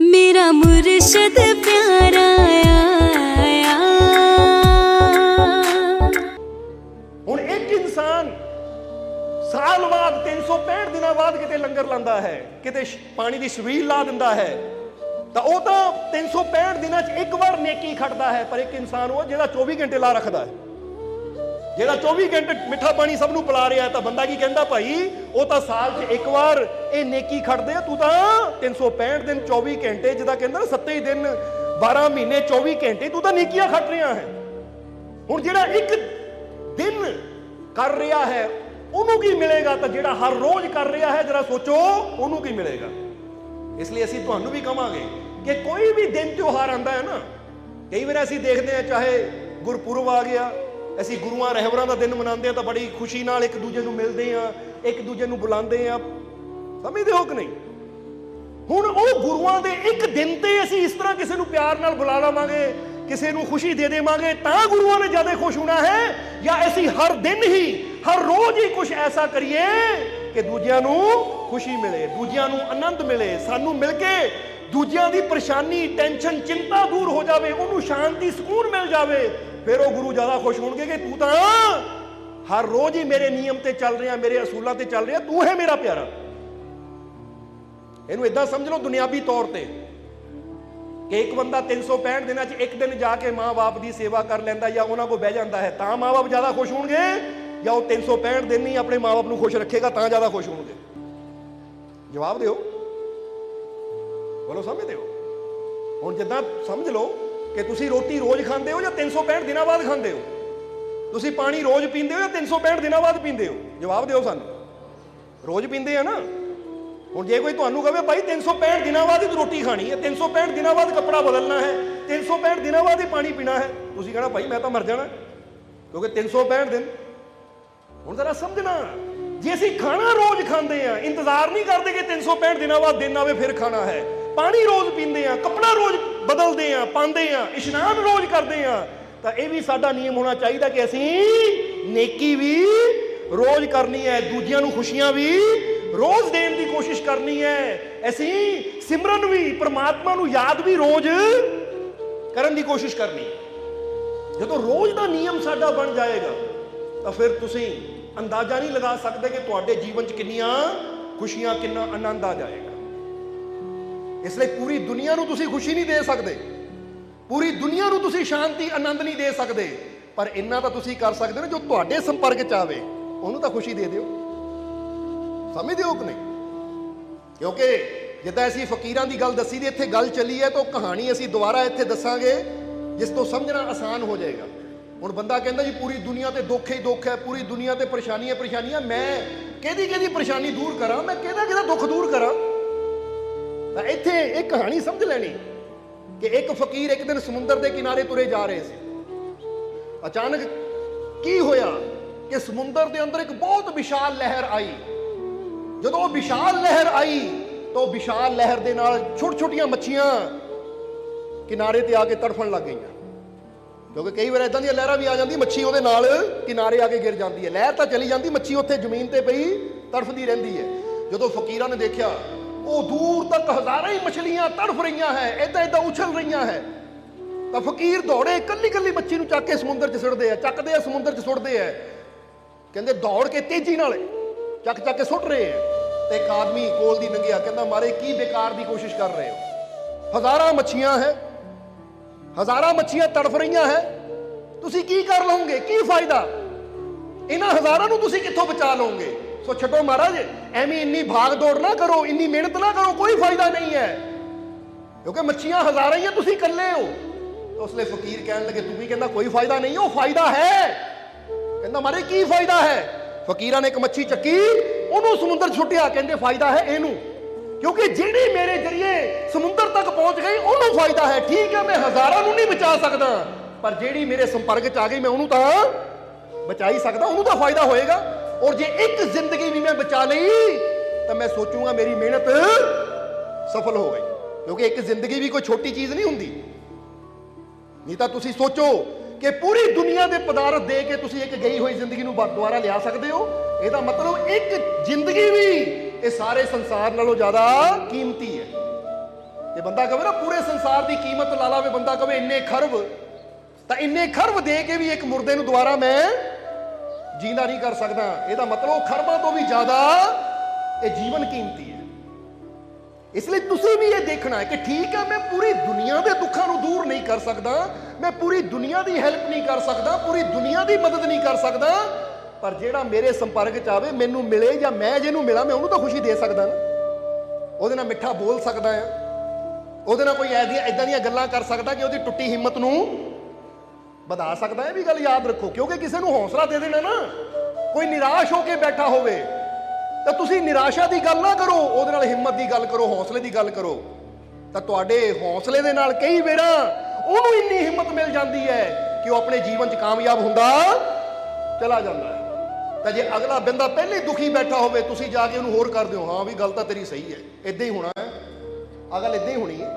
मेरा मुर्शद प्यारा आया। ਹੁਣ ਇੱਕ ਇਨਸਾਨ ਸਾਲ ਬਾਅਦ 365 ਦਿਨਾਂ ਬਾਅਦ ਕਿਤੇ ਲੰਗਰ ਲਾਂਦਾ ਹੈ, ਕਿਤੇ ਪਾਣੀ ਦੀ ਛਬੀਲ ਲਾ ਦਿੰਦਾ ਹੈ, ਤਾਂ ਉਹ ਤਾਂ 365 ਦਿਨਾਂ 'ਚ ਇੱਕ ਵਾਰ ਨੇਕੀ ਖੱਟਦਾ ਹੈ। ਪਰ ਇੱਕ ਇਨਸਾਨ ਉਹ ਜਿਹੜਾ 24 ਘੰਟੇ ਲਾ ਰੱਖਦਾ ਹੈ, ਜਿਹੜਾ 24 ਘੰਟੇ ਮਿੱਠਾ ਪਾਣੀ ਸਭ ਨੂੰ ਪਿਲਾ ਰਿਹਾ, ਤਾਂ ਬੰਦਾ ਕੀ ਕਹਿੰਦਾ, ਭਾਈ ਉਹ ਤਾਂ ਸਾਲ 'ਚ ਇੱਕ ਵਾਰ ਇਹ ਨੇਕੀ ਖੱਟਦੇ ਆ, ਤੂੰ ਤਾਂ 365 ਦਿਨ 24 ਘੰਟੇ, ਜਿਹਦਾ ਕਹਿੰਦਾ ਨਾ 27 ਦਿਨ 12 ਮਹੀਨੇ 24 ਘੰਟੇ ਤੂੰ ਤਾਂ ਨੇਕੀਆਂ ਖੱਟ ਰਿਹਾ ਹੈ। ਹੁਣ ਜਿਹੜਾ ਇੱਕ ਦਿਨ ਕਰ ਰਿਹਾ ਹੈ ਉਹਨੂੰ ਕੀ ਮਿਲੇਗਾ, ਤਾਂ ਜਿਹੜਾ ਹਰ ਰੋਜ਼ ਕਰ ਰਿਹਾ ਹੈ ਜਰਾ ਸੋਚੋ ਉਹਨੂੰ ਕੀ ਮਿਲੇਗਾ। ਇਸ ਲਈ ਅਸੀਂ ਤੁਹਾਨੂੰ ਵੀ ਕਹਾਂਗੇ ਕਿ ਕੋਈ ਵੀ ਦਿਨ ਤਿਉਹਾਰ ਆਉਂਦਾ ਹੈ ਨਾ, ਕਈ ਵਾਰ ਅਸੀਂ ਦੇਖਦੇ ਹਾਂ ਚਾਹੇ ਗੁਰਪੁਰਬ ਆ ਗਿਆ, ਅਸੀਂ ਗੁਰੂਆਂ ਰਹਿਬਰਾਂ ਦਾ ਦਿਨ ਮਨਾਉਂਦੇ ਹਾਂ ਤਾਂ ਬੜੀ ਖੁਸ਼ੀ ਨਾਲ ਇੱਕ ਦੂਜੇ ਨੂੰ ਮਿਲਦੇ ਹਾਂ, ਇੱਕ ਦੂਜੇ ਨੂੰ ਬੁਲਾਉਂਦੇ ਹਾਂ, ਸਮਝਦੇ ਹੋ ਕਿ ਨਹੀਂ। ਹੁਣ ਉਹ ਗੁਰੂਆਂ ਦੇ ਇੱਕ ਦਿਨ ਤੇ ਅਸੀਂ ਇਸ ਤਰ੍ਹਾਂ ਕਿਸੇ ਨੂੰ ਪਿਆਰ ਨਾਲ ਬੁਲਾ ਲਵਾਂਗੇ, ਕਿਸੇ ਨੂੰ ਖੁਸ਼ੀ ਦੇ ਦੇਵਾਂਗੇ ਤਾਂ ਗੁਰੂਆਂ ਨੇ ਜ਼ਿਆਦਾ ਖੁਸ਼ ਹੋਣਾ ਹੈ, ਜਾਂ ਅਸੀਂ ਹਰ ਦਿਨ ਹੀ ਹਰ ਰੋਜ਼ ਹੀ ਕੁਝ ਐਸਾ ਕਰੀਏ ਕਿ ਦੂਜਿਆਂ ਨੂੰ ਖੁਸ਼ੀ ਮਿਲੇ, ਦੂਜਿਆਂ ਨੂੰ ਆਨੰਦ ਮਿਲੇ, ਸਾਨੂੰ ਮਿਲ ਕੇ ਦੂਜਿਆਂ ਦੀ ਪਰੇਸ਼ਾਨੀ, ਟੈਨਸ਼ਨ, ਚਿੰਤਾ ਦੂਰ ਹੋ ਜਾਵੇ, ਉਹਨੂੰ ਸ਼ਾਂਤੀ, ਸਕੂਨ ਮਿਲ ਜਾਵੇ, ਫਿਰ ਉਹ ਗੁਰੂ ਜ਼ਿਆਦਾ ਖੁਸ਼ ਹੋਣਗੇ ਕਿ ਤੂੰ ਤਾਂ ਹਰ ਰੋਜ਼ ਹੀ ਮੇਰੇ ਨਿਯਮ ਤੇ ਚੱਲ ਰਿਹਾ, ਮੇਰੇ ਅਸੂਲਾਂ ਤੇ ਚੱਲ ਰਿਹਾ, ਤੂੰ ਹੈ ਮੇਰਾ ਪਿਆਰਾ। ਇਹਨੂੰ ਇਦਾਂ ਸਮਝ ਲਓ ਦੁਨਿਆਵੀ ਤੌਰ ਤੇ ਕਿ ਇੱਕ ਬੰਦਾ 365 ਦਿਨਾਂ 'ਚ ਇੱਕ ਦਿਨ ਜਾ ਕੇ ਮਾਂ-ਬਾਪ ਦੀ ਸੇਵਾ ਕਰ ਲੈਂਦਾ ਜਾਂ ਉਹਨਾਂ ਕੋਲ ਬਹਿ ਜਾਂਦਾ ਹੈ, ਤਾਂ ਮਾਂ-ਬਾਪ ਜ਼ਿਆਦਾ ਖੁਸ਼ ਹੋਣਗੇ, ਜਾਂ ਉਹ 365 ਦਿਨ ਹੀ ਆਪਣੇ ਮਾਂ-ਬਾਪ ਨੂੰ ਖੁਸ਼ ਰੱਖੇਗਾ ਤਾਂ ਜ਼ਿਆਦਾ ਖੁਸ਼ ਹੋਣਗੇ। ਜਵਾਬ ਦਿਓ, ਬੋਲੋ, ਸਮਝਦੇ ਹੋ। ਹੁਣ ਜਿੱਦਾਂ ਸਮਝ ਲਓ ਕਿ ਤੁਸੀਂ ਰੋਟੀ ਰੋਜ਼ ਖਾਂਦੇ ਹੋ ਜਾਂ 365 ਦਿਨਾਂ ਬਾਅਦ ਖਾਂਦੇ ਹੋ, ਤੁਸੀਂ ਪਾਣੀ ਰੋਜ਼ ਪੀਂਦੇ ਹੋ ਜਾਂ 365 ਦਿਨਾਂ ਬਾਅਦ ਪੀਂਦੇ ਹੋ, ਜਵਾਬ ਦਿਓ ਸਾਨੂੰ। ਰੋਜ਼ ਪੀਂਦੇ ਆ ਨਾ। ਹੁਣ ਜੇ ਕੋਈ ਤੁਹਾਨੂੰ ਕਹੇ ਭਾਈ 365 ਦਿਨਾਂ ਬਾਅਦ ਹੀ ਰੋਟੀ ਖਾਣੀ ਹੈ, 365 ਦਿਨਾਂ ਬਾਅਦ ਕੱਪੜਾ ਬਦਲਣਾ ਹੈ, 365 ਦਿਨਾਂ ਬਾਅਦ ਹੀ ਪਾਣੀ ਪੀਣਾ ਹੈ, ਤੁਸੀਂ ਕਹਿਣਾ ਭਾਈ ਮੈਂ ਤਾਂ ਮਰ ਜਾਣਾ, ਕਿਉਂਕਿ 365 ਦਿਨ। ਹੁਣ ਜ਼ਰਾ ਸਮਝਣਾ, ਜੇ ਅਸੀਂ ਖਾਣਾ ਰੋਜ਼ ਖਾਂਦੇ ਆ, ਇੰਤਜ਼ਾਰ ਨਹੀਂ ਕਰਦੇ ਕਿ 365 ਦਿਨਾਂ ਬਾਅਦ ਦਿਨ ਆਵੇ ਫਿਰ ਖਾਣਾ ਹੈ, ਪਾਣੀ ਰੋਜ਼ ਪੀਂਦੇ ਆ, ਕੱਪੜਾ ਰੋਜ਼ ਬਦਲਦੇ ਆ, ਪਾਉਂਦੇ ਆ, ਇਸ਼ਨਾਨ ਰੋਜ਼ ਕਰਦੇ ਆ, ਤਾਂ ਇਹ ਵੀ ਸਾਡਾ ਨਿਯਮ ਹੋਣਾ ਚਾਹੀਦਾ ਕਿ ਅਸੀਂ ਨੇਕੀ ਵੀ ਰੋਜ਼ ਕਰਨੀ ਹੈ, ਦੂਜਿਆਂ ਨੂੰ ਖੁਸ਼ੀਆਂ ਵੀ ਰੋਜ਼ ਦੇਣ ਦੀ ਕੋਸ਼ਿਸ਼ ਕਰਨੀ ਹੈ, ਅਸੀਂ ਸਿਮਰਨ ਵੀ, ਪ੍ਰਮਾਤਮਾ ਨੂੰ ਯਾਦ ਵੀ ਰੋਜ਼ ਕਰਨ ਦੀ ਕੋਸ਼ਿਸ਼ ਕਰਨੀ ਹੈ। ਜਦੋਂ ਰੋਜ਼ ਦਾ ਨਿਯਮ ਸਾਡਾ ਬਣ ਜਾਏਗਾ ਤਾਂ ਫਿਰ ਤੁਸੀਂ ਅੰਦਾਜ਼ਾ ਨਹੀਂ ਲਗਾ ਸਕਦੇ ਕਿ ਤੁਹਾਡੇ ਜੀਵਨ 'ਚ ਕਿੰਨੀਆਂ ਖੁਸ਼ੀਆਂ, ਕਿੰਨਾ ਆਨੰਦ ਆ ਜਾਏਗਾ। ਇਸ ਲਈ ਪੂਰੀ ਦੁਨੀਆ ਨੂੰ ਤੁਸੀਂ ਖੁਸ਼ੀ ਨਹੀਂ ਦੇ ਸਕਦੇ, ਪੂਰੀ ਦੁਨੀਆ ਨੂੰ ਤੁਸੀਂ ਸ਼ਾਂਤੀ, ਆਨੰਦ ਨਹੀਂ ਦੇ ਸਕਦੇ, ਪਰ ਇੰਨਾ ਤਾਂ ਤੁਸੀਂ ਕਰ ਸਕਦੇ ਹੋ ਜੋ ਤੁਹਾਡੇ ਸੰਪਰਕ 'ਚ ਆਵੇ ਉਹਨੂੰ ਤਾਂ ਖੁਸ਼ੀ ਦੇ ਦਿਓ। ਸਮਝਦੇ ਹੋ ਕਿ ਨਹੀਂ? ਕਿਉਂਕਿ ਜਿੱਦਾਂ ਅਸੀਂ ਫਕੀਰਾਂ ਦੀ ਗੱਲ ਦੱਸੀ ਦੀ, ਇੱਥੇ ਗੱਲ ਚੱਲੀ ਹੈ ਤਾਂ ਉਹ ਕਹਾਣੀ ਅਸੀਂ ਦੁਬਾਰਾ ਇੱਥੇ ਦੱਸਾਂਗੇ ਜਿਸ ਤੋਂ ਸਮਝਣਾ ਆਸਾਨ ਹੋ ਜਾਏਗਾ। ਹੁਣ ਬੰਦਾ ਕਹਿੰਦਾ ਜੀ ਪੂਰੀ ਦੁਨੀਆ ਤੇ ਦੁੱਖ ਹੀ ਦੁੱਖ ਹੈ, ਪੂਰੀ ਦੁਨੀਆ ਤੇ ਪਰੇਸ਼ਾਨੀਆਂ ਪਰੇਸ਼ਾਨੀਆਂ, ਮੈਂ ਕਿਹਦੀ ਪਰੇਸ਼ਾਨੀ ਦੂਰ ਕਰਾਂ, ਮੈਂ ਕਿਹਦਾ ਦੁੱਖ ਦੂਰ ਕਰਾਂ। ਤਾਂ ਇੱਥੇ ਇੱਕ ਕਹਾਣੀ ਸਮਝ ਲੈਣੀ ਕਿ ਇੱਕ ਫਕੀਰ ਇੱਕ ਦਿਨ ਸਮੁੰਦਰ ਦੇ ਕਿਨਾਰੇ ਤੁਰੇ ਜਾ ਰਹੇ ਸੀ। ਅਚਾਨਕ ਕੀ ਹੋਇਆ ਕਿ ਸਮੁੰਦਰ ਦੇ ਅੰਦਰ ਇੱਕ ਬਹੁਤ ਵਿਸ਼ਾਲ ਲਹਿਰ ਆਈ। ਜਦੋਂ ਉਹ ਵਿਸ਼ਾਲ ਲਹਿਰ ਆਈ ਤਾਂ ਉਹ ਵਿਸ਼ਾਲ ਲਹਿਰ ਦੇ ਨਾਲ ਛੋਟੀਆਂ ਮੱਛੀਆਂ ਕਿਨਾਰੇ ਤੇ ਆ ਕੇ ਤੜਫਣ ਲੱਗ ਗਈਆਂ, ਕਿਉਂਕਿ ਕਈ ਵਾਰ ਇਦਾਂ ਦੀਆਂ ਲਹਿਰਾਂ ਵੀ ਆ ਜਾਂਦੀ, ਮੱਛੀ ਉਹਦੇ ਨਾਲ ਕਿਨਾਰੇ ਆ ਕੇ ਗਿਰ ਜਾਂਦੀ ਹੈ, ਲਹਿਰ ਤਾਂ ਚਲੀ ਜਾਂਦੀ, ਮੱਛੀ ਉੱਥੇ ਜ਼ਮੀਨ ਤੇ ਪਈ ਤੜਫਦੀ ਰਹਿੰਦੀ ਹੈ। ਜਦੋਂ ਫਕੀਰਾਂ ਨੇ ਦੇਖਿਆ ਉਹ ਦੂਰ ਤੱਕ ਹਜ਼ਾਰਾਂ ਹੀ ਮਛਲੀਆਂ ਤੜਫ ਰਹੀਆਂ ਹੈ, ਏਦਾਂ ਉਛਲ ਰਹੀਆਂ ਹੈ, ਤਾਂ ਫਕੀਰ ਦੌੜੇ, ਕੱਲੀ ਮੱਛੀ ਨੂੰ ਚੱਕ ਕੇ ਸਮੁੰਦਰ 'ਚ ਸੁੱਟਦੇ ਆ, ਚੱਕਦੇ ਆ ਸਮੁੰਦਰ 'ਚ ਸੁੱਟਦੇ ਆ, ਕਹਿੰਦੇ ਦੌੜ ਕੇ ਤੇਜ਼ੀ ਨਾਲ ਚੱਕ ਕੇ ਸੁੱਟ ਰਹੇ ਆ। ਤੇ ਇੱਕ ਆਦਮੀ ਕੋਲ ਦੀ ਲੰਘਿਆ, ਕਹਿੰਦਾ ਮਾਰੇ ਕੀ ਬੇਕਾਰ ਦੀ ਕੋਸ਼ਿਸ਼ ਕਰ ਰਹੇ ਹੋ, ਹਜ਼ਾਰਾਂ ਮੱਛੀਆਂ ਹੈ, ਹਜ਼ਾਰਾਂ ਮੱਛੀਆਂ ਤੜਫ ਰਹੀਆਂ ਹੈ, ਤੁਸੀਂ ਕੀ ਕਰ ਲਓਗੇ, ਕੀ ਫਾਇਦਾ, ਇਹਨਾਂ ਹਜ਼ਾਰਾਂ ਨੂੰ ਤੁਸੀਂ ਕਿੱਥੋਂ ਬਚਾ ਲਓਗੇ। ਸੋ ਛੱਡੋ ਮਹਾਰਾਜ, ਐਵੇਂ ਇੰਨੀ ਭਾਗ ਦੌੜ ਨਾ ਕਰੋ, ਇੰਨੀ ਮਿਹਨਤ ਨਾ ਕਰੋ, ਕੋਈ ਫਾਇਦਾ ਨਹੀਂ ਹੈ, ਕਿਉਂਕਿ ਮੱਛੀਆਂ ਹਜ਼ਾਰਾਂ ਹੀ ਆ, ਤੁਸੀਂ ਇਕੱਲੇ ਹੋ। ਉਸ ਲਈ ਫਕੀਰ ਕਹਿਣ ਲੱਗੇ, ਤੂੰ ਵੀ ਕਹਿੰਦਾ ਕੋਈ ਫਾਇਦਾ ਨਹੀਂ, ਉਹ ਫਾਇਦਾ ਹੈ। ਕਹਿੰਦਾ ਮਾਰੇ ਕੀ ਫਾਇਦਾ ਹੈ। ਫਕੀਰਾਂ ਨੇ ਇੱਕ ਮੱਛੀ ਚੱਕੀ, ਉਹਨੂੰ ਸਮੁੰਦਰ ਛੁੱਟਿਆ, ਕਹਿੰਦੇ ਫਾਇਦਾ ਹੈ ਇਹਨੂੰ, ਕਿਉਂਕਿ ਜਿਹੜੀ ਮੇਰੇ ਜਰੀਏ ਸਮੁੰਦਰ ਤੱਕ ਪਹੁੰਚ ਗਈ ਉਹਨੂੰ ਫਾਇਦਾ ਹੈ। ਠੀਕ ਹੈ, ਮੈਂ ਹਜ਼ਾਰਾਂ ਨੂੰ ਨਹੀਂ ਬਚਾ ਸਕਦਾ, ਪਰ ਜਿਹੜੀ ਮੇਰੇ ਸੰਪਰਕ 'ਚ ਆ ਗਈ ਮੈਂ ਉਹਨੂੰ ਤਾਂ ਬਚਾ ਹੀ ਸਕਦਾ, ਉਹਨੂੰ ਤਾਂ ਫਾਇਦਾ ਹੋਏਗਾ। ਔਰ ਜੇ ਇੱਕ ਜ਼ਿੰਦਗੀ ਵੀ ਮੈਂ ਬਚਾ ਲਈ ਤਾਂ ਮੈਂ ਸੋਚੂਗਾ ਮੇਰੀ ਮਿਹਨਤ ਸਫਲ ਹੋ ਗਈ, ਕਿਉਂਕਿ ਇੱਕ ਜ਼ਿੰਦਗੀ ਵੀ ਕੋਈ ਛੋਟੀ ਚੀਜ਼ ਨਹੀਂ ਹੁੰਦੀ। ਨਹੀਂ ਤਾਂ ਤੁਸੀਂ ਸੋਚੋ ਕਿ ਪੂਰੀ ਦੁਨੀਆ ਦੇ ਪਦਾਰਥ ਦੇ ਕੇ ਤੁਸੀਂ ਇੱਕ ਗਈ ਹੋਈ ਜ਼ਿੰਦਗੀ ਨੂੰ ਦੁਬਾਰਾ ਲਿਆ ਸਕਦੇ ਹੋ। ਇਹਦਾ ਮਤਲਬ ਇੱਕ ਜ਼ਿੰਦਗੀ ਵੀ ਇਹ ਸਾਰੇ ਸੰਸਾਰ ਨਾਲੋਂ ਜ਼ਿਆਦਾ ਕੀਮਤੀ ਹੈ। ਜੇ ਬੰਦਾ ਕਹੇ ਨਾ ਪੂਰੇ ਸੰਸਾਰ ਦੀ ਕੀਮਤ ਲਾ ਲਾਵੇ, ਬੰਦਾ ਕਹੇ ਇੰਨੇ ਖਰਬ, ਤਾਂ ਇੰਨੇ ਖਰਬ ਦੇ ਕੇ ਵੀ ਇੱਕ ਮੁਰਦੇ ਨੂੰ ਦੁਬਾਰਾ ਮੈਂ ਜੀਂਦਾ ਨਹੀਂ ਕਰ ਸਕਦਾ। ਇਹਦਾ ਮਤਲਬ ਉਹ ਖਰਬਾਂ ਤੋਂ ਵੀ ਜ਼ਿਆਦਾ ਇਹ ਜੀਵਨ ਕੀਮਤੀ ਹੈ। ਇਸ ਲਈ ਤੁਸੀਂ ਵੀ ਇਹ ਦੇਖਣਾ ਹੈ ਕਿ ਠੀਕ ਹੈ, ਮੈਂ ਪੂਰੀ ਦੁਨੀਆ ਦੇ ਦੁੱਖਾਂ ਨੂੰ ਦੂਰ ਨਹੀਂ ਕਰ ਸਕਦਾ, ਮੈਂ ਪੂਰੀ ਦੁਨੀਆ ਦੀ ਹੈਲਪ ਨਹੀਂ ਕਰ ਸਕਦਾ, ਪੂਰੀ ਦੁਨੀਆ ਦੀ ਮਦਦ ਨਹੀਂ ਕਰ ਸਕਦਾ, ਪਰ ਜਿਹੜਾ ਮੇਰੇ ਸੰਪਰਕ 'ਚ ਆਵੇ, ਮੈਨੂੰ ਮਿਲੇ ਜਾਂ ਮੈਂ ਜਿਹਨੂੰ ਮਿਲਾਂ, ਮੈਂ ਉਹਨੂੰ ਤਾਂ ਖੁਸ਼ੀ ਦੇ ਸਕਦਾ ਨਾ, ਉਹਦੇ ਨਾਲ ਮਿੱਠਾ ਬੋਲ ਸਕਦਾ ਆ, ਉਹਦੇ ਨਾਲ ਕੋਈ ਐਦਾਂ ਦੀਆਂ ਗੱਲਾਂ ਕਰ ਸਕਦਾ ਕਿ ਉਹਦੀ ਟੁੱਟੀ ਹਿੰਮਤ ਨੂੰ ਵਧਾ ਸਕਦਾ। ਇਹ ਵੀ ਗੱਲ ਯਾਦ ਰੱਖੋ, ਕਿਉਂਕਿ ਕਿਸੇ ਨੂੰ ਹੌਸਲਾ ਦੇ ਦੇਣਾ ਨਾ, ਕੋਈ ਨਿਰਾਸ਼ ਹੋ ਕੇ ਬੈਠਾ ਹੋਵੇ ਤਾਂ ਤੁਸੀਂ ਨਿਰਾਸ਼ਾ ਦੀ ਗੱਲ ਨਾ ਕਰੋ, ਉਹਦੇ ਨਾਲ ਹਿੰਮਤ ਦੀ ਗੱਲ ਕਰੋ, ਹੌਸਲੇ ਦੀ ਗੱਲ ਕਰੋ, ਤਾਂ ਤੁਹਾਡੇ ਹੌਸਲੇ ਦੇ ਨਾਲ ਕਈ ਵਾਰਾਂ ਉਹਨੂੰ ਇੰਨੀ ਹਿੰਮਤ ਮਿਲ ਜਾਂਦੀ ਹੈ ਕਿ ਉਹ ਆਪਣੇ ਜੀਵਨ 'ਚ ਕਾਮਯਾਬ ਹੁੰਦਾ ਚਲਾ ਜਾਂਦਾ ਹੈ। ਤਾਂ ਜੇ ਅਗਲਾ ਬੰਦਾ ਪਹਿਲੇ ਦੁਖੀ ਬੈਠਾ ਹੋਵੇ, ਤੁਸੀਂ ਜਾ ਕੇ ਉਹਨੂੰ ਹੋਰ ਕਰ ਦਿਓ, ਹਾਂ ਵੀ ਗੱਲ ਤਾਂ ਤੇਰੀ ਸਹੀ ਹੈ, ਇਦਾਂ ਹੀ ਹੋਣਾ ਹੈ, ਆਹ ਗੱਲ ਇਦਾਂ ਹੀ ਹੋਣੀ ਹੈ।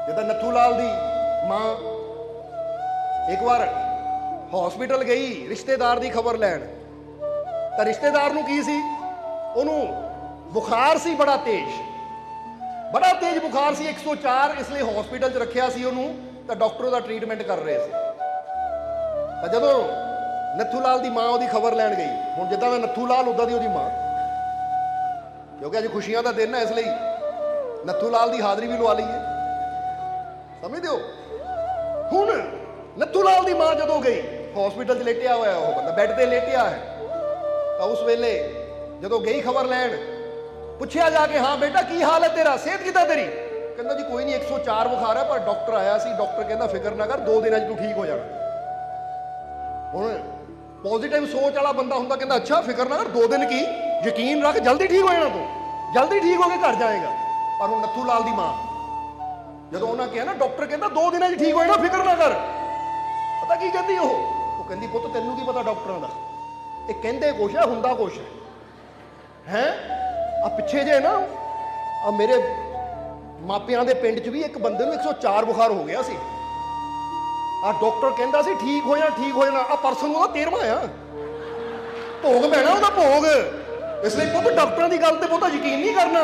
ਜਿੱਦਾਂ ਨੱਥੂ ਲਾਲ ਦੀ ਮਾਂ ਇੱਕ ਵਾਰ ਹਸਪੀਟਲ ਗਈ ਰਿਸ਼ਤੇਦਾਰ ਦੀ ਖਬਰ ਲੈਣ, ਤਾਂ ਰਿਸ਼ਤੇਦਾਰ ਨੂੰ ਕੀ ਸੀ, ਉਹਨੂੰ ਬੁਖਾਰ ਸੀ ਬੜਾ ਤੇਜ਼ ਬੁਖਾਰ ਸੀ 104, ਇਸ ਲਈ ਹਸਪੀਟਲ 'ਚ ਰੱਖਿਆ ਸੀ ਉਹਨੂੰ, ਤਾਂ ਡਾਕਟਰ ਉਹਦਾ ਟ੍ਰੀਟਮੈਂਟ ਕਰ ਰਹੇ ਸੀ। ਤਾਂ ਜਦੋਂ ਨੱਥੂ ਲਾਲ ਦੀ ਮਾਂ ਉਹਦੀ ਖਬਰ ਲੈਣ ਗਈ, ਹੁਣ ਜਿੱਦਾਂ ਦਾ ਨੱਥੂ ਲਾਲ ਉੱਦਾਂ ਦੀ ਉਹਦੀ ਮਾਂ, ਕਿਉਂਕਿ ਅੱਜ ਖੁਸ਼ੀਆਂ ਦਾ ਦਿਨ ਹੈ, ਇਸ ਲਈ ਨੱਥੂ ਲਾਲ ਦੀ ਹਾਜ਼ਰੀ ਵੀ ਲਵਾ ਲਈਏ, ਸਮਝਦੇ ਹੋ। ਹੁਣ ਨੱਥੂ ਲਾਲ ਦੀ ਮਾਂ ਜਦੋਂ ਗਈ, ਹਸਪੀਟਲ 'ਚ ਲੇਟਿਆ ਹੋਇਆ ਉਹ ਬੰਦਾ, ਬੈੱਡ ਤੇ ਲੇਟਿਆ ਹੈ, ਤਾਂ ਉਸ ਵੇਲੇ ਜਦੋਂ ਗਈ ਖਬਰ ਲੈਣ, ਪੁੱਛਿਆ ਜਾ ਕੇ, ਹਾਂ ਬੇਟਾ ਕੀ ਹਾਲ ਹੈ ਤੇਰਾ, ਸਿਹਤ ਕਿੱਦਾਂ ਤੇਰੀ? ਕਹਿੰਦਾ ਜੀ ਕੋਈ ਨਹੀਂ, 104 ਬੁਖਾਰ ਹੈ, ਪਰ ਡਾਕਟਰ ਆਇਆ ਸੀ, ਡਾਕਟਰ ਕਹਿੰਦਾ ਫਿਕਰ ਨਾ ਕਰ, 2 ਦਿਨਾਂ 'ਚ ਤੂੰ ਠੀਕ ਹੋ ਜਾਣਾ। ਹੁਣ ਪੋਜ਼ਿਟਿਵ ਸੋਚ ਵਾਲਾ ਬੰਦਾ ਹੁੰਦਾ, ਕਹਿੰਦਾ ਅੱਛਾ ਫਿਕਰ ਨਾ ਕਰ, 2 ਦਿਨ ਕੀ, ਯਕੀਨ ਰੱਖ, ਜਲਦੀ ਠੀਕ ਹੋ ਜਾਣਾ, ਤੂੰ ਜਲਦੀ ਠੀਕ ਹੋ ਕੇ ਘਰ ਜਾਏਗਾ। ਪਰ ਹੁਣ ਨੱਥੂ ਲਾਲ ਦੀ ਮਾਂ, ਜਦੋਂ ਉਹਨਾਂ ਕਿਹਾ ਨਾ ਡਾਕਟਰ ਕਹਿੰਦਾ 2 ਦਿਨਾਂ 'ਚ ਠੀਕ ਹੋ ਜਾਣਾ, ਫਿਕਰ ਨਾ ਕਰ, ਪਤਾ ਕੀ ਕਹਿੰਦੀ ਉਹ ਕਹਿੰਦੀ ਪੁੱਤ ਤੈਨੂੰ ਕੀ ਪਤਾ ਡਾਕਟਰਾਂ ਦਾ, ਇਹ ਕਹਿੰਦੇ ਕੁਛ ਹੈ, ਹੁੰਦਾ ਕੁਛ ਹੈ। ਆ ਪਿੱਛੇ ਜੇ ਨਾ ਆ ਮੇਰੇ ਮਾਪਿਆਂ ਦੇ ਪਿੰਡ 'ਚ ਵੀ ਇੱਕ ਬੰਦੇ ਨੂੰ 104 ਬੁਖਾਰ ਹੋ ਗਿਆ ਸੀ, ਆ ਡਾਕਟਰ ਕਹਿੰਦਾ ਸੀ ਠੀਕ ਹੋ ਜਾਣਾ, ਆ ਪਰਸੋਂ ਨੂੰ ਉਹਦਾ 13ਵਾਂ ਆ, ਭੋਗ ਪੈਣਾ ਉਹਦਾ ਭੋਗ। ਇਸ ਲਈ ਪੁੱਤ ਡਾਕਟਰਾਂ ਦੀ ਗੱਲ ਤੇ ਬਹੁਤਾ ਯਕੀਨ ਨਹੀਂ ਕਰਨਾ,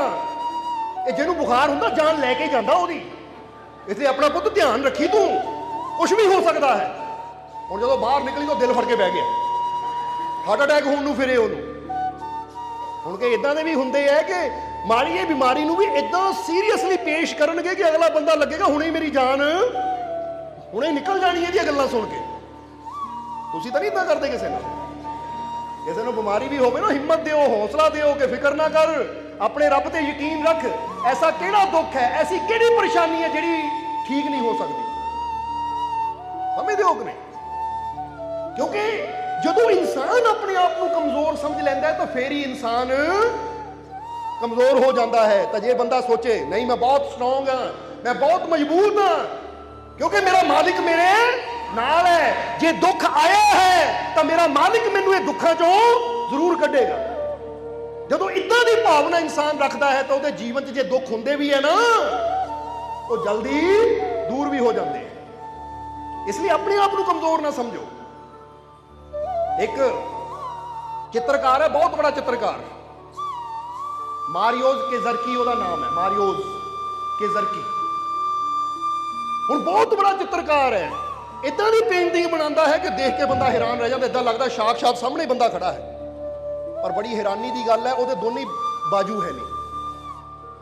ਇਹ ਜਿਹਨੂੰ ਬੁਖਾਰ ਹੁੰਦਾ ਜਾਨ ਲੈ ਕੇ ਜਾਂਦਾ ਉਹਦੀ, ਇਸ ਲਈ ਆਪਣਾ ਪੁੱਤ ਧਿਆਨ ਰੱਖੀ, ਤੂੰ ਕੁਝ ਵੀ ਹੋ ਸਕਦਾ ਹੈ। ਹੁਣ ਜਦੋਂ ਬਾਹਰ ਨਿਕਲੀ ਤਾਂ ਦਿਲ ਫੜ ਕੇ ਬਹਿ ਗਿਆ, ਹਾਰਟ ਅਟੈਕ ਹੋਣ ਨੂੰ ਫਿਰੇ ਉਹਨੂੰ। ਹੁਣ ਕਿ ਇਦਾਂ ਦੇ ਵੀ ਹੁੰਦੇ ਹੈ ਕਿ ਮਾੜੀ ਇਹ ਬਿਮਾਰੀ ਨੂੰ ਵੀ ਇਦਾਂ ਸੀਰੀਅਸਲੀ ਪੇਸ਼ ਕਰਨਗੇ ਕਿ ਅਗਲਾ ਬੰਦਾ ਲੱਗੇਗਾ ਹੁਣੇ ਮੇਰੀ ਜਾਨ ਹੁਣੇ ਨਿਕਲ ਜਾਣੀ ਇਹਦੀਆਂ ਗੱਲਾਂ ਸੁਣ ਕੇ। ਤੁਸੀਂ ਤਾਂ ਨਹੀਂ ਇਦਾਂ ਕਰਦੇ ਕਿਸੇ ਨੂੰ ਬਿਮਾਰੀ ਵੀ ਹੋਵੇ ਨਾ, ਹਿੰਮਤ ਦਿਓ, ਹੌਸਲਾ ਦਿਓ ਕਿ ਫਿਕਰ ਨਾ ਕਰ, ਆਪਣੇ ਰੱਬ ਤੇ ਯਕੀਨ ਰੱਖ। ਐਸਾ ਕਿਹੜਾ ਦੁੱਖ ਹੈ, ਐਸੀ ਕਿਹੜੀ ਪਰੇਸ਼ਾਨੀ ਹੈ ਜਿਹੜੀ ਠੀਕ ਨਹੀਂ ਹੋ ਸਕਦੀ, ਸਮਝਦੇ ਹੋ ਕਿ ਨਹੀਂ? ਕਿਉਂਕਿ ਜਦੋਂ ਇਨਸਾਨ ਆਪਣੇ ਆਪ ਨੂੰ ਕਮਜ਼ੋਰ ਸਮਝ ਲੈਂਦਾ ਹੈ ਤਾਂ ਫੇਰ ਹੀ ਇਨਸਾਨ ਕਮਜ਼ੋਰ ਹੋ ਜਾਂਦਾ ਹੈ। ਤਾਂ ਜੇ ਬੰਦਾ ਸੋਚੇ ਨਹੀਂ ਮੈਂ ਬਹੁਤ ਸਟਰੋਂਗ ਹਾਂ, ਮੈਂ ਬਹੁਤ ਮਜ਼ਬੂਤ ਹਾਂ, ਕਿਉਂਕਿ ਮੇਰਾ ਮਾਲਿਕ ਮੇਰੇ ਨਾਲ ਹੈ, ਜੇ ਦੁੱਖ ਆਇਆ ਹੈ ਤਾਂ ਮੇਰਾ ਮਾਲਿਕ ਮੈਨੂੰ ਇਹ ਦੁੱਖਾਂ ਚੋਂ ਜ਼ਰੂਰ ਕੱਢੇਗਾ। ਜਦੋਂ ਇਦਾਂ ਦੀ ਭਾਵਨਾ ਇਨਸਾਨ ਰੱਖਦਾ ਹੈ ਤਾਂ ਉਹਦੇ ਜੀਵਨ 'ਚ ਜੇ ਦੁੱਖ ਹੁੰਦੇ ਵੀ ਹੈ ਨਾ, ਉਹ ਜਲਦੀ ਦੂਰ ਵੀ ਹੋ ਜਾਂਦੇ ਹੈ। ਇਸ ਲਈ ਆਪਣੇ ਆਪ ਨੂੰ ਕਮਜ਼ੋਰ ਨਾ ਸਮਝੋ। ਇੱਕ ਚਿੱਤਰਕਾਰ ਹੈ, ਬਹੁਤ ਬੜਾ ਚਿੱਤਰਕਾਰ, ਮਾਰੀਓਜ਼ ਕੇਜ਼ਰਕੀ ਉਹਦਾ ਨਾਮ ਹੈ, ਮਾਰੀਓਜ਼ ਕੇਜ਼ਰਕੀ। ਹੁਣ ਬਹੁਤ ਬੜਾ ਚਿੱਤਰਕਾਰ ਹੈ, ਇਦਾਂ ਦੀ ਪੇਂਟਿੰਗ ਬਣਾਉਂਦਾ ਹੈ ਕਿ ਦੇਖ ਕੇ ਬੰਦਾ ਹੈਰਾਨ ਰਹਿ ਜਾਂਦਾ, ਇਦਾਂ ਲੱਗਦਾ ਸਾਖਸ਼ਾਤ ਸਾਹਮਣੇ ਬੰਦਾ ਖੜਾ ਹੈ। ਪਰ ਬੜੀ ਹੈਰਾਨੀ ਦੀ ਗੱਲ ਹੈ, ਉਹਦੇ ਦੋਨੇ ਬਾਜੂ ਹੈ ਨਹੀਂ,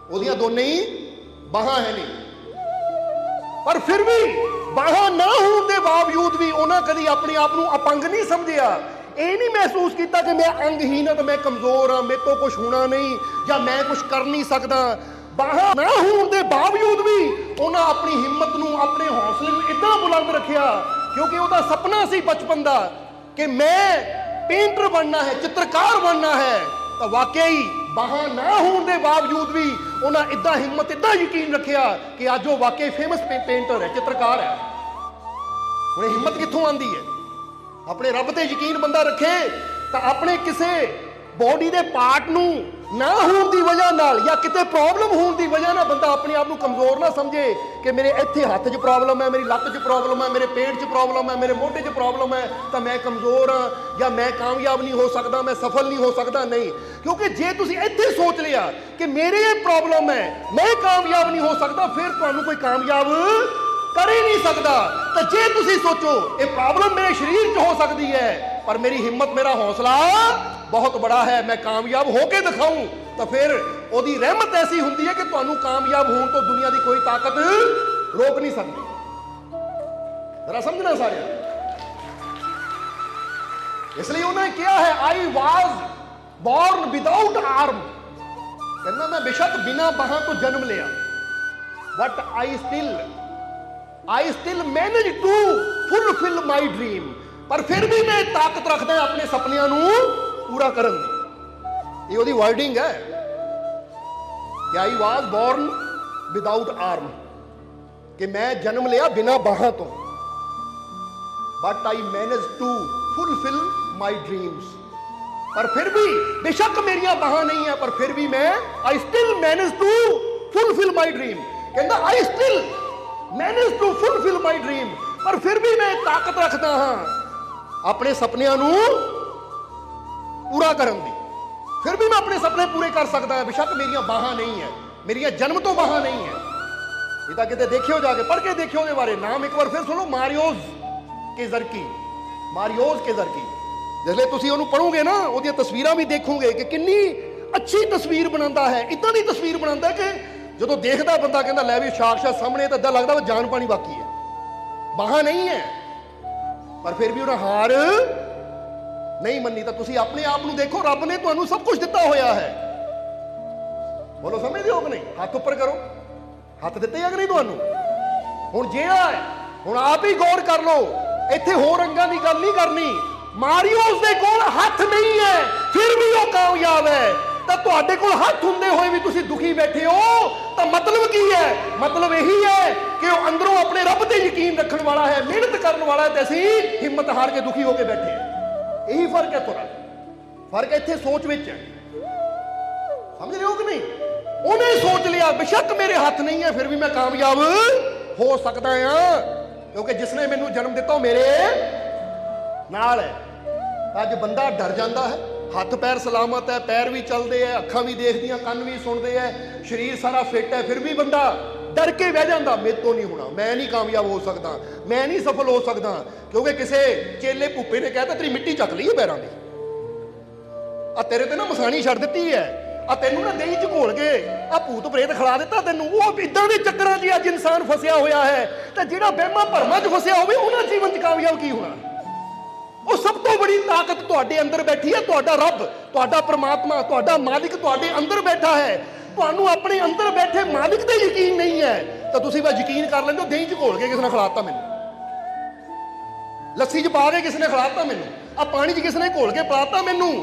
ਉਹਦੀਆਂ ਦੋਨੇ ਹੀ ਬਾਹਾਂ ਹੈ ਨਹੀਂ, ਪਰ ਫਿਰ ਵੀ ਬਾਹਾਂ ਨਾ ਹੋਣ ਦੇ ਬਾਵਜੂਦ ਵੀ ਉਹਨਾਂ ਕਦੀ ਆਪਣੇ ਆਪ ਨੂੰ ਅਪੰਗ ਨਹੀਂ ਸਮਝਿਆ। ਇਹ ਨਹੀਂ ਮਹਿਸੂਸ ਕੀਤਾ ਕਿ ਮੈਂ ਅੰਗਹੀਨ ਹਾਂ, ਤਾਂ ਮੈਂ ਕਮਜ਼ੋਰ ਹਾਂ, ਮੇਰੇ ਤੋਂ ਕੁਝ ਹੋਣਾ ਨਹੀਂ, ਜਾਂ ਮੈਂ ਕੁਝ ਕਰ ਨਹੀਂ ਸਕਦਾ। ਬਾਹਾਂ ਨਾ ਹੋਣ ਦੇ ਬਾਵਜੂਦ ਵੀ ਉਹਨਾਂ ਆਪਣੀ ਹਿੰਮਤ ਨੂੰ, ਆਪਣੇ ਹੌਸਲੇ ਨੂੰ ਇਦਾਂ ਬੁਲੰਦ ਰੱਖਿਆ, ਕਿਉਂਕਿ ਉਹਦਾ ਸੁਪਨਾ ਸੀ ਬਚਪਨ ਦਾ ਕਿ ਮੈਂ ਪੇਂਟਰ ਬਣਨਾ ਹੈ, ਚਿੱਤਰਕਾਰ ਬਣਨਾ ਹੈ। ਤਾਂ ਵਾਕਈ ਬਾਹਾਂ ਨਾ ਹੋਣ ਦੇ ਬਾਵਜੂਦ ਵੀ ਉਹਨਾਂ ਇਦਾਂ ਹਿੰਮਤ, ਇਦਾਂ ਯਕੀਨ ਰੱਖਿਆ ਕਿ ਅੱਜ ਉਹ ਵਾਕਈ ਫੇਮਸ ਪੇਂਟਰ ਹੈ, ਚਿੱਤਰਕਾਰ ਹੈ। ਹੁਣ ਇਹ ਹਿੰਮਤ ਕਿੱਥੋਂ ਆਉਂਦੀ ਹੈ? ਆਪਣੇ ਰੱਬ ਤੇ ਯਕੀਨ ਬੰਦਾ ਰੱਖੇ ਤਾਂ ਆਪਣੇ ਕਿਸੇ ਬੋਡੀ ਦੇ ਪਾਰਟ ਨੂੰ ਨਾ ਹੋਣ ਦੀ ਵਜ੍ਹਾ ਨਾਲ ਜਾਂ ਕਿਤੇ ਪ੍ਰੋਬਲਮ ਹੋਣ ਦੀ ਵਜ੍ਹਾ ਨਾਲ ਬੰਦਾ ਆਪਣੇ ਆਪ ਨੂੰ ਕਮਜ਼ੋਰ ਨਾ ਸਮਝੇ ਕਿ ਮੇਰੇ ਇੱਥੇ ਹੱਥ 'ਚ ਪ੍ਰੋਬਲਮ ਹੈ, ਮੇਰੀ ਲੱਤ 'ਚ ਪ੍ਰੋਬਲਮ ਹੈ, ਮੇਰੇ ਪੇਟ 'ਚ ਪ੍ਰੋਬਲਮ ਹੈ, ਮੇਰੇ ਮੋਢੇ 'ਚ ਪ੍ਰੋਬਲਮ ਹੈ ਤਾਂ ਮੈਂ ਕਮਜ਼ੋਰ ਹਾਂ ਜਾਂ ਮੈਂ ਕਾਮਯਾਬ ਨਹੀਂ ਹੋ ਸਕਦਾ, ਮੈਂ ਸਫਲ ਨਹੀਂ ਹੋ ਸਕਦਾ। ਨਹੀਂ, ਕਿਉਂਕਿ ਜੇ ਤੁਸੀਂ ਇੱਥੇ ਸੋਚ ਲਿਆ ਕਿ ਮੇਰੇ ਇਹ ਪ੍ਰੋਬਲਮ ਹੈ, ਮੈਂ ਕਾਮਯਾਬ ਨਹੀਂ ਹੋ ਸਕਦਾ, ਫਿਰ ਤੁਹਾਨੂੰ ਕੋਈ ਕਾਮਯਾਬ ਕਰ ਹੀ ਨਹੀਂ ਸਕਦਾ। ਤਾਂ ਜੇ ਤੁਸੀਂ ਸੋਚੋ ਇਹ ਪ੍ਰੋਬਲਮ ਮੇਰੇ ਸਰੀਰ 'ਚ ਹੋ ਸਕਦੀ ਹੈ ਪਰ ਮੇਰੀ ਹਿੰਮਤ, ਮੇਰਾ ਹੌਸਲਾ ਬਹੁਤ ਬੜਾ ਹੈ, ਮੈਂ ਕਾਮਯਾਬ ਹੋ ਕੇ ਦਿਖਾऊं, ਤਾਂ ਫਿਰ ਉਹਦੀ ਰਹਿਮਤ ਐਸੀ ਹੁੰਦੀ ਹੈ ਕਿ ਤੁਹਾਨੂੰ ਕਾਮਯਾਬ ਹੋਣ ਤੋਂ ਦੁਨੀਆ ਦੀ ਕੋਈ ਤਾਕਤ ਰੋਕ ਨਹੀਂ ਸਕਦੀ। ਜਰਾ ਸਮਝਣਾ ਸਾਰਿਆਂ। ਇਸ ਲਈ ਉਹਨੇ ਕਿਹਾ ਹੈ ਆਈ ਵਾਜ਼ ਬੋਰਨ ਵਿਦਾਊਟ ਆਰਮ, ਕਹਿੰਦਾ ਮੈਂ ਬੇਸ਼ੱਕ ਬਿਨਾਂ ਬਾਹਾਂ ਤੋਂ ਜਨਮ ਲਿਆ, but I still manage to fulfill my dream, ਪਰ ਫਿਰ ਵੀ ਮੈਂ ਤਾਕਤ ਰੱਖਦਾ ਆਪਣੇ ਸੁਪਨਿਆਂ ਨੂੰ ਪੂਰਾ ਕਰਨ ਦੀ। ਇਹ ਉਹਦੀ ਵਰਡਿੰਗ ਹੈ ਕਿ I was born without arm, ਕਿ ਮੈਂ ਜਨਮ ਲਿਆ ਬਿਨਾਂ ਬਾਹਾਂ ਤੋਂ, but I managed to fulfill my dreams, ਪਰ ਫਿਰ ਵੀ ਬੇਸ਼ੱਕ ਮੇਰੀਆਂ ਬਾਹਾਂ ਨਹੀਂ ਹੈ ਪਰ ਫਿਰ ਵੀ ਮੈਂ I still managed to fulfill my dream, ਕਹਿੰਦਾ I still managed to fulfill my dream, ਪਰ ਫਿਰ ਵੀ ਮੈਂ ਤਾਕਤ ਰੱਖਦਾ ਹਾਂ ਆਪਣੇ ਸੁਪਨਿਆਂ ਨੂੰ ਪੂਰਾ ਕਰਨ ਦੀ। ਫਿਰ ਵੀ ਮੈਂ ਆਪਣੇ ਸੁਪਨੇ ਪੂਰੇ ਕਰ ਸਕਦਾ ਹਾਂ, ਬੇਸ਼ੱਕ ਮੇਰੀਆਂ ਬਾਹਾਂ ਨਹੀਂ ਹੈ, ਮੇਰੀਆਂ ਜਨਮ ਤੋਂ ਬਾਹਾਂ ਨਹੀਂ ਹੈ। ਇਹ ਤਾਂ ਕਿਤੇ ਦੇਖਿਓ, ਜਾ ਕੇ ਪੜ੍ਹ ਕੇ ਦੇਖਿਓ ਉਹਦੇ ਬਾਰੇ। ਨਾਮ ਇੱਕ ਵਾਰ ਫਿਰ ਸੁਣੋ, ਮਾਰੀਓਜ਼ ਕੇਜ਼ਰਕੀ। ਮਾਰੀਓਜ਼ ਕੇਜ਼ਰਕੀ। ਜਿਸਲੇ ਤੁਸੀਂ ਉਹਨੂੰ ਪੜ੍ਹੋਗੇ ਨਾ, ਉਹਦੀਆਂ ਤਸਵੀਰਾਂ ਵੀ ਦੇਖੋਗੇ ਕਿ ਕਿੰਨੀ ਅੱਛੀ ਤਸਵੀਰ ਬਣਾਉਂਦਾ ਹੈ। ਇਦਾਂ ਦੀ ਤਸਵੀਰ ਬਣਾਉਂਦਾ ਕਿ ਜਦੋਂ ਦੇਖਦਾ ਬੰਦਾ ਕਹਿੰਦਾ ਲੈ ਵੀ ਸਾਕਸ਼ਾਤ ਸਾਹਮਣੇ, ਤਾਂ ਇਦਾਂ ਲੱਗਦਾ ਵੀ ਜਾਨ ਪਾਣੀ ਬਾਕੀ ਹੈ, ਬਾਹਾਂ ਨਹੀਂ ਹੈ, ਪਰ ਫਿਰ ਵੀ ਉਹਨਾਂ ਹਾਰ ਨਹੀਂ ਮੰਨੀ। ਤਾਂ ਤੁਸੀਂ ਆਪਣੇ ਆਪ ਨੂੰ ਦੇਖੋ, ਰੱਬ ਨੇ ਤੁਹਾਨੂੰ ਸਭ ਕੁਝ ਦਿੱਤਾ ਹੋਇਆ ਹੈ। ਬੋਲੋ ਸਮਝਦੇ ਹੋ ਕਿ ਨਹੀਂ? ਹੱਥ ਉੱਪਰ ਕਰੋ, ਹੱਥ ਦਿੱਤੇ ਆ ਕਿ ਨਹੀਂ ਤੁਹਾਨੂੰ? ਹੁਣ ਜਿਹੜਾ ਹੈ, ਹੁਣ ਆਪ ਹੀ ਗੌਰ ਕਰ ਲਓ, ਇੱਥੇ ਹੋਰ ਰੰਗਾਂ ਦੀ ਗੱਲ ਨਹੀਂ ਕਰਨੀ। ਮਾਰੀਓਸ ਦੇ ਕੋਲ ਹੱਥ ਨਹੀਂ ਹੈ ਫਿਰ ਵੀ ਉਹ ਕਾਮਯਾਬ ਹੈ। ਤਾਂ ਤੁਹਾਡੇ ਕੋਲ ਹੱਥ ਹੁੰਦੇ ਹੋਏ ਵੀ ਤੁਸੀਂ ਦੁਖੀ ਬੈਠੇ ਹੋ, ਤਾਂ ਮਤਲਬ ਕੀ ਹੈ? ਮਤਲਬ ਇਹੀ ਹੈ ਕਿ ਉਹ ਅੰਦਰੋਂ ਆਪਣੇ ਰੱਬ ਤੇ ਯਕੀਨ ਰੱਖਣ ਵਾਲਾ ਹੈ, ਮਿਹਨਤ ਕਰਨ ਵਾਲਾ ਹੈ, ਤੇ ਅਸੀਂ ਹਿੰਮਤ ਹਾਰ ਕੇ ਦੁਖੀ ਹੋ ਕੇ ਬੈਠੇ ਹਾਂ। ਇਹੀ ਫਰਕ ਹੈ ਥੋੜਾ, ਫਰਕ ਇੱਥੇ ਸੋਚ ਵਿੱਚ ਹੈ। ਸਮਝ ਰਹੇ ਹੋ ਕਿ ਨਹੀਂ? ਉਹਨੇ ਸੋਚ ਲਿਆ ਬੇਸ਼ੱਕ ਮੇਰੇ ਹੱਥ ਨਹੀਂ ਹੈ ਫਿਰ ਵੀ ਮੈਂ ਕਾਮਯਾਬ ਹੋ ਸਕਦਾ ਹਾਂ, ਕਿਉਂਕਿ ਜਿਸਨੇ ਮੈਨੂੰ ਜਨਮ ਦਿੱਤਾ ਉਹ ਮੇਰੇ ਨਾਲ ਹੈ। ਅੱਜ ਬੰਦਾ ਡਰ ਜਾਂਦਾ ਹੈ, ਹੱਥ ਪੈਰ ਸਲਾਮਤ ਹੈ, ਪੈਰ ਵੀ ਚੱਲਦੇ ਹੈ, ਅੱਖਾਂ ਵੀ ਦੇਖਦੀਆਂ, ਕੰਨ ਵੀ ਸੁਣਦੇ ਹੈ, ਸਰੀਰ ਸਾਰਾ ਫਿੱਟ ਹੈ, ਫਿਰ ਵੀ ਬੰਦਾ ਡਰ ਕੇ ਬਹਿ ਜਾਂਦਾ, ਮੇਰੇ ਤੋਂ ਨਹੀਂ ਹੋਣਾ, ਮੈਂ ਨਹੀਂ ਕਾਮਯਾਬ ਹੋ ਸਕਦਾ, ਮੈਂ ਨਹੀਂ ਸਫਲ ਹੋ ਸਕਦਾ। ਕਿਉਂਕਿ ਕਿਸੇ ਚੇਲੇ ਭੁੱਪੇ ਨੇ ਕਹਿਤਾ ਤੇਰੀ ਮਿੱਟੀ ਚੱਕ ਲਈ ਹੈ ਪੈਰਾਂ ਦੀ, ਆ ਤੇਰੇ ਤੇ ਨਾ ਮਸਾਣੀ ਛੱਡ ਦਿੱਤੀ ਹੈ, ਆ ਤੈਨੂੰ ਨਾ ਦਹੀਂ ਚ ਘੋਲ ਕੇ ਆ ਭੂਤ ਪ੍ਰੇਤ ਖਿਲਾ ਦਿੱਤਾ ਤੈਨੂੰ। ਉਹ ਇਦਾਂ ਦੇ ਚੱਕਰਾਂ 'ਚ ਅੱਜ ਇਨਸਾਨ ਫਸਿਆ ਹੋਇਆ ਹੈ। ਤਾਂ ਜਿਹੜਾ ਵਹਿਮਾਂ ਭਰਮਾਂ 'ਚ ਫਸਿਆ ਹੋਵੇ ਉਹਨਾਂ ਜੀਵਨ 'ਚ ਕਾਮਯਾਬ ਕੀ ਹੋਣਾ? ਉਹ ਸਭ ਤੋਂ ਬੜੀ ਤਾਕਤ ਤੁਹਾਡੇ ਅੰਦਰ ਬੈਠੀ ਹੈ, ਤੁਹਾਡਾ ਰੱਬ, ਤੁਹਾਡਾ ਪ੍ਰਮਾਤਮਾ, ਤੁਹਾਡਾ ਮਾਲਿਕ ਤੁਹਾਡੇ ਅੰਦਰ ਬੈਠਾ ਹੈ। ਤੁਹਾਨੂੰ ਆਪਣੇ ਅੰਦਰ ਬੈਠੇ ਮਾਲਿਕ ਤੇ ਯਕੀਨ ਨਹੀਂ ਹੈ ਤਾਂ ਤੁਸੀਂ ਬਸ ਯਕੀਨ ਕਰ ਲੈਂਦੇ ਹੋ ਦਹੀਂ 'ਚ ਘੋਲ ਕੇ ਕਿਸੇ ਨੇ ਖਿਲਾਤਾ ਮੈਨੂੰ, ਲੱਸੀ 'ਚ ਪਾ ਕੇ ਕਿਸੇ ਨੇ ਖਿਲਾਤਾ ਮੈਨੂੰ, ਆ ਪਾਣੀ 'ਚ ਕਿਸੇ ਨੇ ਘੋਲ ਕੇ ਪਿਲਾਤਾ ਮੈਨੂੰ।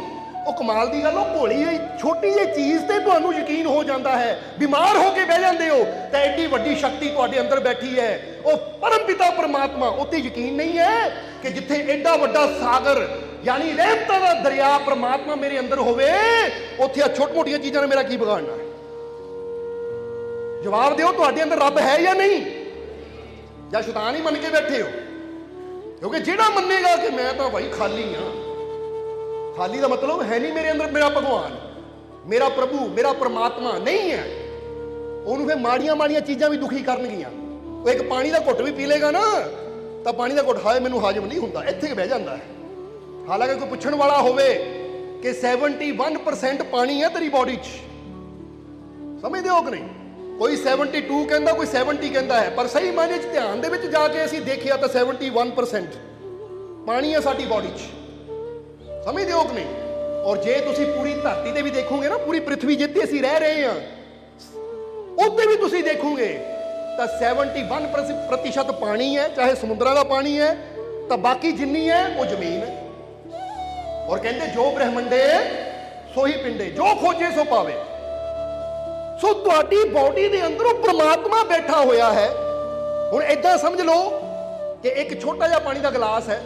ਉਹ ਕਮਾਲ ਦੀ ਗੱਲ, ਉਹ ਘੋਲੀ ਹੋਈ ਛੋਟੀ ਜਿਹੀ ਚੀਜ਼ ਤੇ ਤੁਹਾਨੂੰ ਯਕੀਨ ਹੋ ਜਾਂਦਾ ਹੈ, ਬਿਮਾਰ ਹੋ ਕੇ ਬਹਿ ਜਾਂਦੇ ਹੋ। ਤਾਂ ਐਡੀ ਵੱਡੀ ਸ਼ਕਤੀ ਤੁਹਾਡੇ ਅੰਦਰ ਬੈਠੀ ਹੈ, ਉਹ ਪਰਮ ਪਿਤਾ ਪਰਮਾਤਮਾ, ਉੱਤੇ ਯਕੀਨ ਨਹੀਂ ਹੈ ਕਿ ਜਿੱਥੇ ਐਡਾ ਵੱਡਾ ਸਾਗਰ ਯਾਨੀ ਰਹਿਮਤਾਂ ਦਾ ਦਰਿਆ ਪਰਮਾਤਮਾ ਮੇਰੇ ਅੰਦਰ ਹੋਵੇ, ਉੱਥੇ ਆ ਛੋਟ ਮੋਟੀਆਂ ਚੀਜ਼ਾਂ ਨੇ ਮੇਰਾ ਕੀ ਵਿਗਾੜਨਾ ਹੈ? ਜਵਾਬ ਦਿਓ, ਤੁਹਾਡੇ ਅੰਦਰ ਰੱਬ ਹੈ ਜਾਂ ਨਹੀਂ? ਜਾਂ ਸ਼ੈਤਾਨ ਹੀ ਮੰਨ ਕੇ ਬੈਠੇ ਹੋ? ਕਿਉਂਕਿ ਜਿਹੜਾ ਮੰਨੇਗਾ ਕਿ ਮੈਂ ਤਾਂ ਭਾਈ ਖਾਲੀ ਹਾਂ, ਖਾਲੀ ਦਾ ਮਤਲਬ ਹੈ ਨਹੀਂ ਮੇਰੇ ਅੰਦਰ ਮੇਰਾ ਭਗਵਾਨ, ਮੇਰਾ ਪ੍ਰਭੂ, ਮੇਰਾ ਪਰਮਾਤਮਾ ਨਹੀਂ ਹੈ, ਉਹਨੂੰ ਫਿਰ ਮਾੜੀਆਂ ਮਾੜੀਆਂ ਚੀਜ਼ਾਂ ਵੀ ਦੁਖੀ ਕਰਨਗੀਆਂ। ਉਹ ਇੱਕ ਪਾਣੀ ਦਾ ਘੁੱਟ ਵੀ ਪੀ ਲੇਗਾ ਨਾ, ਤਾਂ ਪਾਣੀ ਦਾ ਘੁੱਟ ਹਾਏ ਮੈਨੂੰ ਹਾਜ਼ਮ ਨਹੀਂ ਹੁੰਦਾ, ਇੱਥੇ ਬਹਿ ਜਾਂਦਾ ਹੈ। ਹਾਲਾਂਕਿ ਕੋਈ ਪੁੱਛਣ ਵਾਲਾ ਹੋਵੇ ਕਿ 71% ਪਾਣੀ ਹੈ ਤੇਰੀ ਬੋਡੀ 'ਚ, ਸਮਝਦੇ ਹੋ ਕਿ ਨਹੀਂ? ਕੋਈ 72 ਕਹਿੰਦਾ, ਕੋਈ 70 ਕਹਿੰਦਾ ਹੈ, ਪਰ ਸਹੀ ਮਾਇਨੇ 'ਚ ਧਿਆਨ ਦੇ ਵਿੱਚ ਜਾ ਕੇ ਅਸੀਂ ਦੇਖਿਆ ਤਾਂ 71% ਪਾਣੀ ਹੈ ਸਾਡੀ ਬੋਡੀ 'ਚ, ਸਮਝਦੇ ਹੋ ਕਿ ਨਹੀਂ? ਔਰ ਜੇ ਤੁਸੀਂ ਪੂਰੀ ਧਰਤੀ ਤੇ ਵੀ ਦੇਖੋਗੇ ਨਾ, ਪੂਰੀ ਪ੍ਰਿਥਵੀ ਜਿੱਤੇ ਅਸੀਂ ਰਹਿ ਰਹੇ ਹਾਂ ਉੱਤੇ ਵੀ ਤੁਸੀਂ ਦੇਖੋਗੇ ਤਾਂ 71% ਪਾਣੀ ਹੈ, ਚਾਹੇ ਸਮੁੰਦਰਾਂ ਦਾ ਪਾਣੀ ਹੈ, ਤਾਂ ਬਾਕੀ ਜਿੰਨੀ ਹੈ ਉਹ ਜ਼ਮੀਨ ਹੈ। ਔਰ ਕਹਿੰਦੇ ਜੋ ਬ੍ਰਹਮੰਡੇ ਸੋਹੀ ਪਿੰਡੇ, ਜੋ ਖੋਜੇ ਸੋ ਪਾਵੇ। ਸੋ ਤੁਹਾਡੀ ਬੋਡੀ ਦੇ ਅੰਦਰ ਉਹ ਪ੍ਰਮਾਤਮਾ ਬੈਠਾ ਹੋਇਆ ਹੈ। ਹੁਣ ਏਦਾਂ ਸਮਝ ਲਓ ਕਿ ਇੱਕ ਛੋਟਾ ਜਿਹਾ ਪਾਣੀ ਦਾ ਗਲਾਸ ਹੈ,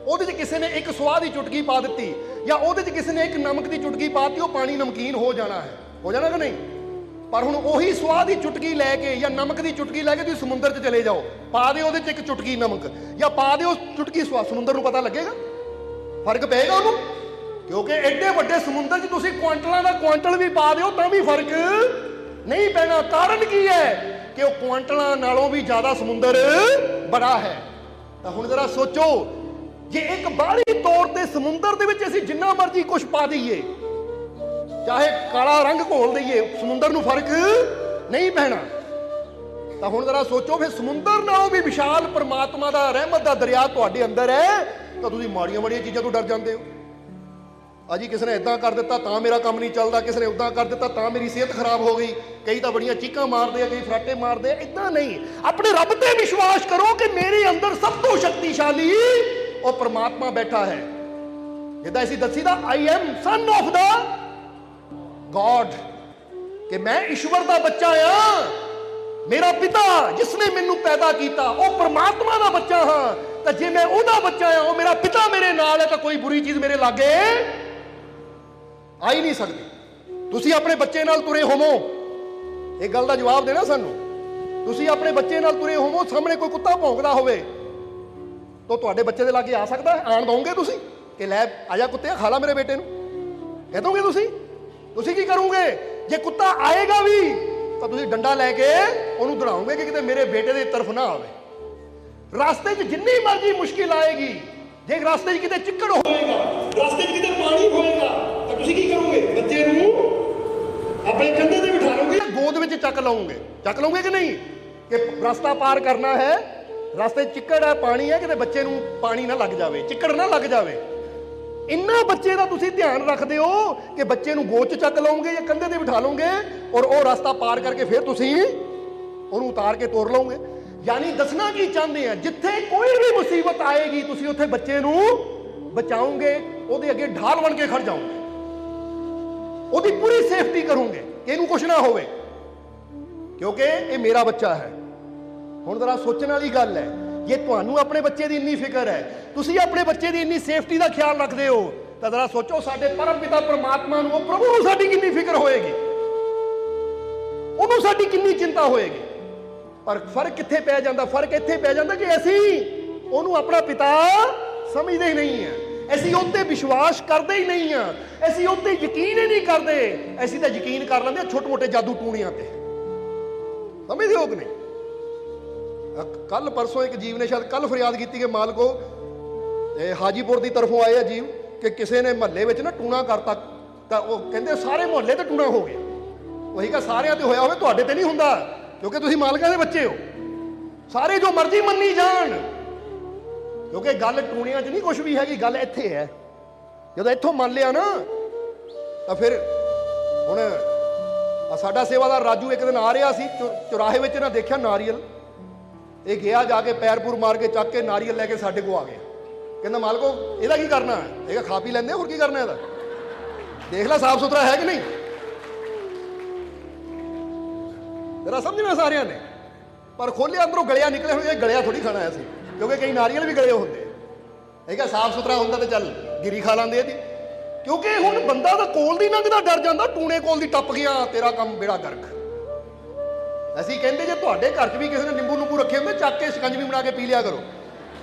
ਉਹਦੇ 'ਚ ਕਿਸੇ ਨੇ ਇੱਕ ਸਵਾਹ ਦੀ ਚੁਟਕੀ ਪਾ ਦਿੱਤੀ, ਜਾਂ ਉਹਦੇ 'ਚ ਕਿਸੇ ਨੇ ਇੱਕ ਨਮਕ ਦੀ ਚੁਟਕੀ ਪਾਤੀ, ਉਹ ਪਾਣੀ ਨਮਕੀਨ ਹੋ ਜਾਣਾ ਹੈ, ਹੋ ਜਾਣਾ ਕਿ ਨਹੀਂ? ਪਰ ਹੁਣ ਉਹੀ ਸਵਾਦ ਦੀ ਚੁਟਕੀ ਲੈ ਕੇ ਜਾਂ ਨਮਕ ਦੀ ਚੁਟਕੀ ਲੈ ਕੇ ਤੁਸੀਂ ਸਮੁੰਦਰ 'ਚ ਚਲੇ ਜਾਓ, ਪਾ ਦਿਓ ਉਹਦੇ 'ਚ ਇੱਕ ਚੁਟਕੀ ਨਮਕ ਜਾਂ ਪਾ ਦਿਓ ਚੁਟਕੀ ਸਵਾਦ, ਸਮੁੰਦਰ ਨੂੰ ਪਤਾ ਲੱਗੇਗਾ? ਫਰਕ ਪਏਗਾ ਉਹਨੂੰ? ਕਿਉਂਕਿ ਐਡੇ ਵੱਡੇ ਸਮੁੰਦਰ 'ਚ ਤੁਸੀਂ ਕੁਆਂਟਲਾਂ ਦਾ ਕੁਆਂਟਲ ਵੀ ਪਾ ਦਿਓ ਤਾਂ ਵੀ ਫਰਕ ਨਹੀਂ ਪੈਣਾ। ਕਾਰਨ ਕੀ ਹੈ? ਕਿ ਉਹ ਕੁਆਂਟਲਾਂ ਨਾਲੋਂ ਵੀ ਜ਼ਿਆਦਾ ਸਮੁੰਦਰ ਬੜਾ ਹੈ। ਤਾਂ ਹੁਣ ਜ਼ਰਾ ਸੋਚੋ, ਜੇ ਇੱਕ ਬਾਹਰੀ ਤੌਰ ਤੇ ਸਮੁੰਦਰ ਦੇ ਵਿੱਚ ਅਸੀਂ ਜਿੰਨਾ ਮਰਜ਼ੀ ਕੁਝ ਪਾ ਦਈਏ, ਚਾਹੇ ਕਾਲਾ ਰੰਗ ਘੋਲ ਦਈਏ, ਸਮੁੰਦਰ ਨੂੰ ਫਰਕ ਨਹੀਂ ਪੈਣਾ। ਤਾਂ ਹੁਣ ਜ਼ਰਾ ਸੋਚੋ, ਫਿਰ ਸਮੁੰਦਰ ਨਾਲੋਂ ਵੀ ਵਿਸ਼ਾਲ ਪਰਮਾਤਮਾ ਦਾ ਰਹਿਮਤ ਦਾ ਦਰਿਆ ਤੁਹਾਡੇ ਅੰਦਰ ਹੈ, ਤਾਂ ਤੁਸੀਂ ਮਾੜੀਆਂ ਮਾੜੀਆਂ ਚੀਜ਼ਾਂ ਤੋਂ ਡਰ ਜਾਂਦੇ ਹੋ। ਅਜੀ ਕਿਸੇ ਨੇ ਇਦਾਂ ਕਰ ਦਿੱਤਾ ਤਾਂ ਮੇਰਾ ਕੰਮ ਨਹੀਂ ਚੱਲਦਾ, ਕਿਸੇ ਨੇ ਉਦਾਂ ਕਰ ਦਿੱਤਾ ਤਾਂ ਮੇਰੀ ਸਿਹਤ ਖਰਾਬ ਹੋ ਗਈ, ਕਈ ਤਾਂ ਬੜੀਆਂ ਚੀਕਾਂ ਮਾਰਦੇ ਆ, ਕਈ ਫਰਾਟੇ ਮਾਰਦੇ ਆ। ਇਦਾਂ ਨਹੀਂ, ਆਪਣੇ ਰੱਬ ਤੇ ਵਿਸ਼ਵਾਸ ਕਰੋ ਕਿ ਮੇਰੇ ਅੰਦਰ ਸਭ ਤੋਂ ਸ਼ਕਤੀਸ਼ਾਲੀ ਉਹ ਪਰਮਾਤਮਾ ਬੈਠਾ ਹੈ। ਜਿੱਦਾਂ ਅਸੀਂ ਦੱਸੀਦਾ, I am son of the God, ਕਿ ਮੈਂ ਈਸ਼ਵਰ ਦਾ ਬੱਚਾ ਆ। ਮੇਰਾ ਪਿਤਾ ਜਿਸ ਨੇ ਮੈਨੂੰ ਪੈਦਾ ਕੀਤਾ ਉਹ ਪਰਮਾਤਮਾ ਦਾ ਬੱਚਾ ਹਾਂ। ਤਾਂ ਜੇ ਮੈਂ ਉਹਦਾ ਬੱਚਾ ਆ, ਉਹ ਮੇਰਾ ਪਿਤਾ ਮੇਰੇ ਨਾਲ ਹੈ, ਤਾਂ ਕੋਈ ਬੁਰੀ ਚੀਜ਼ ਮੇਰੇ ਲਾਗੇ ਆ ਹੀ ਨਹੀਂ ਸਕਦੀ। ਤੁਸੀਂ ਆਪਣੇ ਬੱਚੇ ਨਾਲ ਤੁਰੇ ਹੋਵੋ, ਇਹ ਗੱਲ ਦਾ ਜਵਾਬ ਦੇਣਾ ਸਾਨੂੰ। ਤੁਸੀਂ ਆਪਣੇ ਬੱਚੇ ਨਾਲ ਤੁਰੇ ਹੋਵੋ, ਸਾਹਮਣੇ ਕੋਈ ਕੁੱਤਾ ਭੌਂਕਦਾ ਹੋਵੇ ਤਾਂ ਤੁਹਾਡੇ ਬੱਚੇ ਦੇ ਲਾਗੇ ਆ ਸਕਦਾ ਹੈ? ਆਣ ਦੋਗੇ ਤੁਸੀਂ ਕਿ ਲੈ ਆਜਾ ਕੁੱਤੇ ਖਾ ਲਾ ਮੇਰੇ ਬੇਟੇ ਨੂੰ? ਕਹਿ ਦੋਗੇ ਤੁਸੀਂ? ਤੁਸੀਂ ਕੀ ਕਰੋਗੇ? ਜੇ ਕੁੱਤਾ ਆਏਗਾ ਵੀ ਤਾਂ ਤੁਸੀਂ ਡੰਡਾ ਲੈ ਕੇ ਉਹਨੂੰ ਦੜਾਓਗੇ ਕਿ ਕਿਤੇ ਮੇਰੇ ਬੇਟੇ ਦੀ ਤਰਫ ਨਾ ਆਵੇ। ਰਸਤੇ 'ਚ ਜਿੰਨੀ ਮਰਜ਼ੀ ਮੁਸ਼ਕਿਲ ਆਏਗੀ, ਜੇ ਰਸਤੇ 'ਚ ਕਿਤੇ ਚਿੱਕੜ ਹੋਏਗਾ, ਰਸਤੇ 'ਚ ਕਿਤੇ ਪਾਣੀ ਹੋਏਗਾ, ਤਾਂ ਤੁਸੀਂ ਕੀ ਕਰੋਗੇ? ਬੱਚੇ ਨੂੰ ਆਪਣੇ ਕੰਧੇ ਤੇ ਬਿਠਾ ਲਓਗੇ, ਗੋਦ ਵਿੱਚ ਚੱਕ ਲਓਗੇ ਕਿ ਨਹੀਂ? ਕਿ ਰਸਤਾ ਪਾਰ ਕਰਨਾ ਹੈ, ਰਸਤੇ 'ਚ ਚਿੱਕੜ ਹੈ, ਪਾਣੀ ਹੈ, ਕਿਤੇ ਬੱਚੇ ਨੂੰ ਪਾਣੀ ਨਾ ਲੱਗ ਜਾਵੇ, ਚਿੱਕੜ ਨਾ ਲੱਗ ਜਾਵੇ। ਇੰਨਾ ਬੱਚੇ ਦਾ ਤੁਸੀਂ ਧਿਆਨ ਰੱਖਦੇ ਹੋ ਕਿ ਬੱਚੇ ਨੂੰ ਗੋਦ 'ਚ ਚੱਕ ਲਓਗੇ ਜਾਂ ਕੰਧੇ ਤੇ ਬਿਠਾ ਲਓਗੇ, ਔਰ ਉਹ ਰਸਤਾ ਪਾਰ ਕਰਕੇ ਫਿਰ ਤੁਸੀਂ ਉਹਨੂੰ ਉਤਾਰ ਕੇ ਤੋਰ ਲਓਗੇ। ਯਾਨੀ ਦੱਸਣਾ ਕੀ ਚਾਹੁੰਦੇ ਆ, ਜਿੱਥੇ ਕੋਈ ਵੀ ਮੁਸੀਬਤ ਆਏਗੀ ਤੁਸੀਂ ਉੱਥੇ ਬੱਚੇ ਨੂੰ ਬਚਾਓਗੇ, ਉਹਦੇ ਅੱਗੇ ਢਾਲ ਬਣ ਕੇ ਖੜ ਜਾਓਗੇ, ਉਹਦੀ ਪੂਰੀ ਸੇਫਟੀ ਕਰੋਗੇ ਕਿ ਇਹਨੂੰ ਕੁਝ ਨਾ ਹੋਵੇ, ਕਿਉਂਕਿ ਇਹ ਮੇਰਾ ਬੱਚਾ ਹੈ। ਹੁਣ ਜ਼ਰਾ ਸੋਚਣ ਵਾਲੀ ਗੱਲ ਹੈ, ਜੇ ਤੁਹਾਨੂੰ ਆਪਣੇ ਬੱਚੇ ਦੀ ਇੰਨੀ ਫਿਕਰ ਹੈ, ਤੁਸੀਂ ਆਪਣੇ ਬੱਚੇ ਦੀ ਇੰਨੀ ਸੇਫਟੀ ਦਾ ਖਿਆਲ ਰੱਖਦੇ ਹੋ, ਤਾਂ ਜ਼ਰਾ ਸੋਚੋ ਸਾਡੇ ਪਰਮ ਪਿਤਾ ਪਰਮਾਤਮਾ ਨੂੰ, ਉਹ ਪ੍ਰਭੂ ਨੂੰ ਸਾਡੀ ਕਿੰਨੀ ਫਿਕਰ ਹੋਏਗੀ, ਉਹਨੂੰ ਸਾਡੀ ਕਿੰਨੀ ਚਿੰਤਾ ਹੋਏਗੀ। ਪਰ ਫਰਕ ਕਿੱਥੇ ਪੈ ਜਾਂਦਾ? ਫਰਕ ਇੱਥੇ ਪੈ ਜਾਂਦਾ ਕਿ ਅਸੀਂ ਉਹਨੂੰ ਆਪਣਾ ਪਿਤਾ ਸਮਝਦੇ ਹੀ ਨਹੀਂ ਆ, ਅਸੀਂ ਉੱਤੇ ਵਿਸ਼ਵਾਸ ਕਰਦੇ ਹੀ ਨਹੀਂ ਆ, ਅਸੀਂ ਉੱਤੇ ਯਕੀਨ ਹੀ ਨਹੀਂ ਕਰਦੇ। ਅਸੀਂ ਤਾਂ ਯਕੀਨ ਕਰ ਲੈਂਦੇ ਆ ਛੋਟੇ ਮੋਟੇ ਜਾਦੂ ਟੂਣਿਆਂ ਤੇ, ਸਮਝਦੇ ਹੋ ਕਿ ਨਹੀਂ? ਕੱਲ ਪਰਸੋਂ ਇੱਕ ਜੀਵ ਨੇ, ਸ਼ਾਇਦ ਕੱਲ ਫਰਿਆਦ ਕੀਤੀ ਕਿ ਮਾਲਕੋ ਹਾਜੀਪੁਰ ਦੀ ਤਰਫੋਂ ਆਏ ਆ ਜੀਵ, ਕਿ ਕਿਸੇ ਨੇ ਮਹੱਲੇ ਵਿੱਚ ਨਾ ਟੂਣਾ ਕਰਤਾ, ਤਾਂ ਉਹ ਕਹਿੰਦੇ ਸਾਰੇ ਮੁਹੱਲੇ ਤੇ ਟੂਣਾ ਹੋ ਗਿਆ। ਉਹੀ ਕਹਾ ਸਾਰਿਆਂ ਤੇ ਹੋਇਆ ਹੋਵੇ, ਤੁਹਾਡੇ ਤੇ ਨਹੀਂ ਹੁੰਦਾ, ਕਿਉਂਕਿ ਤੁਸੀਂ ਮਾਲਕਾਂ ਦੇ ਬੱਚੇ ਹੋ। ਸਾਰੇ ਜੋ ਮਰਜ਼ੀ ਮੰਨੀ ਜਾਣ, ਕਿਉਂਕਿ ਗੱਲ ਟੂਣਿਆਂ 'ਚ ਨਹੀਂ ਕੁਝ ਵੀ ਹੈਗੀ, ਗੱਲ ਇੱਥੇ ਹੈ। ਜਦੋਂ ਇੱਥੋਂ ਮੰਨ ਲਿਆ ਨਾ, ਤਾਂ ਫਿਰ ਹੁਣ ਸਾਡਾ ਸੇਵਾਦਾਰ ਰਾਜੂ ਇੱਕ ਦਿਨ ਆ ਰਿਹਾ ਸੀ, ਚੁਰਾਹੇ ਵਿੱਚ ਨਾ ਦੇਖਿਆ ਨਾਰੀਅਲ, ਇਹ ਗਿਆ ਜਾ ਕੇ ਪੈਰ ਪੂਰ ਮਾਰ ਕੇ ਚੱਕ ਕੇ ਨਾਰੀਅਲ ਲੈ ਕੇ ਸਾਡੇ ਕੋਲ ਆ ਗਿਆ। ਕਹਿੰਦਾ ਮਾਲਕੋ ਇਹਦਾ ਕੀ ਕਰਨਾ ਹੈ? ਇਹ ਖਾ ਪੀ ਲੈਂਦੇ, ਹੋਰ ਕੀ ਕਰਨਾ ਇਹਦਾ? ਦੇਖ ਲੈ ਸਾਫ ਸੁਥਰਾ ਹੈ ਕਿ ਨਹੀਂ? ਜਰਾ ਸਮਝਣਾ ਸਾਰਿਆਂ ਨੇ। ਪਰ ਖੋਲਿਆ ਅੰਦਰੋਂ ਗਲਿਆ ਨਿਕਲੇ ਹੋਏ, ਇਹ ਗਲਿਆ ਥੋੜੀ ਖਾਣਾ ਸੀ, ਕਿਉਂਕਿ ਕਈ ਨਾਰੀਅਲ ਵੀ ਗਲੇ ਹੁੰਦੇ। ਇਹ ਕਿਹਾ ਸਾਫ ਸੁਥਰਾ ਹੁੰਦਾ ਤੇ ਚੱਲ ਗਿਰੀ ਖਾ ਲੈਂਦੇ ਇਹਦੀ। ਕਿਉਂਕਿ ਹੁਣ ਬੰਦਾ ਤਾਂ ਕੋਲ ਦੀ ਲੰਘਦਾ ਡਰ ਜਾਂਦਾ, ਟੂਣੇ ਕੋਲ ਦੀ ਟੱਪ ਗਿਆ, ਤੇਰਾ ਕੰਮ ਬੇੜਾ ਗਰਕ। ਅਸੀਂ ਕਹਿੰਦੇ ਜੇ ਤੁਹਾਡੇ ਘਰ 'ਚ ਵੀ ਕਿਸੇ ਨੇ ਨਿੰਬੂ ਨੂੰਬੂ ਰੱਖੇ ਹੁੰਦੇ, ਚੱਕ ਕੇ ਸ਼ਿਕੰਜਵੀ ਬਣਾ ਕੇ ਪੀ ਲਿਆ ਕਰੋ।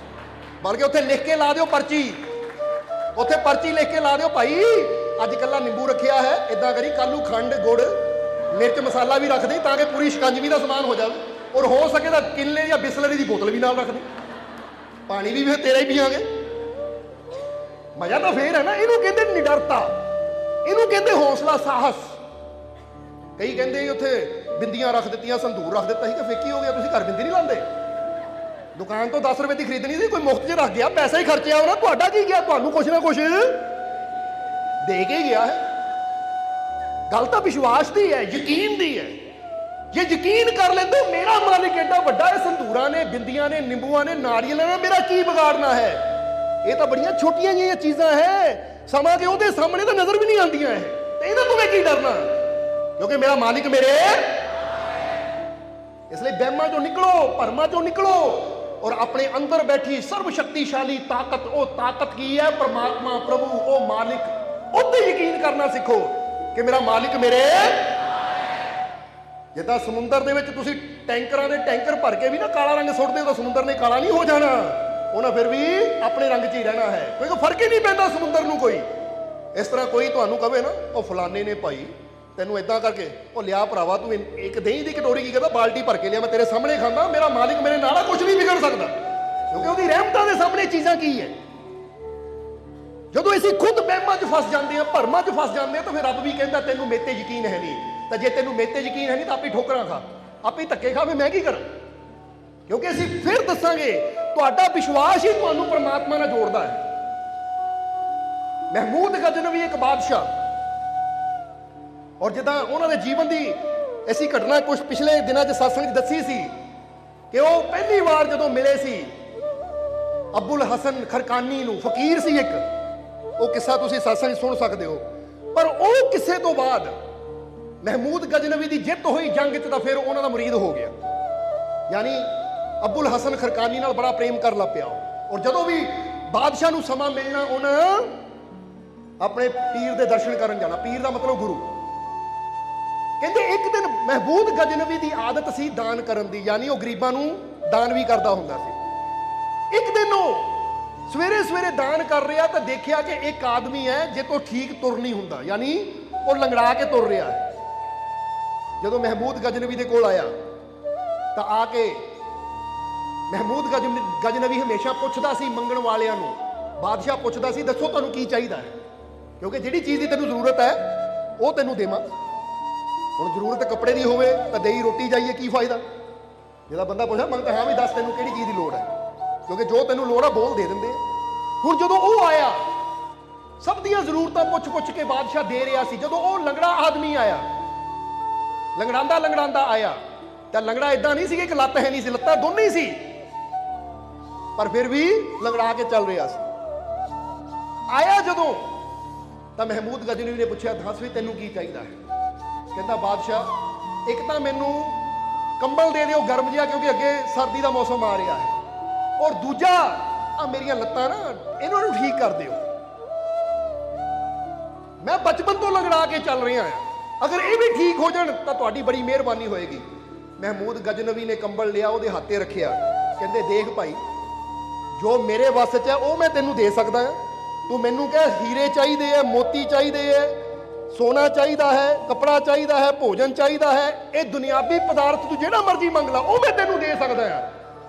ਬਲਕਿ ਉੱਥੇ ਲਿਖ ਕੇ ਲਾ ਦਿਓ ਪਰਚੀ, ਉੱਥੇ ਪਰਚੀ ਲਿਖ ਕੇ ਲਾ ਦਿਓ, ਭਾਈ ਅੱਜ ਕੱਲਾ ਨਿੰਬੂ ਰੱਖਿਆ ਹੈ, ਇਦਾਂ ਕਰੀ ਕੱਲ ਨੂੰ ਖੰਡ ਗੁੜ ਮਿਰਚ ਮਸਾਲਾ ਵੀ ਰੱਖ ਦੇ, ਤਾਂ ਕਿ ਪੂਰੀ ਸ਼ਿਕੰਜਵੀ ਦਾ ਸਮਾਨ ਹੋ ਜਾਵੇ। ਔਰ ਹੋ ਸਕੇ ਤਾਂ ਕਿੱਲੇ ਜਾਂ ਬਿਸਲਰੀ ਦੀ ਬੋਤਲ ਵੀ ਨਾਲ ਰੱਖ ਦੇ, ਪਾਣੀ ਵੀ ਫਿਰ ਤੇਰਾ ਹੀ ਪੀਵਾਂਗੇ। ਮਜ਼ਾ ਤਾਂ ਫੇਰ ਹੈ ਨਾ। ਇਹਨੂੰ ਕਹਿੰਦੇ ਨਿਡਰਤਾ, ਇਹਨੂੰ ਕਹਿੰਦੇ ਹੌਸਲਾ, ਸਾਹਸ। ਕਈ ਕਹਿੰਦੇ ਉੱਥੇ ਬਿੰਦੀਆਂ ਰੱਖ ਦਿੱਤੀਆਂ, ਸੰਧੂਰ ਰੱਖ ਦਿੱਤਾ ਸੀ, ਕਿ ਫੇਕੀ ਹੋ ਗਿਆ, ਤੁਸੀਂ ਘਰ ਬਿੰਦੀ ਨਹੀਂ ਲਾਉਂਦੇ? ਦੁਕਾਨ ਤੋਂ 10 ਰੁਪਏ ਦੀ ਖਰੀਦਣੀ ਸੀ, ਕੋਈ ਮੁਫਤ 'ਚ ਰੱਖ ਗਿਆ, ਪੈਸਾ ਹੀ ਖਰਚਿਆ ਉਹਨਾਂ। ਤੁਹਾਡਾ ਕੀ ਗਿਆ? ਤੁਹਾਨੂੰ ਕੁਛ ਨਾ ਕੁਛ ਦੇ ਕੇ ਗਿਆ ਹੈ। ਗੱਲ ਤਾਂ ਵਿਸ਼ਵਾਸ ਦੀ ਹੈ, ਯਕੀਨ ਦੀ ਹੈ। ਜੇ ਯਕੀਨ ਕਰ ਲੈਂਦੇ ਮੇਰਾ ਮਾਲਿਕ ਐਡਾ ਵੱਡਾ ਹੈ, ਸੰਧੂਰਾਂ ਨੇ, ਬਿੰਦੀਆਂ ਨੇ, ਨਿੰਬੂਆਂ ਨੇ, ਨਾਰੀਅਲਾਂ ਨੇ, ਮੇਰਾ ਕੀ ਵਿਗਾੜਨਾ ਹੈ? ਇਹ ਤਾਂ ਬੜੀਆਂ ਛੋਟੀਆਂ ਜਿਹੀਆਂ ਚੀਜ਼ਾਂ ਹੈ, ਸਮਾਂ ਕਿ ਉਹਦੇ ਸਾਹਮਣੇ ਤਾਂ ਨਜ਼ਰ ਵੀ ਨਹੀਂ ਆਉਂਦੀਆਂ ਇਹ, ਤੇ ਇਹਨਾਂ ਤੋਂ ਮੈਂ ਕੀ ਡਰਨਾ? ਕਿਉਂਕਿ ਮੇਰਾ ਮਾਲਿਕ ਮੇਰੇ। ਇਸ ਲਈ ਵਹਿਮਾਂ ਚੋਂ ਨਿਕਲੋ, ਭਰਮਾਂ ਚੋਂ ਨਿਕਲੋ, और अपने अंदर बैठी सर्व शक्तिशाली ताकत, वो ताकत की है परमात्मा प्रभु, वो मालिक। उत्ते यकीन करना सीखो कि मेरा मालिक मेरे। जिदा समुंदर दे विच तुसीं टैंकरां दे टैंकर भर के भी ना काला रंग सुट्टदे हो, तो समुंदर ने काला नहीं हो जाना, उन्हें फिर भी अपने रंग च ही रहना है, क्योंकि फर्क ही नहीं पैंदा समुंदर नूं कोई। इस तरह कोई तुहानूं कहे ना वो फलाने ने भाई तैनूं इदां करके, वो लिया भरावा तूं एक दही की कटोरी की कहता बाल्टी भर के लिया, मैं तेरे सामने खांदा, मेरा मालिक मेरे नाल कुछ नहीं बिगड़ सकता, क्योंकि उसकी रहमतां दे सामने चीज़ां की है। जदों असीं खुद वहमां च फस जांदे हां, भरमां च फस जांदे हां, तो फिर रब भी कहता तैनूं मेरे ते यकीन है नहीं, तो जे तैनूं मेरे ते यकीन है नहीं तो आपे ठोकरां खा, आपे धक्के खा, फिर मैं की करा? क्योंकि असीं फिर दसांगे तुहाडा विश्वास ही तुहानूं परमात्मा नाल जोड़दा है। महमूद गजनवी एक बादशाह, और जिदा उन्होंने जीवन की ऐसी घटना कुछ पिछले दिनों के सत्संग दसी सी कि वो पहली बार जो मिले सी अब्बुल हसन खरकानी नूं, फकीर सी एक, वो किस्सा तुसीं सत्संग सुन सकते हो। पर वो किस्से तो बाद महमूद गजनवी की जित हुई जंग च, फिर उन्होंने मुरीद हो गया, यानी अब्बुल हसन खरकानी नाल बड़ा प्रेम कर लग पिया। और जदों भी बादशाह नूं समा मिलना उन्हें अपने पीर के दर्शन करन जाना, पीर का मतलब गुरु। कहते एक दिन महमूद गजनवी की आदत सी दान करन दी, यानी वो गरीबां नूं दान भी करता हुंदा सी। एक दिन वो सवेरे सवेरे दान कर रहा तो देखा कि एक आदमी है जे तो ठीक तुर नहीं हुंदा, यानी वो लंगड़ा के तुर रहा है। जदों महमूद गजनवी के कोल आया तो आके महमूद गजनवी हमेशा पुछदा सी मंगण वालियां नूं, बादशाह पुछदा सी दसो तुहानूं की चाहिदा है, क्योंकि जिहड़ी चीज़ की तैनूं जरूरत है वो तैनूं देवां। हुण जरूरत कपड़े की होवे तां देई रोटी जाइए की फायदा, जिहड़ा बंदा पुछदा मंगदा हाँ भी दस तैनूं किहड़ी चीज़ की लोड़ है, क्योंकि जो तैनूं लोड़ है बोल दे दिंदे। हुण जदों वो आया सब दीयां जरूरतां पुछ पुछ के बादशाह दे रहा सी, जदों वो लंगड़ा आदमी आया, लंगड़ांदा लंगड़ांदा आया, तो लंगड़ा इदां नहीं सी कि एक लत्त है नहीं सी, लत्तां दोनों ही सी, पर फिर भी लंगड़ा के चल रहा सी। आया जदों तो महमूद गजनवी ने पूछा दस भी तैनूं की चाहिए है? कहता बादशाह एक तो मैनू कंबल दे दिओ गर्म जिहा, क्योंकि अगे सर्दी का मौसम आ रहा है, और दूजा आ मेरियां लत्तां ना इन्हां नूं ठीक कर दिओ, मैं बचपन तो लंगड़ा के चल रहा है, अगर ये भी ठीक हो जाए तो तुहाडी बड़ी मेहरबानी होएगी। महमूद गजनवी ने कंबल लिया, उहदे हाथे रखिया, कहंदे देख भाई जो मेरे वस च है वो मैं तेनू दे सकदा हां, तू मैनू कह हीरे चाहिए है, मोती चाहिए है, सोना चाहिए है, कपड़ा चाहिए है, भोजन चाहिए है, ये दुनियावी पदार्थ तू जिहड़ा मर्जी मंग ला वो मैं तेनू दे सकदा हां,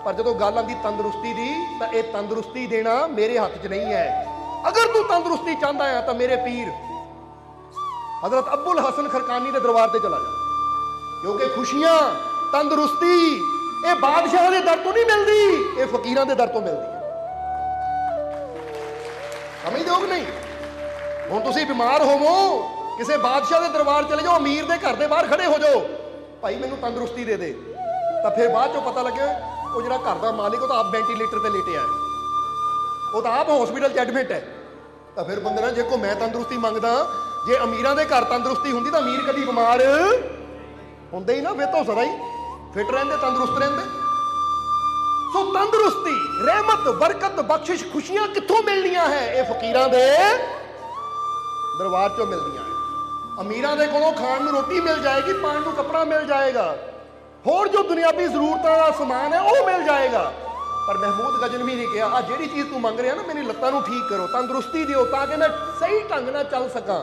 पर जदों गल आंदी तंदुरुस्ती दी तो यह तंदुरुस्ती देना मेरे हाथ च नहीं है। अगर तू तंदुरुस्ती चाहता है तो मेरे पीर हजरत अब्बुल हसन खरकानी के दरबार से चला जा, क्योंकि खुशियां तंदुरुस्ती ये बादशाह के दर तो नहीं मिलती, ये फकीरां के दर तो मिलती है। समझ दो कि नहीं? हुण तुसीं बीमार होवो किसी बादशाह के दरबार चले जाओ, अमीर के घर के बाहर खड़े हो जाओ, भाई मैनू तंदुरुस्ती दे दे, तो फिर बाद चो पता लगे वो जो घर का मालिक वो तो आप वेंटीलेटर पर लेटे है, वो तो आप हॉस्पिटल च एडमिट है, तो फिर बंदे ना जे को मैं तंदुरुस्ती मंगदा, जे अमीरां दे घर तंदुरुस्ती हुंदी तो अमीर कभी बीमार हुंदे ही ना, फिर तो सदा ही फिट रहंदे तंदुरुस्त रहंदे। सो तंदुरुस्ती रहमत बरकत बख्शिश खुशियां कित्थों मिलनियां है? ये फकीरां दे दरबार चों मिलनियां है। अमीरां दे कोलों खाण नूं रोटी मिल जाएगी, पाण नूं कपड़ा मिल जाएगा, होर जो दुनियावी जरूरतां दा समान है वो मिल जाएगा। पर महमूद गजनवी ने कहा जिहड़ी चीज़ तू मंग रहा ना मेरी लत्तां नूं ठीक करो, तंदुरुस्ती दिओ ताकि मैं सही ढंग नाल चल सकां,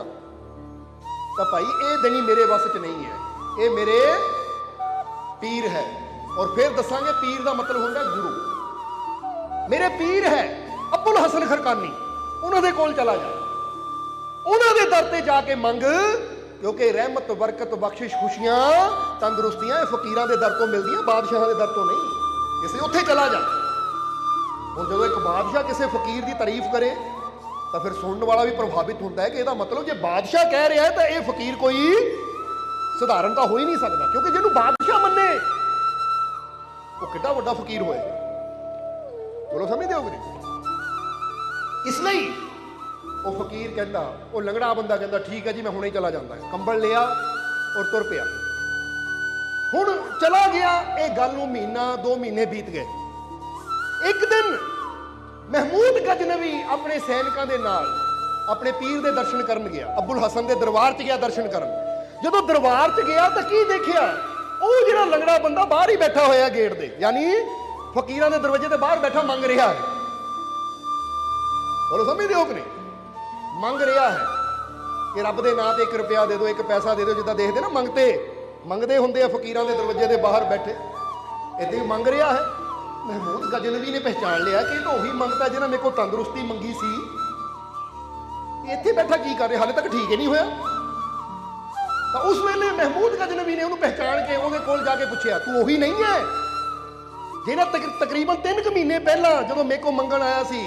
तो भाई ये देनी मेरे वस च नहीं है, ये मेरे पीर है। और फिर दसांगे पीर का मतलब होंदा गुरु। मेरे पीर है अब्बुल हसन खरकानी, उन्होंने कोल चला जा, उन्होंने दर ते जाके मंग, क्योंकि रहमत बरकत बख्शिश खुशियां तंदुरुस्तियां फकीरां दे दर तो मिलदियां, बादशाह दे दर तो नहीं। किसी उत्थे चला जा। हुण जदों एक बादशाह किसी फकीर की तारीफ करे तो फिर सुनने वाला भी प्रभावित होता है कि इसका मतलब जो बादशाह कह रहा है तो यह फकीर कोई साधारण तो हो ही नहीं सकता, क्योंकि जिन्होंने बादशाह मन्ने वो कितना बड़ा फकीर होए। बोलो समझते हो कि नहीं? इसलिए वो फकीर कहता, वो लंगड़ा बंदा कहता ठीक है जी मैं हुणे ही चला जाता है, कंबल लिया और तुर पिया। हुण चला गया, ये गल नूं महीना 2 महीने बीत गए, ਇੱਕ ਦਿਨ ਮਹਿਮੂਦ ਗਜਨਵੀ ਆਪਣੇ ਸੈਨਿਕਾਂ ਦੇ ਨਾਲ ਆਪਣੇ ਪੀਰ ਦੇ ਦਰਸ਼ਨ ਕਰਨ ਗਿਆ, ਅਬੁਲ ਹਸਨ ਦੇ ਦਰਬਾਰ 'ਚ ਗਿਆ ਦਰਸ਼ਨ ਕਰਨ। ਜਦੋਂ ਦਰਬਾਰ 'ਚ ਗਿਆ ਤਾਂ ਕੀ ਦੇਖਿਆ, ਉਹ ਜਿਹੜਾ ਲੰਗੜਾ ਬੰਦਾ ਬਾਹਰ ਹੀ ਬੈਠਾ ਹੋਇਆ ਗੇਟ ਦੇ, ਯਾਨੀ ਫਕੀਰਾਂ ਦੇ ਦਰਵਾਜ਼ੇ ਤੇ ਬਾਹਰ ਬੈਠਾ ਮੰਗ ਰਿਹਾ ਹੈ। ਬੋਲੋ ਸਮਝਦੇ ਹੋ ਕਿ ਨਹੀਂ? ਮੰਗ ਰਿਹਾ ਹੈ ਕਿ ਰੱਬ ਦੇ ਨਾਂ ਤੇ 1 ਰੁਪਿਆ ਦੇ ਦਿਓ, 1 ਪੈਸਾ ਦੇ ਦਿਓ, ਜਿੱਦਾਂ ਦੇਖਦੇ ਨਾ ਮੰਗਦੇ ਹੁੰਦੇ ਆ ਫਕੀਰਾਂ ਦੇ ਦਰਵਾਜ਼ੇ ਦੇ ਬਾਹਰ ਬੈਠੇ, ਏਦਾਂ ਹੀ ਮੰਗ ਰਿਹਾ ਹੈ। ਮਹਿਮੂਦ ਗਜਨਵੀ ਨੇ ਪਹਿਚਾਣ ਲਿਆ ਕਿ ਇਹ ਤਾਂ ਉਹੀ ਮੰਗਤਾ ਜਿਹਨਾਂ ਮੇਰੇ ਕੋਲ ਤੰਦਰੁਸਤੀ ਮੰਗੀ ਸੀ। ਇੱਥੇ ਬੈਠਾ ਕੀ ਕਰ ਰਿਹਾ, ਹਾਲੇ ਤੱਕ ਠੀਕ ਹੀ ਨਹੀਂ ਹੋਇਆ। ਤਾਂ ਉਸ ਵੇਲੇ ਮਹਿਮੂਦ ਗਜਨਵੀ ਨੇ ਉਹਨੂੰ ਪਹਿਚਾਣ ਕੇ ਉਹਦੇ ਕੋਲ ਜਾ ਕੇ ਪੁੱਛਿਆ, ਤੂੰ ਉਹੀ ਨਹੀਂ ਹੈ ਜਿਹੜਾ ਤਕਰੀਬਨ 3 ਮਹੀਨੇ ਪਹਿਲਾਂ ਜਦੋਂ ਮੇਰੇ ਕੋਲ ਮੰਗਣ ਆਇਆ ਸੀ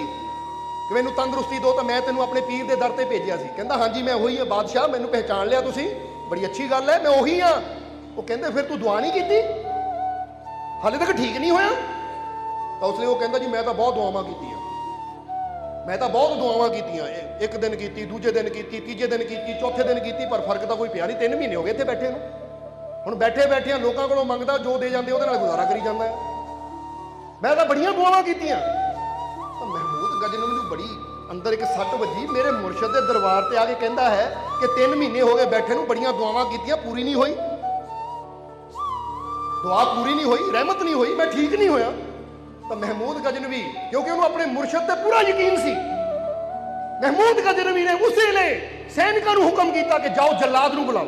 ਕਿ ਮੈਨੂੰ ਤੰਦਰੁਸਤੀ ਦਿਓ ਤਾਂ ਮੈਂ ਤੈਨੂੰ ਆਪਣੇ ਪੀਰ ਦੇ ਦਰ ਤੇ ਭੇਜਿਆ ਸੀ? ਕਹਿੰਦਾ ਹਾਂਜੀ ਮੈਂ ਉਹੀ ਹਾਂ ਬਾਦਸ਼ਾਹ, ਮੈਨੂੰ ਪਹਿਚਾਣ ਲਿਆ ਤੁਸੀਂ, ਬੜੀ ਅੱਛੀ ਗੱਲ ਹੈ, ਮੈਂ ਉਹੀ ਹਾਂ। ਉਹ ਕਹਿੰਦੇ ਫਿਰ ਤੂੰ ਦੁਆ ਨਹੀਂ ਕੀਤੀ, ਹਾਲੇ ਤੱਕ ਠੀਕ ਨਹੀਂ ਹੋਇਆ? ਤਾਂ ਉਸ ਲਈ ਉਹ ਕਹਿੰਦਾ ਜੀ ਮੈਂ ਤਾਂ ਬਹੁਤ ਦੁਆਵਾਂ ਕੀਤੀਆਂ, ਮੈਂ ਤਾਂ ਬਹੁਤ ਦੁਆਵਾਂ ਕੀਤੀਆਂ, ਇੱਕ ਦਿਨ ਕੀਤੀ, ਦੂਜੇ ਦਿਨ ਕੀਤੀ, ਤੀਜੇ ਦਿਨ ਕੀਤੀ, ਚੌਥੇ ਦਿਨ ਕੀਤੀ, ਪਰ ਫਰਕ ਤਾਂ ਕੋਈ ਪਿਆ ਨਹੀਂ। 3 ਮਹੀਨੇ ਹੋ ਗਏ ਇੱਥੇ ਬੈਠੇ ਨੂੰ, ਹੁਣ ਬੈਠਿਆਂ ਲੋਕਾਂ ਕੋਲੋਂ ਮੰਗਦਾ, ਜੋ ਦੇ ਜਾਂਦੇ ਉਹਦੇ ਨਾਲ ਗੁਜ਼ਾਰਾ ਕਰੀ ਜਾਂਦਾ ਹੈ। ਮੈਂ ਤਾਂ ਬੜੀਆਂ ਦੁਆਵਾਂ ਕੀਤੀਆਂ। ਤਾਂ ਮਹਿਮੂਦ ਗਜਨਵੀ ਨੂੰ ਬੜੀ ਅੰਦਰ ਇੱਕ ਸੱਟ ਵੱਜੀ, ਮੇਰੇ ਮੁਰਸ਼ਦ ਦੇ ਦਰਬਾਰ ਤੇ ਆ ਕੇ ਕਹਿੰਦਾ ਹੈ ਕਿ 3 ਮਹੀਨੇ ਹੋ ਗਏ ਬੈਠੇ ਨੂੰ, ਬੜੀਆਂ ਦੁਆਵਾਂ ਕੀਤੀਆਂ, ਪੂਰੀ ਨਹੀਂ ਹੋਈ, ਦੁਆ ਪੂਰੀ ਨਹੀਂ ਹੋਈ, ਰਹਿਮਤ ਨਹੀਂ ਹੋਈ, ਮੈਂ ਠੀਕ ਨਹੀਂ ਹੋਇਆ। ਤਾਂ ਮਹਿਮੂਦ ਗਜਨਵੀ, ਕਿਉਂਕਿ ਉਹਨੂੰ ਆਪਣੇ ਮੁਰਸ਼ਦ ਤੇ ਪੂਰਾ ਯਕੀਨ ਸੀ, ਮਹਿਮੂਦ ਗਜਨਵੀ ਨੇ ਉਸੇ ਵੇਲੇ ਸੈਨਿਕਾਂ ਨੂੰ ਹੁਕਮ ਕੀਤਾ ਕਿ ਜਾਓ ਜੱਲਾਦ ਨੂੰ ਬੁਲਾਓ।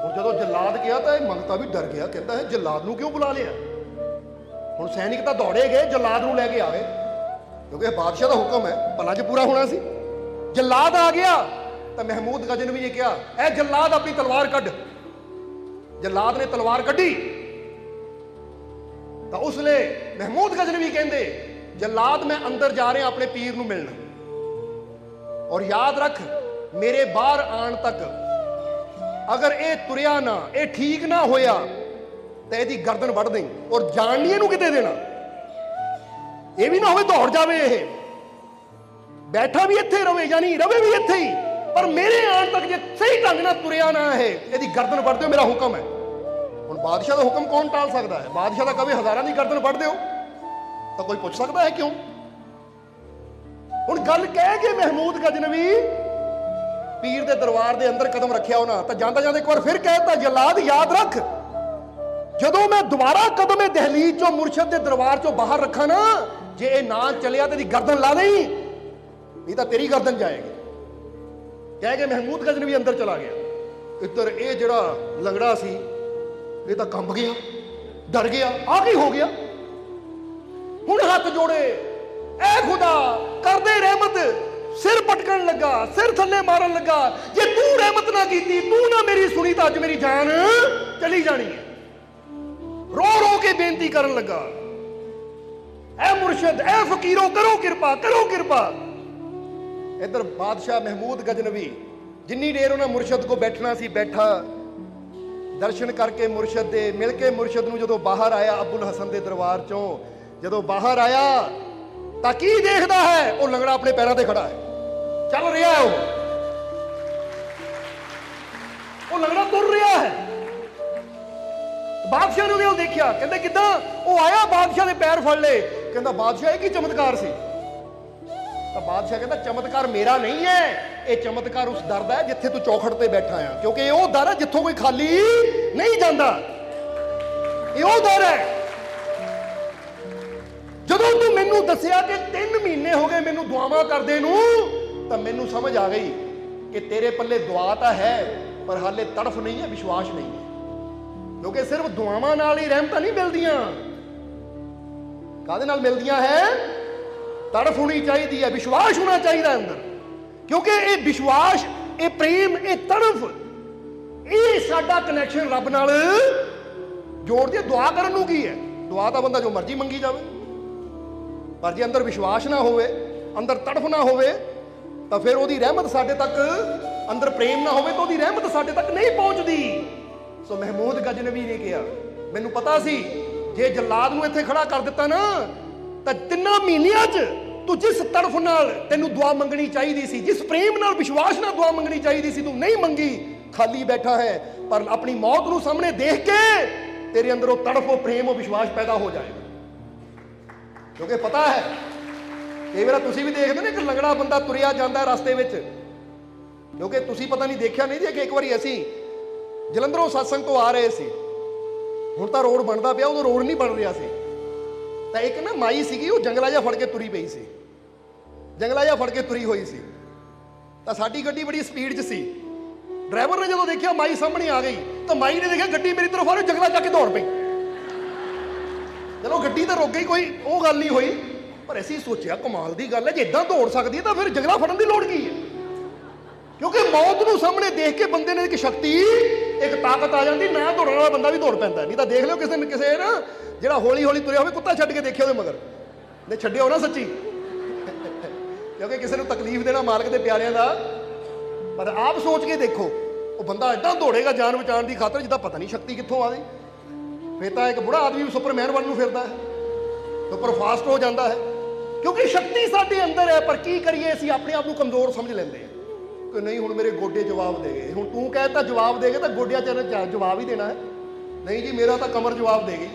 ਹੁਣ ਜਦੋਂ ਜੱਲਾਦ ਗਿਆ ਤਾਂ ਇਹ ਮੰਗਤਾ ਵੀ ਡਰ ਗਿਆ, ਕਹਿੰਦਾ ਹੈ ਜੱਲਾਦ ਨੂੰ ਕਿਉਂ ਬੁਲਾ ਲਿਆ? ਹੁਣ ਸੈਨਿਕ ਤਾਂ ਦੌੜੇ ਗਏ ਜੱਲਾਦ ਨੂੰ ਲੈ ਕੇ ਆਵੇ, ਕਿਉਂਕਿ ਇਹ ਬਾਦਸ਼ਾਹ ਦਾ ਹੁਕਮ ਹੈ, ਭਲਾ 'ਚ ਪੂਰਾ ਹੋਣਾ ਸੀ। ਜੱਲਾਦ ਆ ਗਿਆ ਤਾਂ ਮਹਿਮੂਦ ਗਜਨਵੀ ਨੇ ਕਿਹਾ, ਇਹ ਜੱਲਾਦ ਆਪਣੀ ਤਲਵਾਰ ਕੱਢ। ਜੱਲਾਦ ਨੇ ਤਲਵਾਰ ਕੱਢੀ ਤਾਂ ਉਸ ਵੇਲੇ ਮਹਿਮੂਦ ਗਜਨਵੀ ਕਹਿੰਦੇ, ਜੱਲਾਦ ਮੈਂ ਅੰਦਰ ਜਾ ਰਿਹਾ ਆਪਣੇ ਪੀਰ ਨੂੰ ਮਿਲਣ, ਔਰ ਯਾਦ ਰੱਖ ਮੇਰੇ ਬਾਹਰ ਆਉਣ ਤੱਕ ਅਗਰ ਇਹ ਤੁਰਿਆ ਨਾ, ਇਹ ਠੀਕ ਨਾ ਹੋਇਆ ਤਾਂ ਇਹਦੀ ਗਰਦਨ ਵੱਢ ਦੇਂ, ਔਰ ਜਾਣ ਨਹੀਂ ਇਹਨੂੰ ਕਿਤੇ ਦੇਣਾ। ਇਹ ਵੀ ਨਾ ਹੋਵੇ ਦੌੜ ਜਾਵੇ, ਇਹ ਬੈਠਾ ਵੀ ਇੱਥੇ ਰਵੇ, ਯਾਨੀ ਰਵੇ ਵੀ ਇੱਥੇ ਹੀ, ਪਰ ਮੇਰੇ ਆਉਣ ਤੱਕ ਜੇ ਸਹੀ ਢੰਗ ਨਾਲ ਤੁਰਿਆ ਨਾ ਇਹਦੀ ਗਰਦਨ ਵੱਢ ਦਿਓ, ਮੇਰਾ ਹੁਕਮ ਹੈ। ਹੁਣ ਬਾਦਸ਼ਾਹ ਦਾ ਹੁਕਮ ਕੌਣ ਟਾਲ ਸਕਦਾ ਹੈ? ਬਾਦਸ਼ਾਹ ਦਾ ਕਵੇ ਹਜ਼ਾਰਾਂ ਦੀ ਗਰਦਨ ਵੱਢ ਦਿਓ ਤਾਂ ਕੋਈ ਪੁੱਛ ਸਕਦਾ ਹੈ ਕਿਉਂ? ਹੁਣ ਗੱਲ ਕਹਿ ਕੇ ਮਹਿਮੂਦ ਗਜਨਵੀ ਪੀਰ ਦੇ ਦਰਬਾਰ ਦੇ ਅੰਦਰ ਕਦਮ ਰੱਖਿਆ ਉਹਨਾਂ, ਤਾਂ ਜਾਂਦਾ ਜਾਂਦਾ ਇੱਕ ਵਾਰ ਫਿਰ ਕਹਿਤਾ, ਜੱਲਾਦ ਯਾਦ ਰੱਖ ਜਦੋਂ ਮੈਂ ਦੁਬਾਰਾ ਕਦਮ ਇਹ ਦਹਲੀਜ਼ ਚੋਂ ਮੁਰਸ਼ਦ ਦੇ ਦਰਬਾਰ ਚੋਂ ਬਾਹਰ ਰੱਖਾਂ ਨਾ, ਜੇ ਇਹ ਨਾ ਚੱਲਿਆ ਤੇ ਇਹਦੀ ਗਰਦਨ ਲਾ ਦੇਈ, ਨਹੀਂ ਤਾਂ ਤੇਰੀ ਗਰਦਨ ਜਾਏਗੀ। ਕਹਿ ਕੇ ਮਹਿਮੂਦ ਗਜਨਵੀ ਅੰਦਰ ਚਲਾ ਗਿਆ। ਇੱਧਰ ਇਹ ਜਿਹੜਾ ਲੰਗੜਾ ਸੀ ਇਹ ਤਾਂ ਕੰਬ ਗਿਆ, ਡਰ ਗਿਆ, ਆ ਕੀ ਹੋ ਗਿਆ? ਹੁਣ ਹੱਥ ਜੋੜੇ, ਐ ਖੁਦਾ ਕਰਦੇ ਰਹਿਮਤ, ਸਿਰ ਪਟਕਣ ਲੱਗਾ, ਸਿਰ ਥੱਲੇ ਮਾਰਨ ਲੱਗਾ, ਜੇ ਤੂੰ ਰਹਿਮਤ ਨਾ ਕੀਤੀ, ਤੂੰ ਨਾ ਮੇਰੀ ਸੁਣੀ ਤਾਂ ਅੱਜ ਮੇਰੀ ਜਾਨ ਚਲੀ ਜਾਣੀ ਹੈ। ਰੋ ਰੋ ਕੇ ਬੇਨਤੀ ਕਰਨ ਲੱਗਾ, ਐ ਮੁਰਸ਼ਦ, ਐ ਫਕੀਰੋ ਕਰੋ ਕਿਰਪਾ, ਕਰੋ ਕਿਰਪਾ। ਇੱਧਰ ਬਾਦਸ਼ਾਹ ਮਹਿਮੂਦ ਗਜਨਵੀ ਜਿੰਨੀ ਦੇਰ ਉਹਨਾਂ ਮੁਰਸ਼ਦ ਕੋ ਬੈਠਣਾ ਸੀ ਬੈਠਾ, ਦਰਸ਼ਨ ਕਰਕੇ ਮੁਰਸ਼ਦ ਦੇ ਮਿਲ ਕੇ ਮੁਰਸ਼ਦ ਨੂੰ ਜਦੋਂ ਬਾਹਰ ਆਇਆ ਅਬੁਲ ਹਸਨ ਦੇ ਦਰਬਾਰ ਚੋਂ, ਜਦੋਂ ਬਾਹਰ ਆਇਆ ਤਾਂ ਕੀ ਦੇਖਦਾ ਹੈ? ਉਹ ਲੰਗੜਾ ਆਪਣੇ ਪੈਰਾਂ ਤੇ ਖੜਾ ਹੈ, ਚੱਲ ਰਿਹਾ ਹੈ, ਉਹ ਲੰਗੜਾ ਤੁਰ ਰਿਹਾ ਹੈ। ਬਾਦਸ਼ਾਹ ਨੇ ਉਹਦੇ ਦੇਖਿਆ, ਕਹਿੰਦੇ ਕਿੱਦਾਂ? ਉਹ ਆਇਆ ਬਾਦਸ਼ਾਹ ਦੇ ਪੈਰ ਫੜ ਲਏ, ਕਹਿੰਦਾ ਬਾਦਸ਼ਾਹ ਇਹ ਕੀ ਚਮਤਕਾਰ ਸੀ? ਤਾਂ ਬਾਦਸ਼ਾਹ ਕਹਿੰਦਾ ਚਮਤਕਾਰ ਮੇਰਾ ਨਹੀਂ ਹੈ, ਇਹ ਚਮਤਕਾਰ ਉਸ ਦਰ ਦਾ ਹੈ ਜਿੱਥੇ ਤੂੰ ਚੌਖਟ ਤੇ ਬੈਠਾ ਆ, ਕਿਉਂਕਿ ਇਹ ਉਹ ਦਰ ਹੈ ਜਿੱਥੋਂ ਕੋਈ ਖਾਲੀ ਨਹੀਂ ਜਾਂਦਾ, ਇਹ ਉਹ ਦਰ ਹੈ। ਜਦੋਂ ਤੂੰ ਮੈਨੂੰ ਦੱਸਿਆ ਕਿ 3 ਮਹੀਨੇ ਹੋ ਗਏ ਮੈਨੂੰ ਦੁਆਵਾਂ ਕਰਦੇ ਨੂੰ, ਤਾਂ ਮੈਨੂੰ ਸਮਝ ਆ ਗਈ ਕਿ ਤੇਰੇ ਪੱਲੇ ਦੁਆ ਤਾਂ ਹੈ ਪਰ ਹਾਲੇ ਤੜਫ ਨਹੀਂ ਹੈ, ਵਿਸ਼ਵਾਸ ਨਹੀਂ ਹੈ, ਕਿਉਂਕਿ ਸਿਰਫ ਦੁਆਵਾਂ ਨਾਲ ਹੀ ਰਹਿਮਤਾਂ ਨਹੀਂ ਮਿਲਦੀਆਂ। ਕਾਹਦੇ ਨਾਲ ਮਿਲਦੀਆਂ ਹੈ? ਤੜਫ ਹੋਣੀ ਚਾਹੀਦੀ ਹੈ, ਵਿਸ਼ਵਾਸ ਹੋਣਾ ਚਾਹੀਦਾ ਅੰਦਰ, ਕਿਉਂਕਿ ਇਹ ਵਿਸ਼ਵਾਸ, ਇਹ ਪ੍ਰੇਮ, ਇਹ ਤੜਫ, ਇਹ ਸਾਡਾ ਕਨੈਕਸ਼ਨ ਰੱਬ ਨਾਲ ਜੋੜਦੀ ਹੈ। ਦੁਆ ਕਰਨ ਨੂੰ ਕੀ ਹੈ? ਦੁਆ ਤਾਂ ਬੰਦਾ ਜੋ ਮਰਜ਼ੀ ਮੰਗੀ ਜਾਵੇ, ਪਰ ਜੇ ਅੰਦਰ ਵਿਸ਼ਵਾਸ ਨਾ ਹੋਵੇ, ਅੰਦਰ ਤੜਫ ਨਾ ਹੋਵੇ, ਤਾਂ ਫਿਰ ਉਹਦੀ ਰਹਿਮਤ ਸਾਡੇ ਤੱਕ, ਅੰਦਰ ਪ੍ਰੇਮ ਨਾ ਹੋਵੇ ਤਾਂ ਉਹਦੀ ਰਹਿਮਤ ਸਾਡੇ ਤੱਕ ਨਹੀਂ ਪਹੁੰਚਦੀ। ਸੋ ਮਹਿਮੂਦ ਗਜਨਵੀ ਨੇ ਕਿਹਾ, ਮੈਨੂੰ ਪਤਾ ਸੀ ਜੇ ਜੱਲਾਦ ਨੂੰ ਇੱਥੇ ਖੜਾ ਕਰ ਦਿੱਤਾ ਨਾ, ਤਾਂ 3 ਮਹੀਨਿਆਂ 'ਚ ਤੂੰ ਜਿਸ ਤੜਫ ਨਾਲ ਤੈਨੂੰ ਦੁਆ ਮੰਗਣੀ ਚਾਹੀਦੀ ਸੀ, ਜਿਸ ਪ੍ਰੇਮ ਨਾਲ, ਵਿਸ਼ਵਾਸ ਨਾਲ ਦੁਆ ਮੰਗਣੀ ਚਾਹੀਦੀ ਸੀ, ਤੂੰ ਨਹੀਂ ਮੰਗੀ, ਖਾਲੀ ਬੈਠਾ ਹੈ। ਪਰ ਆਪਣੀ ਮੌਤ ਨੂੰ ਸਾਹਮਣੇ ਦੇਖ ਕੇ ਤੇਰੇ ਅੰਦਰ ਉਹ ਤੜਫ, ਉਹ ਪ੍ਰੇਮ, ਉਹ ਵਿਸ਼ਵਾਸ ਪੈਦਾ ਹੋ ਜਾਏਗਾ। ਕਿਉਂਕਿ ਪਤਾ ਹੈ ਕਈ ਵਾਰ ਤੁਸੀਂ ਵੀ ਦੇਖਦੇ ਨੇ ਕਿ ਲੰਗੜਾ ਬੰਦਾ ਤੁਰਿਆ ਜਾਂਦਾ ਰਸਤੇ ਵਿੱਚ, ਕਿਉਂਕਿ ਤੁਸੀਂ ਪਤਾ ਨਹੀਂ ਦੇਖਿਆ ਨਹੀਂ ਜੀ ਕਿ ਇੱਕ ਵਾਰੀ ਅਸੀਂ ਜਲੰਧਰੋਂ ਸਤਸੰਗ ਤੋਂ ਆ ਰਹੇ ਸੀ, ਹੁਣ ਤਾਂ ਰੋਡ ਬਣਦਾ ਪਿਆ, ਉਦੋਂ ਰੋਡ ਨਹੀਂ ਬਣ ਰਿਹਾ ਸੀ, ਤਾਂ ਇੱਕ ਨਾ ਮਾਈ ਸੀਗੀ, ਉਹ ਜੰਗਲਾ ਜਿਹਾ ਫੜ ਕੇ ਤੁਰੀ ਪਈ ਸੀ, ਜੰਗਲਾ ਜਿਹਾ ਫੜ ਕੇ ਤੁਰੀ ਹੋਈ ਸੀ, ਤਾਂ ਸਾਡੀ ਗੱਡੀ ਬੜੀ ਸਪੀਡ 'ਚ ਸੀ। ਡਰਾਈਵਰ ਨੇ ਜਦੋਂ ਦੇਖਿਆ ਮਾਈ ਸਾਹਮਣੇ ਆ ਗਈ, ਤਾਂ ਮਾਈ ਨੇ ਦੇਖਿਆ ਗੱਡੀ ਮੇਰੀ ਤਰਫ ਆ ਰਹੀ, ਜੰਗਲਾ ਚੱਕ ਕੇ ਦੌੜ ਪਈ। ਚਲੋ ਗੱਡੀ ਤਾਂ ਰੁਕ ਗਈ, ਕੋਈ ਉਹ ਗੱਲ ਨਹੀਂ ਹੋਈ, ਪਰ ਅਸੀਂ ਸੋਚਿਆ ਕਮਾਲ ਦੀ ਗੱਲ ਹੈ, ਜੇ ਇਦਾਂ ਦੌੜ ਸਕਦੀ ਹੈ ਤਾਂ ਫਿਰ ਜੰਗਲਾ ਫੜਨ ਦੀ ਲੋੜ ਕੀ ਹੈ? ਕਿਉਂਕਿ ਮੌਤ ਨੂੰ ਸਾਹਮਣੇ ਦੇਖ ਕੇ ਬੰਦੇ ਨੇ ਇੱਕ ਸ਼ਕਤੀ, ਇੱਕ ਤਾਕਤ ਆ ਜਾਂਦੀ, ਨਾ ਦੌੜਨ ਵਾਲਾ ਬੰਦਾ ਵੀ ਦੌੜ ਪੈਂਦਾ। ਨਹੀਂ ਤਾਂ ਦੇਖ ਲਿਓ ਕਿਸੇ ਨਾ ਜਿਹੜਾ ਹੌਲੀ ਹੌਲੀ ਤੁਰਿਆ ਹੋਵੇ, ਕੁੱਤਾ ਛੱਡ ਕੇ ਦੇਖਿਓ ਉਹਦੇ ਮਗਰ, ਨਹੀਂ ਛੱਡਿਓ ਨਾ ਸੱਚੀ, ਕਿਉਂਕਿ ਕਿਸੇ ਨੂੰ ਤਕਲੀਫ ਦੇਣਾ ਮਾਲਕ ਦੇ ਪਿਆਰਿਆਂ ਦਾ। ਪਰ ਆਪ ਸੋਚ ਕੇ ਦੇਖੋ, ਉਹ ਬੰਦਾ ਏਦਾਂ ਦੌੜੇਗਾ ਜਾਨ ਬਚਾਉਣ ਦੀ ਖਾਤਰ ਜਿੱਦਾਂ ਪਤਾ ਨਹੀਂ ਸ਼ਕਤੀ ਕਿੱਥੋਂ ਆ ਗਈ। ਫਿਰ ਤਾਂ ਇੱਕ ਬੁੜਾ ਆਦਮੀ ਵੀ ਸੁਪਰਮੈਨ ਬਣ ਨੂੰ ਫਿਰਦਾ ਹੈ, ਸੁਪਰ ਫਾਸਟ ਹੋ ਜਾਂਦਾ ਹੈ, ਕਿਉਂਕਿ ਸ਼ਕਤੀ ਸਾਡੇ ਅੰਦਰ ਹੈ। ਪਰ ਕੀ ਕਰੀਏ, ਅਸੀਂ ਆਪਣੇ ਆਪ ਨੂੰ ਕਮਜ਼ੋਰ ਸਮਝ ਲੈਂਦੇ ਹਾਂ ਕਿ ਨਹੀਂ ਹੁਣ ਮੇਰੇ ਗੋਡੇ ਜਵਾਬ ਦੇ ਗਏ, ਹੁਣ ਤੂੰ ਕਹਿ ਤਾਂ ਜਵਾਬ ਦੇ ਗਏ ਤਾਂ ਗੋਡਿਆਂ 'ਚ ਜਵਾਬ ਹੀ ਦੇਣਾ ਹੈ। ਨਹੀਂ ਜੀ, ਮੇਰਾ ਤਾਂ ਕਮਰ ਜਵਾਬ ਦੇ ਗਈ,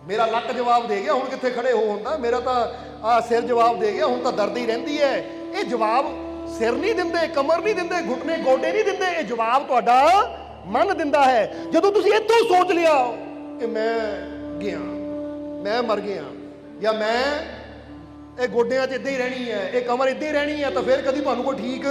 ਮੇਰਾ ਲੱਕ ਜਵਾਬ ਦੇ ਗਿਆ, ਹੁਣ ਕਿੱਥੇ ਖੜੇ ਹੋ ਹੁੰਦਾ, ਮੇਰਾ ਤਾਂ ਆਹ ਸਿਰ ਜਵਾਬ ਦੇ ਗਿਆ, ਹੁਣ ਤਾਂ ਦਰਦ ਹੀ ਰਹਿੰਦੀ ਹੈ। ਇਹ ਜਵਾਬ ਸਿਰ ਨਹੀਂ ਦਿੰਦੇ, ਕਮਰ ਨਹੀਂ ਦਿੰਦੇ, ਘੁਟਨੇ ਗੋਡੇ ਨਹੀਂ ਦਿੰਦੇ, ਇਹ ਜਵਾਬ ਤੁਹਾਡਾ ਮਨ ਦਿੰਦਾ ਹੈ। ਜਦੋਂ ਤੁਸੀਂ ਇੱਥੋਂ ਸੋਚ ਲਿਆ ਕਿ ਮੈਂ ਗਿਆ, ਮੈਂ ਮਰ ਗਿਆ, ਜਾਂ ਮੈਂ ਇਹ ਗੋਡਿਆਂ 'ਚ ਇੱਦਾਂ ਹੀ ਰਹਿਣੀ ਹੈ, ਇਹ ਕਮਰ ਇੱਦਾਂ ਹੀ ਰਹਿਣੀ ਹੈ, ਤਾਂ ਫਿਰ ਕਦੀ ਤੁਹਾਨੂੰ ਕੋਈ ਠੀਕ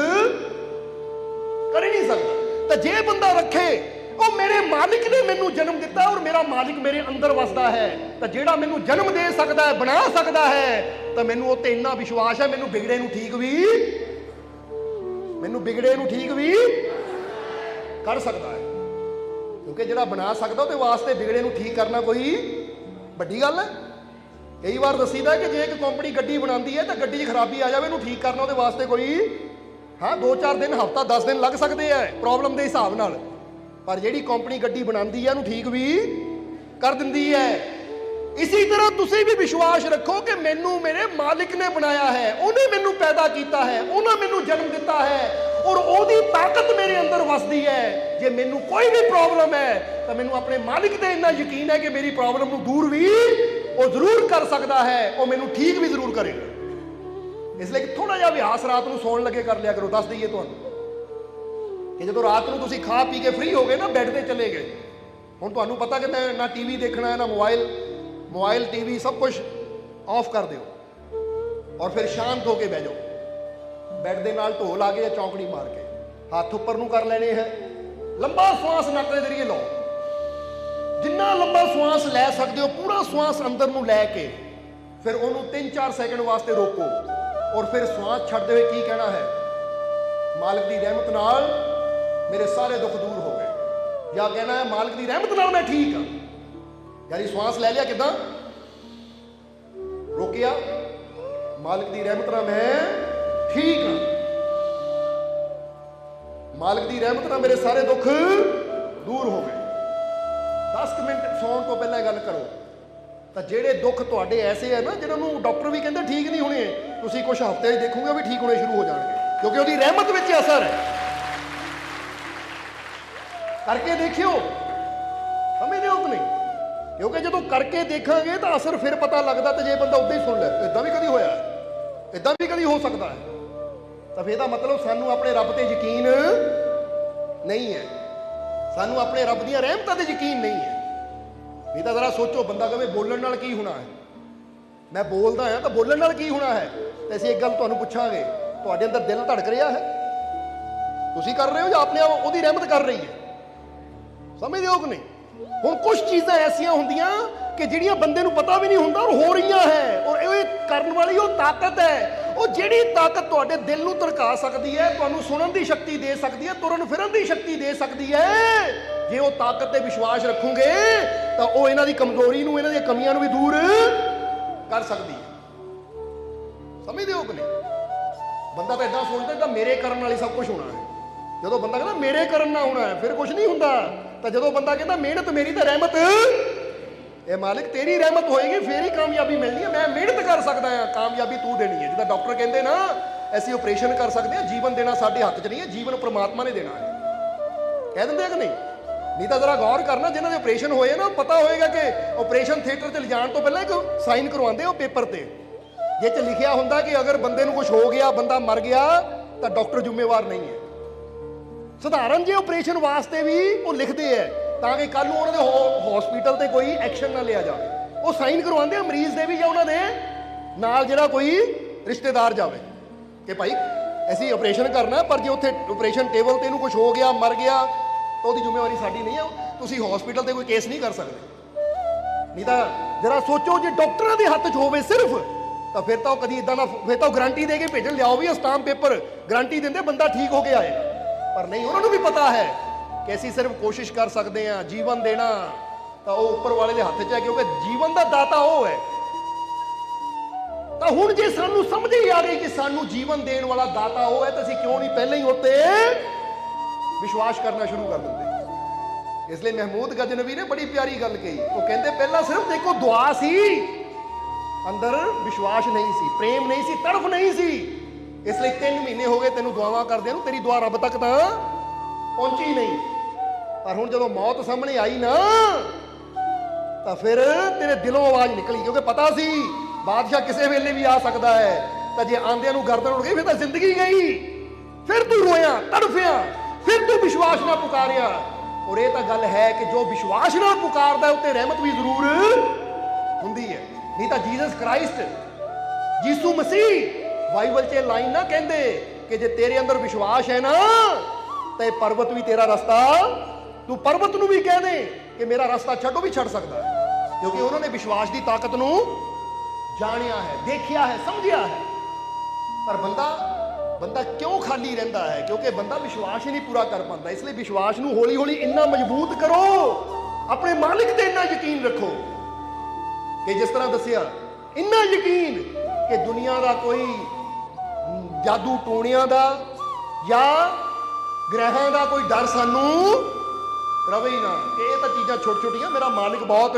ਕਰ ਹੀ ਨਹੀਂ ਸਕਦਾ। ਤਾਂ ਜੇ ਬੰਦਾ ਰੱਖੇ ਉਹ ਮੇਰੇ ਮਾਲਿਕ ਨੇ ਮੈਨੂੰ ਜਨਮ ਦਿੱਤਾ ਔਰ ਮੇਰਾ ਮਾਲਿਕ ਮੇਰੇ ਅੰਦਰ ਵਸਦਾ ਹੈ, ਤਾਂ ਜਿਹੜਾ ਮੈਨੂੰ ਜਨਮ ਦੇ ਸਕਦਾ ਹੈ, ਬਣਾ ਸਕਦਾ ਹੈ, ਤਾਂ ਮੈਨੂੰ ਉਹ ਤੇ ਇੰਨਾ ਵਿਸ਼ਵਾਸ ਹੈ, ਮੈਨੂੰ ਬਿਗੜੇ ਨੂੰ ਠੀਕ ਵੀ ਕਰ ਸਕਦਾ ਹੈ। ਕਿਉਂਕਿ ਜਿਹੜਾ ਬਣਾ ਸਕਦਾ ਉਹਦੇ ਵਾਸਤੇ ਬਿਗੜੇ ਨੂੰ ਠੀਕ ਕਰਨਾ ਕੋਈ ਵੱਡੀ ਗੱਲ ਹੈ। ਕਈ ਵਾਰ ਦੱਸੀਦਾ ਕਿ ਜੇ ਇੱਕ ਕੰਪਨੀ ਗੱਡੀ ਬਣਾਉਂਦੀ ਹੈ ਤਾਂ ਗੱਡੀ 'ਚ ਖਰਾਬੀ ਆ ਜਾਵੇ, ਇਹਨੂੰ ਠੀਕ ਕਰਨਾ ਉਹਦੇ ਵਾਸਤੇ ਕੋਈ 2-4 ਦਿਨ, ਹਫ਼ਤਾ, 10 ਦਿਨ ਲੱਗ ਸਕਦੇ ਆ ਪ੍ਰੋਬਲਮ ਦੇ ਹਿਸਾਬ ਨਾਲ। ਪਰ ਜਿਹੜੀ ਕੰਪਨੀ ਗੱਡੀ ਬਣਾਉਂਦੀ ਹੈ ਉਹਨੂੰ ਠੀਕ ਵੀ ਕਰ ਦਿੰਦੀ ਹੈ। ਇਸੇ ਤਰ੍ਹਾਂ ਤੁਸੀਂ ਵੀ ਵਿਸ਼ਵਾਸ ਰੱਖੋ ਕਿ ਮੈਨੂੰ ਮੇਰੇ ਮਾਲਿਕ ਨੇ ਬਣਾਇਆ ਹੈ, ਉਹਨੇ ਮੈਨੂੰ ਪੈਦਾ ਕੀਤਾ ਹੈ, ਉਹਨੇ ਮੈਨੂੰ ਜਨਮ ਦਿੱਤਾ ਹੈ ਔਰ ਉਹਦੀ ਤਾਕਤ ਮੇਰੇ ਅੰਦਰ ਵਸਦੀ ਹੈ। ਜੇ ਮੈਨੂੰ ਕੋਈ ਵੀ ਪ੍ਰੋਬਲਮ ਹੈ ਤਾਂ ਮੈਨੂੰ ਆਪਣੇ ਮਾਲਿਕ ਤੇ ਇੰਨਾ ਯਕੀਨ ਹੈ ਕਿ ਮੇਰੀ ਪ੍ਰੋਬਲਮ ਨੂੰ ਦੂਰ ਵੀ ਉਹ ਜ਼ਰੂਰ ਕਰ ਸਕਦਾ ਹੈ, ਉਹ ਮੈਨੂੰ ਠੀਕ ਵੀ ਜ਼ਰੂਰ ਕਰੇਗਾ। ਇਸ ਲਈ ਥੋੜਾ ਜਿਹਾ ਅਭਿਆਸ ਰਾਤ ਨੂੰ ਸੌਣ ਲੱਗੇ ਕਰ ਲਿਆ ਕਰੋ। ਦੱਸ ਦਈਏ ਤੁਹਾਨੂੰ ਕਿ ਜਦੋਂ ਰਾਤ ਨੂੰ ਤੁਸੀਂ ਖਾ ਪੀ ਕੇ ਫ੍ਰੀ ਹੋ ਗਏ ਨਾ, ਬੈੱਡ ਤੇ ਚਲੇ ਗਏ, ਹੁਣ ਤੁਹਾਨੂੰ ਪਤਾ ਕਿ ਮੈਂ ਨਾ ਟੀਵੀ ਦੇਖਣਾ ਹੈ ਨਾ ਮੋਬਾਈਲ ਟੀਵੀ ਸਭ ਕੁਝ ਆਫ ਕਰ ਦਿਓ ਔਰ ਫਿਰ ਸ਼ਾਂਤ ਹੋ ਕੇ ਬਹਿ ਜਾਓ। ਬੈੱਡ ਦੇ ਨਾਲ ਢੋਲ ਲਾ ਕੇ ਜਾਂ ਚੌਂਕੜੀ ਮਾਰ ਕੇ ਹੱਥ ਉੱਪਰ ਨੂੰ ਕਰ ਲੈਣੇ ਹੈ। ਲੰਬਾ ਸਵਾਸ ਨੱਕ ਦੇ ਜ਼ਰੀਏ ਲਓ, ਜਿੰਨਾ ਲੰਬਾ ਸਵਾਸ ਲੈ ਸਕਦੇ ਹੋ ਪੂਰਾ ਸਵਾਸ ਅੰਦਰ ਨੂੰ ਲੈ ਕੇ ਫਿਰ ਉਹਨੂੰ 3-4 ਸੈਕਿੰਡ ਵਾਸਤੇ ਰੋਕੋ ਔਰ ਫਿਰ ਸਵਾਸ ਛੱਡਦੇ ਹੋਏ ਕੀ ਕਹਿਣਾ ਹੈ, ਮਾਲਕ ਦੀ ਰਹਿਮਤ ਨਾਲ ਮੇਰੇ ਸਾਰੇ ਦੁੱਖ ਦੂਰ ਹੋ ਗਏ, ਜਾਂ ਕਹਿਣਾ ਹੈ ਮਾਲਕ ਦੀ ਰਹਿਮਤ ਨਾਲ ਮੈਂ ਠੀਕ ਹਾਂ। ਯਾਨੀ ਸਵਾਸ ਲੈ ਲਿਆ, ਕਿਦਾਂ ਰੋਕਿਆ, ਮਾਲਕ ਦੀ ਰਹਿਮਤ ਨਾਲ ਮੈਂ ਠੀਕ ਹਾਂ, ਮਾਲਕ ਦੀ ਰਹਿਮਤ ਨਾਲ ਮੇਰੇ ਸਾਰੇ ਦੁੱਖ ਦੂਰ ਹੋ ਗਏ। 10 ਮਿੰਟ ਸੌਣ ਤੋਂ ਪਹਿਲਾਂ ਗੱਲ ਕਰੋ ਤਾਂ ਜਿਹੜੇ ਦੁੱਖ ਤੁਹਾਡੇ ਐਸੇ ਹੈ ਨਾ ਜਿਹਨਾਂ ਨੂੰ ਡਾਕਟਰ ਵੀ ਕਹਿੰਦੇ ਠੀਕ ਨਹੀਂ ਹੋਣੇ, ਤੁਸੀਂ ਕੁਝ ਹਫ਼ਤੇ 'ਚ ਦੇਖੋਗੇ ਵੀ ਠੀਕ ਹੋਣੇ ਸ਼ੁਰੂ ਹੋ ਜਾਣਗੇ, ਕਿਉਂਕਿ ਉਹਦੀ ਰਹਿਮਤ ਵਿੱਚ ਅਸਰ ਹੈ। ਕਰਕੇ ਦੇਖਿਓ, ਸਮਝਦੇ ਹੋ ਕਿ ਨਹੀਂ? ਕਿਉਂਕਿ ਜਦੋਂ ਕਰਕੇ ਦੇਖਾਂਗੇ ਤਾਂ ਅਸਰ ਫਿਰ ਪਤਾ ਲੱਗਦਾ। ਤੇ ਜੇ ਬੰਦਾ ਉੱਦਾਂ ਹੀ ਸੁਣ ਲੈ ਇਦਾਂ ਵੀ ਕਦੀ ਹੋਇਆ, ਇਦਾਂ ਵੀ ਕਦੀ ਹੋ ਸਕਦਾ ਹੈ, ਤਾਂ ਫਿਰ ਇਹਦਾ ਮਤਲਬ ਸਾਨੂੰ ਆਪਣੇ ਰੱਬ ਤੇ ਯਕੀਨ ਨਹੀਂ ਹੈ, ਸਾਨੂੰ ਆਪਣੇ ਰੱਬ ਦੀਆਂ ਰਹਿਮਤਾਂ ਤੇ ਯਕੀਨ ਨਹੀਂ ਹੈ। ਨਹੀਂ ਤਾਂ ਜ਼ਰਾ ਸੋਚੋ, ਬੰਦਾ ਕਹੇ ਬੋਲਣ ਨਾਲ ਕੀ ਹੋਣਾ ਹੈ, ਮੈਂ ਬੋਲਦਾ ਹਾਂ ਤਾਂ ਬੋਲਣ ਨਾਲ ਕੀ ਹੋਣਾ ਹੈ। ਤੇ ਅਸੀਂ ਇੱਕ ਗੱਲ ਤੁਹਾਨੂੰ ਪੁੱਛਾਂਗੇ, ਤੁਹਾਡੇ ਅੰਦਰ ਦਿਲ ਧੜਕ ਰਿਹਾ ਹੈ? ਤੁਸੀਂ ਕਰ ਰਹੇ ਹੋ ਜਾਂ ਆਪਣੇ ਆਪ ਉਹਦੀ ਰਹਿਮਤ ਕਰ ਰਹੀ ਹੈ? ਸਮਝਦੇ ਹੋ ਕਿ ਨਹੀਂ? ਹੁਣ ਕੁਝ ਚੀਜ਼ਾਂ ਐਸੀਆਂ ਹੁੰਦੀਆਂ ਕਿ ਜਿਹੜੀਆਂ ਬੰਦੇ ਨੂੰ ਪਤਾ ਵੀ ਨਹੀਂ ਹੁੰਦਾ ਔਰ ਹੋ ਰਹੀਆਂ ਹੈ, ਔਰ ਇਹ ਕਰਨ ਵਾਲੀ ਉਹ ਤਾਕਤ ਹੈ, ਉਹ ਜਿਹੜੀ ਤਾਕਤ ਤੁਹਾਡੇ ਦਿਲ ਨੂੰ ਧੜਕਾ ਸਕਦੀ ਹੈ, ਤੁਹਾਨੂੰ ਸੁਣਨ ਦੀ ਸ਼ਕਤੀ ਦੇ ਸਕਦੀ ਹੈ, ਤੁਰਨ ਫਿਰਨ ਦੀ ਸ਼ਕਤੀ ਦੇ ਸਕਦੀ ਹੈ। ਜੇ ਉਹ ਤਾਕਤ ਤੇ ਵਿਸ਼ਵਾਸ ਰੱਖੋਗੇ ਤਾਂ ਉਹ ਇਹਨਾਂ ਦੀ ਕਮਜ਼ੋਰੀ ਨੂੰ, ਇਹਨਾਂ ਦੀਆਂ ਕਮੀਆਂ ਨੂੰ ਵੀ ਦੂਰ ਕਰ ਸਕਦੀ ਹੈ। ਸਮਝਦੇ ਹੋ ਕਿ ਨਹੀਂ? ਬੰਦਾ ਤਾਂ ਇਦਾਂ ਸੋਚਦਾ ਕਿ ਮੇਰੇ ਕਰਨ ਨਾਲ ਹੀ ਸਭ ਕੁਝ ਹੋਣਾ ਹੈ। ਜਦੋਂ ਬੰਦਾ ਕਹਿੰਦਾ ਮੇਰੇ ਕਰਨ ਨਾਲ ਹੋਣਾ ਹੈ ਫਿਰ ਕੁਝ ਨਹੀਂ ਹੁੰਦਾ। ਤਾਂ ਜਦੋਂ ਬੰਦਾ ਕਹਿੰਦਾ ਮਿਹਨਤ ਮੇਰੀ ਤਾਂ ਰਹਿਮਤ, ਇਹ ਮਾਲਿਕ ਤੇਰੀ ਰਹਿਮਤ ਹੋਏਗੀ ਫੇਰ ਹੀ ਕਾਮਯਾਬੀ ਮਿਲਣੀ ਹੈ, ਮੈਂ ਮਿਹਨਤ ਕਰ ਸਕਦਾ ਹਾਂ, ਕਾਮਯਾਬੀ ਤੂੰ ਦੇਣੀ ਹੈ। ਜਿੱਦਾਂ ਡਾਕਟਰ ਕਹਿੰਦੇ ਨਾ ਅਸੀਂ ਆਪਰੇਸ਼ਨ ਕਰ ਸਕਦੇ ਹਾਂ, ਜੀਵਨ ਦੇਣਾ ਸਾਡੇ ਹੱਥ 'ਚ ਨਹੀਂ ਹੈ, ਜੀਵਨ ਪ੍ਰਮਾਤਮਾ ਨੇ ਦੇਣਾ ਹੈ। ਕਹਿ ਦਿੰਦੇ ਆ ਕਿ ਨਹੀਂ? नहीं तो जरा गौर करना, जिन्होंने ऑपरेशन होए ना पता होएगा कि ऑपरेशन थिएटर 'ਚ ਲਿਜਾਣ ਤੋਂ ਪਹਿਲਾਂ ਇੱਕ ਸਾਈਨ ਕਰਵਾਉਂਦੇ ਹੋ ਪੇਪਰ ਤੇ, ਜਿਹ 'ਚ ਲਿਖਿਆ ਹੁੰਦਾ ਕਿ ਅਗਰ ਬੰਦੇ ਨੂੰ ਕੁਝ ਹੋ ਗਿਆ, ਬੰਦਾ ਮਰ ਗਿਆ ਤਾਂ ਡਾਕਟਰ ਜ਼ਿੰਮੇਵਾਰ ਨਹੀਂ ਹੈ। ਸਧਾਰਨ ਜੇ ਆਪਰੇਸ਼ਨ ਵਾਸਤੇ ਵੀ ਉਹ ਲਿਖਦੇ ਹੈ ਤਾਂ ਕਿ ਕੱਲ ਨੂੰ ਉਹਨਾਂ ਦੇ ਹਸਪੀਟਲ ਤੇ ਕੋਈ ਐਕਸ਼ਨ ਨਾ ਲਿਆ ਜਾਵੇ। ਉਹ ਸਾਈਨ ਕਰਵਾਉਂਦੇ ਆ ਮਰੀਜ਼ ਦੇ ਵੀ ਜਾਂ ਉਹਨਾਂ ਦੇ ਨਾਲ ਜਿਹੜਾ ਕੋਈ ਰਿਸ਼ਤੇਦਾਰ ਜਾਵੇ ਕਿ ਭਾਈ ਅਸੀਂ ਆਪਰੇਸ਼ਨ ਕਰਨਾ, ਪਰ ਜੇ ਉੱਥੇ ਆਪਰੇਸ਼ਨ ਟੇਬਲ ਤੇ ਇਹਨੂੰ ਕੁਝ ਹੋ ਗਿਆ, ਮਰ ਗਿਆ ਤਾਂ ਉਹਦੀ ਜ਼ਿੰਮੇਵਾਰੀ ਸਾਡੀ ਨਹੀਂ ਹੈ, ਤੁਸੀਂ ਹਸਪੀਟਲ ਤੇ ਕੋਈ ਕੇਸ ਨਹੀਂ ਕਰ ਸਕਦੇ। ਨਹੀਂ ਤਾਂ ਜਰਾ ਸੋਚੋ ਜੇ ਡਾਕਟਰਾਂ ਦੇ ਹੱਥ 'ਚ ਹੋਵੇ ਸਿਰਫ, ਤਾਂ ਫਿਰ ਤਾਂ ਉਹ ਕਦੀ ਇਦਾਂ ਦਾ, ਫਿਰ ਤਾਂ ਉਹ ਗਰੰਟੀ ਦੇ ਕੇ ਭੇਜਣ, ਲਿਆਓ ਵੀ ਸਟਾਂਪ ਪੇਪਰ, ਗਰੰਟੀ ਦਿੰਦੇ ਬੰਦਾ ਠੀਕ ਹੋ ਕੇ ਆਏਗਾ। ਪਰ ਨਹੀਂ, ਉਹਨਾਂ ਨੂੰ ਵੀ ਪਤਾ ਹੈ ਕਿ ਅਸੀਂ ਸਿਰਫ ਕੋਸ਼ਿਸ਼ ਕਰ ਸਕਦੇ ਹਾਂ, ਜੀਵਨ ਦੇਣਾ ਤਾਂ ਉਹ ਉੱਪਰ ਵਾਲੇ ਦੇ ਹੱਥ 'ਚ ਹੈ, ਕਿਉਂਕਿ ਜੀਵਨ ਦਾ ਦਾਤਾ ਉਹ ਹੈ। ਤਾਂ ਹੁਣ ਜੇ ਸਾਨੂੰ ਸਮਝ ਹੀ ਆ ਗਈ ਕਿ ਸਾਨੂੰ ਜੀਵਨ ਦੇਣ ਵਾਲਾ ਦਾਤਾ ਉਹ ਹੈ, ਤਾਂ ਅਸੀਂ ਕਿਉਂ ਨਹੀਂ ਪਹਿਲਾਂ ਹੀ ਉੱਤੇ ਵਿਸ਼ਵਾਸ ਕਰਨਾ ਸ਼ੁਰੂ ਕਰ ਦਿੰਦੇ। ਇਸ ਲਈ ਮਹਿਮੂਦ ਗਜਨਵੀ ਨੇ ਬੜੀ ਪਿਆਰੀ ਗੱਲ ਕਹੀ। ਉਹ ਕਹਿੰਦੇ ਪਹਿਲਾਂ ਸਿਰਫ ਦੇਖੋ ਦੁਆ ਸੀ, ਅੰਦਰ ਵਿਸ਼ਵਾਸ ਨਹੀਂ ਸੀ, ਪ੍ਰੇਮ ਨਹੀਂ ਸੀ, ਤੜਫ ਨਹੀਂ ਸੀ। ਇਸ ਲਈ 3 ਮਹੀਨੇ ਹੋ ਗਏ ਤੈਨੂੰ ਦੁਆਵਾਂ ਕਰਦਿਆਂ ਨੂੰ, ਤੇਰੀ ਦੁਆ ਰੱਬ ਤੱਕ ਤਾਂ ਪਹੁੰਚੀ ਨਹੀਂ। ਪਰ ਹੁਣ ਜਦੋਂ ਮੌਤ ਸਾਹਮਣੇ ਆਈ ਨਾ, ਤਾਂ ਫਿਰ ਤੇਰੇ ਦਿਲੋਂ ਆਵਾਜ਼ ਨਿਕਲੀ, ਕਿਉਂਕਿ ਪਤਾ ਸੀ ਬਾਦਸ਼ਾਹ ਕਿਸੇ ਵੇਲੇ ਵੀ ਆ ਸਕਦਾ ਹੈ। ਤਾਂ ਜੇ ਆਂਦਿਆਂ ਨੂੰ ਗਰਦਨ ਉੱਡ ਗਈ ਫਿਰ ਤਾਂ ਜ਼ਿੰਦਗੀ ਗਈ। ਫਿਰ ਤੂੰ ਰੋਇਆ, ਤੜਫਿਆ, ਫਿਰ ਤੂੰ ਵਿਸ਼ਵਾਸ ਨਾਲ ਪੁਕਾਰਿਆ। ਔਰ ਇਹ ਤਾਂ ਗੱਲ ਹੈ ਕਿ ਜੋ ਵਿਸ਼ਵਾਸ ਨਾਲ ਪੁਕਾਰਦਾ ਉੱਤੇ ਰਹਿਮਤ ਵੀ ਜ਼ਰੂਰ ਹੁੰਦੀ ਹੈ। ਨਹੀਂ ਤਾਂ ਜੀਸਸ ਕ੍ਰਾਈਸਟ, ਯੀਸ਼ੂ ਮਸੀਹ ਬਾਈਬਲ 'ਚ ਲਾਈਨ ਨਾ ਕਹਿੰਦੇ ਕਿ ਜੇ ਤੇਰੇ ਅੰਦਰ ਵਿਸ਼ਵਾਸ ਹੈ ਨਾ ਤਾਂ ਇਹ ਪਰਬਤ ਵੀ ਤੇਰਾ ਰਸਤਾ, ਤੂੰ ਪਰਬਤ ਨੂੰ ਵੀ ਕਹਿ ਦੇ ਕਿ ਮੇਰਾ ਰਸਤਾ ਛੱਡੋ, ਵੀ ਛੱਡ ਸਕਦਾ ਹੈ, ਕਿਉਂਕਿ ਉਹਨਾਂ ਨੇ ਵਿਸ਼ਵਾਸ ਦੀ ਤਾਕਤ ਨੂੰ ਜਾਣਿਆ ਹੈ, ਦੇਖਿਆ ਹੈ, ਸਮਝਿਆ ਹੈ। ਪਰ ਬੰਦਾ ਕਿਉਂ ਖਾਲੀ ਰਹਿੰਦਾ ਹੈ? ਕਿਉਂਕਿ ਬੰਦਾ ਵਿਸ਼ਵਾਸ ਹੀ ਨਹੀਂ ਪੂਰਾ ਕਰ ਪਾਉਂਦਾ। ਇਸ ਲਈ ਵਿਸ਼ਵਾਸ ਨੂੰ ਹੌਲੀ ਹੌਲੀ ਇੰਨਾ ਮਜ਼ਬੂਤ ਕਰੋ, ਆਪਣੇ ਮਾਲਿਕ ਤੇ ਇੰਨਾ ਯਕੀਨ ਰੱਖੋ ਕਿ ਜਿਸ ਤਰ੍ਹਾਂ ਦੱਸਿਆ, ਇੰਨਾ ਯਕੀਨ ਕਿ ਦੁਨੀਆ ਦਾ ਕੋਈ ਜਾਦੂ ਟੂਣਿਆਂ ਦਾ ਜਾਂ ਗ੍ਰਹਿਾਂ ਦਾ ਕੋਈ ਡਰ ਸਾਨੂੰ ਰਵੇ ਹੀ ਨਾ, ਕਿ ਇਹ ਤਾਂ ਚੀਜ਼ਾਂ ਛੋਟੀ ਛੋਟੀਆਂ, ਮੇਰਾ ਮਾਲਿਕ ਬਹੁਤ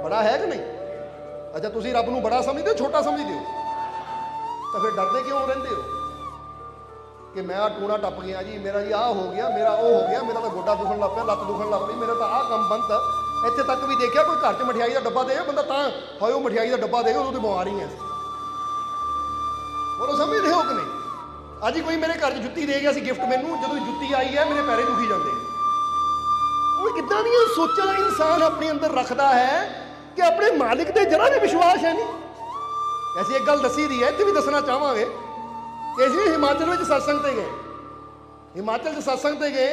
ਬੜਾ ਹੈ ਕਿ ਨਹੀਂ। ਅੱਛਾ, ਤੁਸੀਂ ਰੱਬ ਨੂੰ ਬੜਾ ਸਮਝਦੇ ਹੋ, ਛੋਟਾ ਸਮਝਦੇ ਹੋ? ਤਾਂ ਫਿਰ ਡਰਦੇ ਕਿਉਂ ਰਹਿੰਦੇ ਹੋ ਕਿ ਮੈਂ ਆਹ ਟੂਣਾ ਟੱਪ ਗਿਆ ਜੀ, ਮੇਰਾ ਜੀ ਆਹ ਹੋ ਗਿਆ, ਮੇਰਾ ਉਹ ਹੋ ਗਿਆ, ਮੇਰਾ ਤਾਂ ਗੋਡਾ ਦੁਖਣ ਲੱਗ ਪਿਆ, ਲੱਤ ਦੁਖਣ ਲੱਗ ਪਈ, ਮੇਰਾ ਤਾਂ ਆਹ ਕੰਮ ਬੰਦ। ਇੱਥੇ ਤੱਕ ਵੀ ਦੇਖਿਆ ਕੋਈ ਘਰ 'ਚ ਮਠਿਆਈ ਦਾ ਡੱਬਾ ਦੇ ਬੰਦਾ ਤਾਂ ਹਾਏ ਉਹ ਮਠਿਆਈ ਦਾ ਡੱਬਾ ਦੇਗਾ, ਉਦੋਂ ਤੇ ਬਿਮਾਰੀ ਹੈ। ਬੋਲੋ, ਸਮਝਦੇ ਹੋ ਕਿ ਨਹੀਂ? ਅੱਜ ਹੀ ਕੋਈ ਮੇਰੇ ਘਰ 'ਚ ਜੁੱਤੀ ਦੇ ਗਿਆ ਸੀ ਗਿਫਟ ਮੈਨੂੰ, ਜਦੋਂ ਜੁੱਤੀ ਆਈ ਹੈ ਮੇਰੇ ਪੈਰੇ ਦੁਖੀ ਜਾਂਦੇ। ਉਹ ਕਿੱਦਾਂ ਦੀਆਂ ਸੋਚਾਂ ਇਨਸਾਨ ਆਪਣੇ ਅੰਦਰ ਰੱਖਦਾ ਹੈ ਕਿ ਆਪਣੇ ਮਾਲਿਕ ਤੇ ਜਰਾ ਵੀ ਵਿਸ਼ਵਾਸ ਹੈ ਨਹੀਂ। ਐਸੀ ਇੱਕ ਗੱਲ ਦੱਸੀ ਦੀ ਹੈ, ਇੱਥੇ ਵੀ ਦੱਸਣਾ ਚਾਹਾਂਗੇ ਕਿ ਅਸੀਂ ਹਿਮਾਚਲ ਵਿੱਚ ਸਤਸੰਗ ਤੇ ਗਏ। ਹਿਮਾਚਲ 'ਚ ਸਤਸੰਗ ਤੇ ਗਏ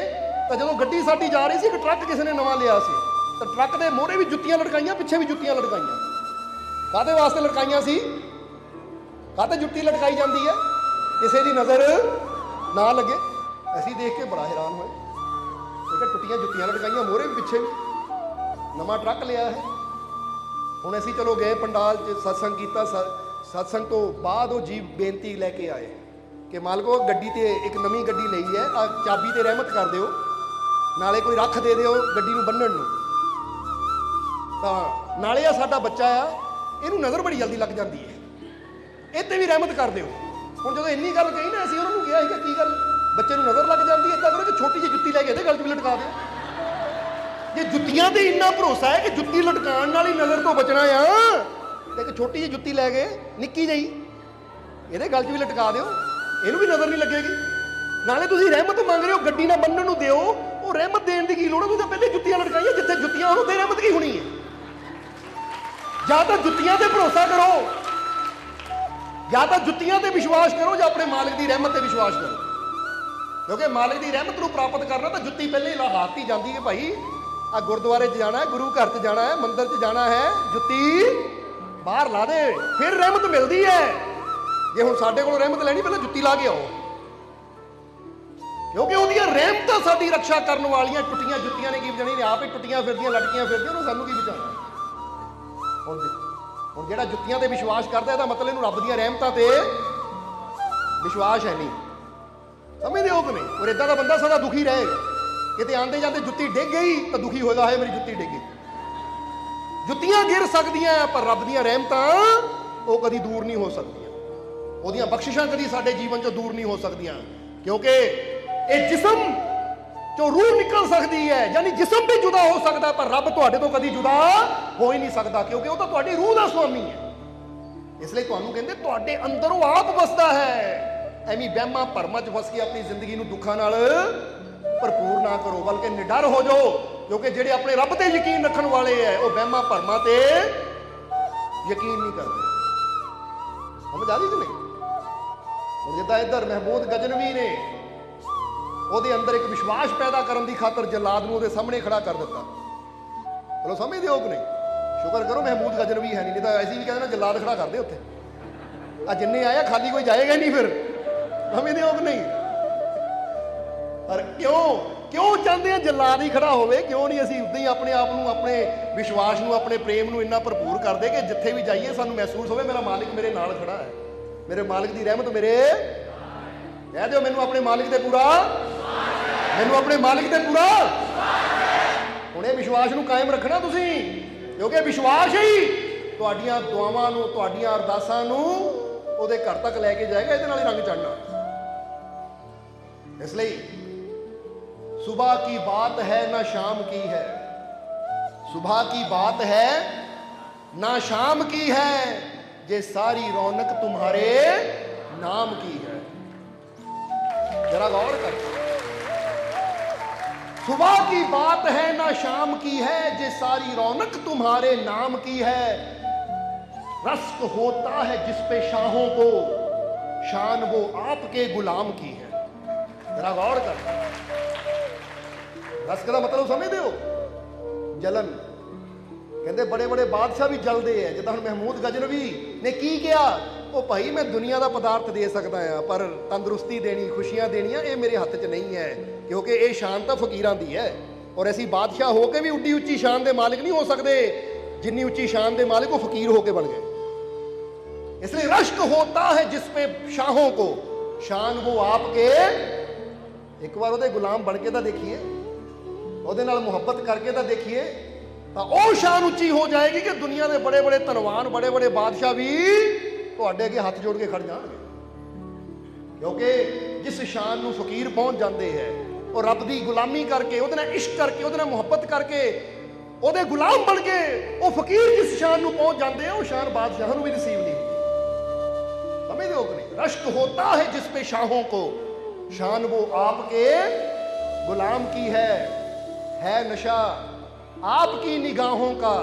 ਤਾਂ ਜਦੋਂ ਗੱਡੀ ਸਾਡੀ ਜਾ ਰਹੀ ਸੀ, ਇੱਕ ਟਰੱਕ ਕਿਸੇ ਨੇ ਨਵਾਂ ਲਿਆ ਸੀ, ਤਾਂ ਟਰੱਕ ਦੇ ਮੋਹਰੇ ਵੀ ਜੁੱਤੀਆਂ ਲਟਕਾਈਆਂ, ਪਿੱਛੇ ਵੀ ਜੁੱਤੀਆਂ ਲਟਕਾਈਆਂ। ਕਾਹਦੇ ਵਾਸਤੇ ਲਟਕਾਈਆਂ ਸੀ? ਕਾਹਤੇ ਜੁੱਤੀ ਲਟਕਾਈ ਜਾਂਦੀ ਹੈ? ਕਿਸੇ ਦੀ ਨਜ਼ਰ ਨਾ ਲੱਗੇ। ਅਸੀਂ ਦੇਖ ਕੇ ਬੜਾ ਹੈਰਾਨ ਹੋਏ ਕਿ ਟੁੱਟੀਆਂ ਜੁੱਤੀਆਂ ਲਟਕਾਈਆਂ, ਮੋਹਰੇ ਵੀ ਪਿੱਛੇ ਵੀ, ਨਵਾਂ ਟਰੱਕ ਲਿਆ ਹੈ। ਹੁਣ ਅਸੀਂ ਚਲੋ ਗਏ ਪੰਡਾਲ 'ਚ, ਸਤਸੰਗ ਕੀਤਾ। ਸਤਸੰਗ ਤੋਂ ਬਾਅਦ ਉਹ ਜੀ ਬੇਨਤੀ ਲੈ ਕੇ ਆਏ ਕਿ ਮਾਲਕੋ ਗੱਡੀ ਤੇ ਇੱਕ ਨਵੀਂ ਗੱਡੀ ਲਈ ਹੈ, ਆ ਚਾਬੀ ਤੇ ਰਹਿਮਤ ਕਰ ਦਿਓ, ਨਾਲੇ ਕੋਈ ਰੱਖ ਦੇ ਦਿਓ ਗੱਡੀ ਨੂੰ ਬੰਨਣ ਨੂੰ, ਤਾਂ ਨਾਲੇ ਆ ਸਾਡਾ ਬੱਚਾ ਆ, ਇਹਨੂੰ ਨਜ਼ਰ ਬੜੀ ਜਲਦੀ ਲੱਗ ਜਾਂਦੀ ਹੈ, ਇਹ ਤੇ ਵੀ ਰਹਿਮਤ ਕਰ ਦਿਓ। ਹੁਣ ਜਦੋਂ ਇੰਨੀ ਗੱਲ ਕਹੀ ਨਾ, ਅਸੀਂ ਉਹਨਾਂ ਨੂੰ ਕਿਹਾ ਸੀਗਾ ਕੀ ਗੱਲ, ਬੱਚੇ ਨੂੰ ਨਜ਼ਰ ਲੱਗ ਜਾਂਦੀ ਹੈ, ਇੱਦਾਂ ਕਰੋ ਕਿ ਛੋਟੀ ਜਿਹੀ ਜੁੱਤੀ ਲੈ ਕੇ ਇਹਦੇ ਗਲ 'ਚ ਵੀ ਲਟਕਾ ਦਿਓ। ਜੇ ਜੁੱਤੀਆਂ ਤੇ ਇੰਨਾ ਭਰੋਸਾ ਹੈ ਕਿ ਜੁੱਤੀ ਲਟਕਾਉਣ ਨਾਲ ਹੀ ਨਜ਼ਰ ਤੋਂ ਬਚਣਾ ਆ, ਤੇ ਇੱਕ ਛੋਟੀ ਜਿਹੀ ਜੁੱਤੀ ਲੈ ਕੇ ਨਿੱਕੀ ਜਿਹੀ ਇਹਦੇ ਗਲ 'ਚ ਵੀ ਲਟਕਾ ਦਿਓ, ਇਹਨੂੰ ਵੀ ਨਜ਼ਰ ਨਹੀਂ ਲੱਗੇਗੀ। ਨਾਲੇ ਤੁਸੀਂ ਰਹਿਮਤ ਮੰਗ ਰਹੇ ਹੋ, ਗੱਡੀ ਨਾਲ ਬੰਨਣ ਨੂੰ ਦਿਓ, ਉਹ ਰਹਿਮਤ ਦੇਣ ਦੀ ਕੀ ਲੋੜ ਹੈ? ਤੁਸੀਂ ਤਾਂ ਪਹਿਲੇ ਜੁੱਤੀਆਂ ਲਟਕਾਈਆਂ, ਜਿੱਥੇ ਜੁੱਤੀਆਂ ਉਹਨੂੰ ਤੇ ਰਹਿਮਤ ਕੀ ਹੋਣੀ ਹੈ? ਜਾਂ ਤਾਂ ਜੁੱਤੀਆਂ ਤੇ ਭਰੋਸਾ ਕਰੋ, ਜਾਂ ਤਾਂ ਜੁੱਤੀਆਂ ਤੇ ਵਿਸ਼ਵਾਸ ਕਰੋ, ਜਾਂ ਆਪਣੇ ਮਾਲਿਕ ਦੀ ਰਹਿਮਤ ਤੇ ਵਿਸ਼ਵਾਸ ਕਰੋ। ਕਿਉਂਕਿ ਮਾਲਿਕ ਦੀ ਰਹਿਮਤ ਨੂੰ ਪ੍ਰਾਪਤ ਕਰਨਾ ਤਾਂ ਜੁੱਤੀ ਪਹਿਲੇ ਹੀ ਹੱਥ ਹੀ ਜਾਂਦੀ ਹੈ। ਭਾਈ ਆ ਗੁਰਦੁਆਰੇ 'ਚ ਜਾਣਾ ਹੈ, ਗੁਰੂ ਘਰ 'ਚ ਜਾਣਾ ਹੈ, ਮੰਦਿਰ 'ਚ ਜਾਣਾ ਹੈ, ਜੁੱਤੀ ਬਾਹਰ ਲਾ ਦੇ, ਫਿਰ ਰਹਿਮਤ ਮਿਲਦੀ ਹੈ। ਜੇ ਹੁਣ ਸਾਡੇ ਕੋਲੋਂ ਰਹਿਮਤ ਲੈਣੀ, ਪਹਿਲਾਂ ਜੁੱਤੀ ਲਾ ਕੇ ਆਓ, ਕਿਉਂਕਿ ਉਹਦੀਆਂ ਰਹਿਮਤਾਂ ਸਾਡੀ ਰੱਖਿਆ ਕਰਨ ਵਾਲੀਆਂ। ਟੁੱਟੀਆਂ ਜੁੱਤੀਆਂ ਨੇ ਕੀ ਬਚਾਣੀ, ਨੇ ਆਪ ਹੀ ਟੁੱਟੀਆਂ ਫਿਰਦੀਆਂ, ਲਟਕੀਆਂ ਫਿਰਦੀਆਂ, ਉਹਨੂੰ ਸਾਨੂੰ ਕੀ ਬਚਾਉਣਾ? ਹੁਣ ਜਿਹੜਾ ਜੁੱਤੀਆਂ ਤੇ ਵਿਸ਼ਵਾਸ ਕਰਦਾ, ਇਹਦਾ ਮਤਲਬ ਇਹਨੂੰ ਰੱਬ ਦੀਆਂ ਰਹਿਮਤਾਂ ਤੇ ਵਿਸ਼ਵਾਸ ਹੈ ਨਹੀਂ। ਸਮਝਦੇ ਹੋ ਕਿ ਨਹੀਂ? ਔਰ ਇਦਾਂ ਦਾ ਬੰਦਾ ਸਦਾ ਦੁਖੀ ਰਹੇਗਾ। ਕਿਤੇ ਆਂਦੇ ਜਾਂਦੇ ਜੁੱਤੀ ਡਿੱਗ ਗਈ ਤਾਂ ਦੁਖੀ ਹੋਏਗਾ, ਹੈ ਮੇਰੀ ਜੁੱਤੀ ਡਿੱਗ ਗਈ। ਜੁੱਤੀਆਂ ਗਿਰ ਸਕਦੀਆਂ ਪਰ ਰੱਬ ਦੀਆਂ ਰਹਿਮਤਾਂ ਉਹ ਕਦੀ ਦੂਰ ਨਹੀਂ ਹੋ ਸਕਦੀਆਂ, ਉਹਦੀਆਂ ਬਖਸ਼ਿਸ਼ਾਂ ਕਦੀ ਸਾਡੇ ਜੀਵਨ 'ਚੋਂ ਦੂਰ ਨਹੀਂ ਹੋ ਸਕਦੀਆਂ। ਕਿਉਂਕਿ ਇਹ ਜਿਸਮ ਚੋਂ ਰੂਹ ਨਿਕਲ ਸਕਦੀ ਹੈ, ਯਾਨੀ ਜਿਸਮ ਵੀ ਜੁਦਾ ਹੋ ਸਕਦਾ, ਪਰ ਰੱਬ ਤੁਹਾਡੇ ਤੋਂ ਕਦੀ ਜੁਦਾ ਹੋ ਹੀ ਨਹੀਂ ਸਕਦਾ, ਕਿਉਂਕਿ ਉਹ ਤਾਂ ਤੁਹਾਡੀ ਰੂਹ ਦਾ ਸੁਆਮੀ ਹੈ। ਇਸ ਲਈ ਤੁਹਾਨੂੰ ਕਹਿੰਦੇ ਤੁਹਾਡੇ ਅੰਦਰ ਉਹ ਆਪ ਵਸਦਾ ਹੈ। ਐਵੇਂ ਵਹਿਮਾਂ ਭਰਮਾਂ 'ਚ ਫਸ ਕੇ ਆਪਣੀ ਜ਼ਿੰਦਗੀ ਨੂੰ ਦੁੱਖਾਂ ਨਾਲ ਭਰਪੂਰ ਨਾ ਕਰੋ, ਬਲਕਿ ਨਿਡਰ ਹੋ ਜਾਓ, ਕਿਉਂਕਿ ਜਿਹੜੇ ਆਪਣੇ ਰੱਬ ਤੇ ਯਕੀਨ ਰੱਖਣ ਵਾਲੇ ਹੈ ਉਹ ਵਹਿਮਾਂ ਭਰਮਾਂ ਤੇ ਯਕੀਨ ਨਹੀਂ ਕਰਦੇ। ਸਮਝ ਆ ਗਈ ਕਿ ਨਹੀਂ? ਹੁਣ ਜਿੱਦਾਂ ਇੱਧਰ ਮਹਿਮੂਦ ਗਜਨਵੀ ਨੇ ਉਹਦੇ ਅੰਦਰ ਇੱਕ ਵਿਸ਼ਵਾਸ ਪੈਦਾ ਕਰਨ ਦੀ ਖਾਤਰ ਜਲਾਦ ਨੂੰ ਉਹਦੇ ਸਾਹਮਣੇ ਖੜਾ ਕਰ ਦਿੱਤਾ। ਬੋਲੋ ਸਮਝਦੇ ਹੋ ਕਿ ਨਹੀਂ? ਸ਼ੁਕਰ ਕਰੋ ਮਹਿਮੂਦ ਗਜਨਵੀ ਹੈ ਨਹੀਂ ਤਾਂ ਐਸੀ ਵੀ ਕਹਿੰਦੇ ਨਾ ਜਲਾਦ ਖੜਾ ਕਰਦੇ ਉੱਥੇ। ਆ ਜਿੰਨੇ ਆਇਆ ਖਾਲੀ ਕੋਈ ਜਾਏਗਾ ਨਹੀਂ ਫਿਰ। ਸਮਝਦੇ ਹੋ ਕਿ ਨਹੀਂ? ਪਰ ਕਿਉਂ ਚਾਹੁੰਦੇ ਆ ਜਲਾਦ ਹੀ ਖੜਾ ਹੋਵੇ? ਕਿਉਂ ਨਹੀਂ ਅਸੀਂ ਉਦਾਂ ਹੀ ਆਪਣੇ ਆਪ ਨੂੰ, ਆਪਣੇ ਵਿਸ਼ਵਾਸ ਨੂੰ, ਆਪਣੇ ਪ੍ਰੇਮ ਨੂੰ ਇੰਨਾ ਭਰਪੂਰ ਕਰਦੇ ਕਿ ਜਿੱਥੇ ਵੀ ਜਾਈਏ ਸਾਨੂੰ ਮਹਿਸੂਸ ਹੋਵੇ ਮੇਰਾ ਮਾਲਿਕ ਮੇਰੇ ਨਾਲ ਖੜਾ ਹੈ, ਮੇਰੇ ਮਾਲਿਕ ਦੀ ਰਹਿਮਤ ਮੇਰੇ। ਕਹਿ ਦਿਓ ਮੈਨੂੰ ਆਪਣੇ ਮਾਲਿਕ ਤੇ ਪੂਰਾ, ਮੈਨੂੰ ਆਪਣੇ ਮਾਲਿਕ ਤੇ ਪੂਰਾ। ਹੁਣ ਇਹ ਵਿਸ਼ਵਾਸ ਨੂੰ ਕਾਇਮ ਰੱਖਣਾ ਤੁਸੀਂ, ਕਿਉਂਕਿ ਵਿਸ਼ਵਾਸ ਹੀ ਤੁਹਾਡੀਆਂ ਦੁਆਵਾਂ ਨੂੰ, ਤੁਹਾਡੀਆਂ ਅਰਦਾਸਾਂ ਨੂੰ ਉਹਦੇ ਘਰ ਤੱਕ ਲੈ ਕੇ ਜਾਏਗਾ। ਇਹਦੇ ਨਾਲ ਹੀ ਰੰਗ ਚੜ੍ਹਨਾ। ਇਸ ਲਈ सुबह की बात है ना शाम की है, सुबह की बात है ना शाम की है, ये सारी रौनक तुम्हारे नाम की है। जरा गौर कर, सुबह की बात है ना शाम की है, ये सारी रौनक तुम्हारे नाम की है। रस्क होता है जिस पे शाहों को, शान वो आपके गुलाम की है। जरा गौर कर, रस्क का मतलब समझते हो? जलन। कहते बड़े बड़े बादशाह भी जलते हैं। जिदा हुण महमूद गजनवी ने की किया, ਉਹ ਭਾਈ ਮੈਂ ਦੁਨੀਆ ਦਾ ਪਦਾਰਥ ਦੇ ਸਕਦਾ ਆ, ਪਰ ਤੰਦਰੁਸਤੀ ਦੇਣੀ, ਖੁਸ਼ੀਆਂ ਦੇਣੀਆਂ ਇਹ ਮੇਰੇ ਹੱਥ 'ਚ ਨਹੀਂ ਹੈ, ਕਿਉਂਕਿ ਇਹ ਸ਼ਾਨ ਤਾਂ ਫਕੀਰਾਂ ਦੀ ਹੈ। ਔਰ ਅਸੀਂ ਬਾਦਸ਼ਾਹ ਹੋ ਕੇ ਵੀ ਉੱਡੀ ਉੱਚੀ ਸ਼ਾਨ ਦੇ ਮਾਲਿਕ ਨਹੀਂ ਹੋ ਸਕਦੇ ਜਿੰਨੀ ਉੱਚੀ ਸ਼ਾਨ ਦੇ ਮਾਲਿਕ ਉਹ ਫਕੀਰ ਹੋ ਕੇ ਬਣ ਗਏ। ਇਸ ਲਈ ਰਸ਼ਕ ਹੋਤਾ ਹੈ ਜਿਸ ਪੇ ਸ਼ਾहों को, शान वो आपके। ਇੱਕ ਵਾਰ ਉਹਦੇ ਗੁਲਾਮ ਬਣ ਕੇ ਤਾਂ ਦੇਖੀਏ, ਉਹਦੇ ਨਾਲ ਮੁਹੱਬਤ ਕਰਕੇ ਤਾਂ ਦੇਖੀਏ, ਤਾਂ ਉਹ ਸ਼ਾਨ ਉੱਚੀ ਹੋ ਜਾਏਗੀ ਕਿ ਦੁਨੀਆ ਦੇ ਬੜੇ ਬੜੇ ਧਨਵਾਨ, ਬੜੇ ਬੜੇ ਬਾਦਸ਼ਾਹ ਵੀ ਤੁਹਾਡੇ ਅੱਗੇ ਹੱਥ ਜੋੜ ਕੇ ਖੜ ਜਾਣਗੇ। ਕਿਉਂਕਿ ਜਿਸ ਸ਼ਾਨ ਨੂੰ ਫਕੀਰ ਪਹੁੰਚ ਜਾਂਦੇ ਹੈ, ਉਹ ਰੱਬ ਦੀ ਗੁਲਾਮੀ ਕਰਕੇ, ਉਹਦੇ ਨਾਲ ਇਸ਼ਕ ਕਰਕੇ, ਉਹਦੇ ਨਾਲ ਮੁਹੱਬਤ ਕਰਕੇ, ਉਹਦੇ ਗੁਲਾਮ ਬਣ ਕੇ ਉਹ ਫਕੀਰ ਜਿਸ ਸ਼ਾਨ ਨੂੰ ਪਹੁੰਚ ਜਾਂਦੇ ਆ, ਉਹ ਸ਼ਾਨ ਬਾਦਸ਼ਾਹਾਂ ਨੂੰ ਵੀ ਨਸੀਬ ਨਹੀਂ ਹੁੰਦੀ। समझते हो कि नहीं? रश्क होता है जिस पे शाहों को, शान वो आपके गुलाम की है नशा आपकी निगाहों का,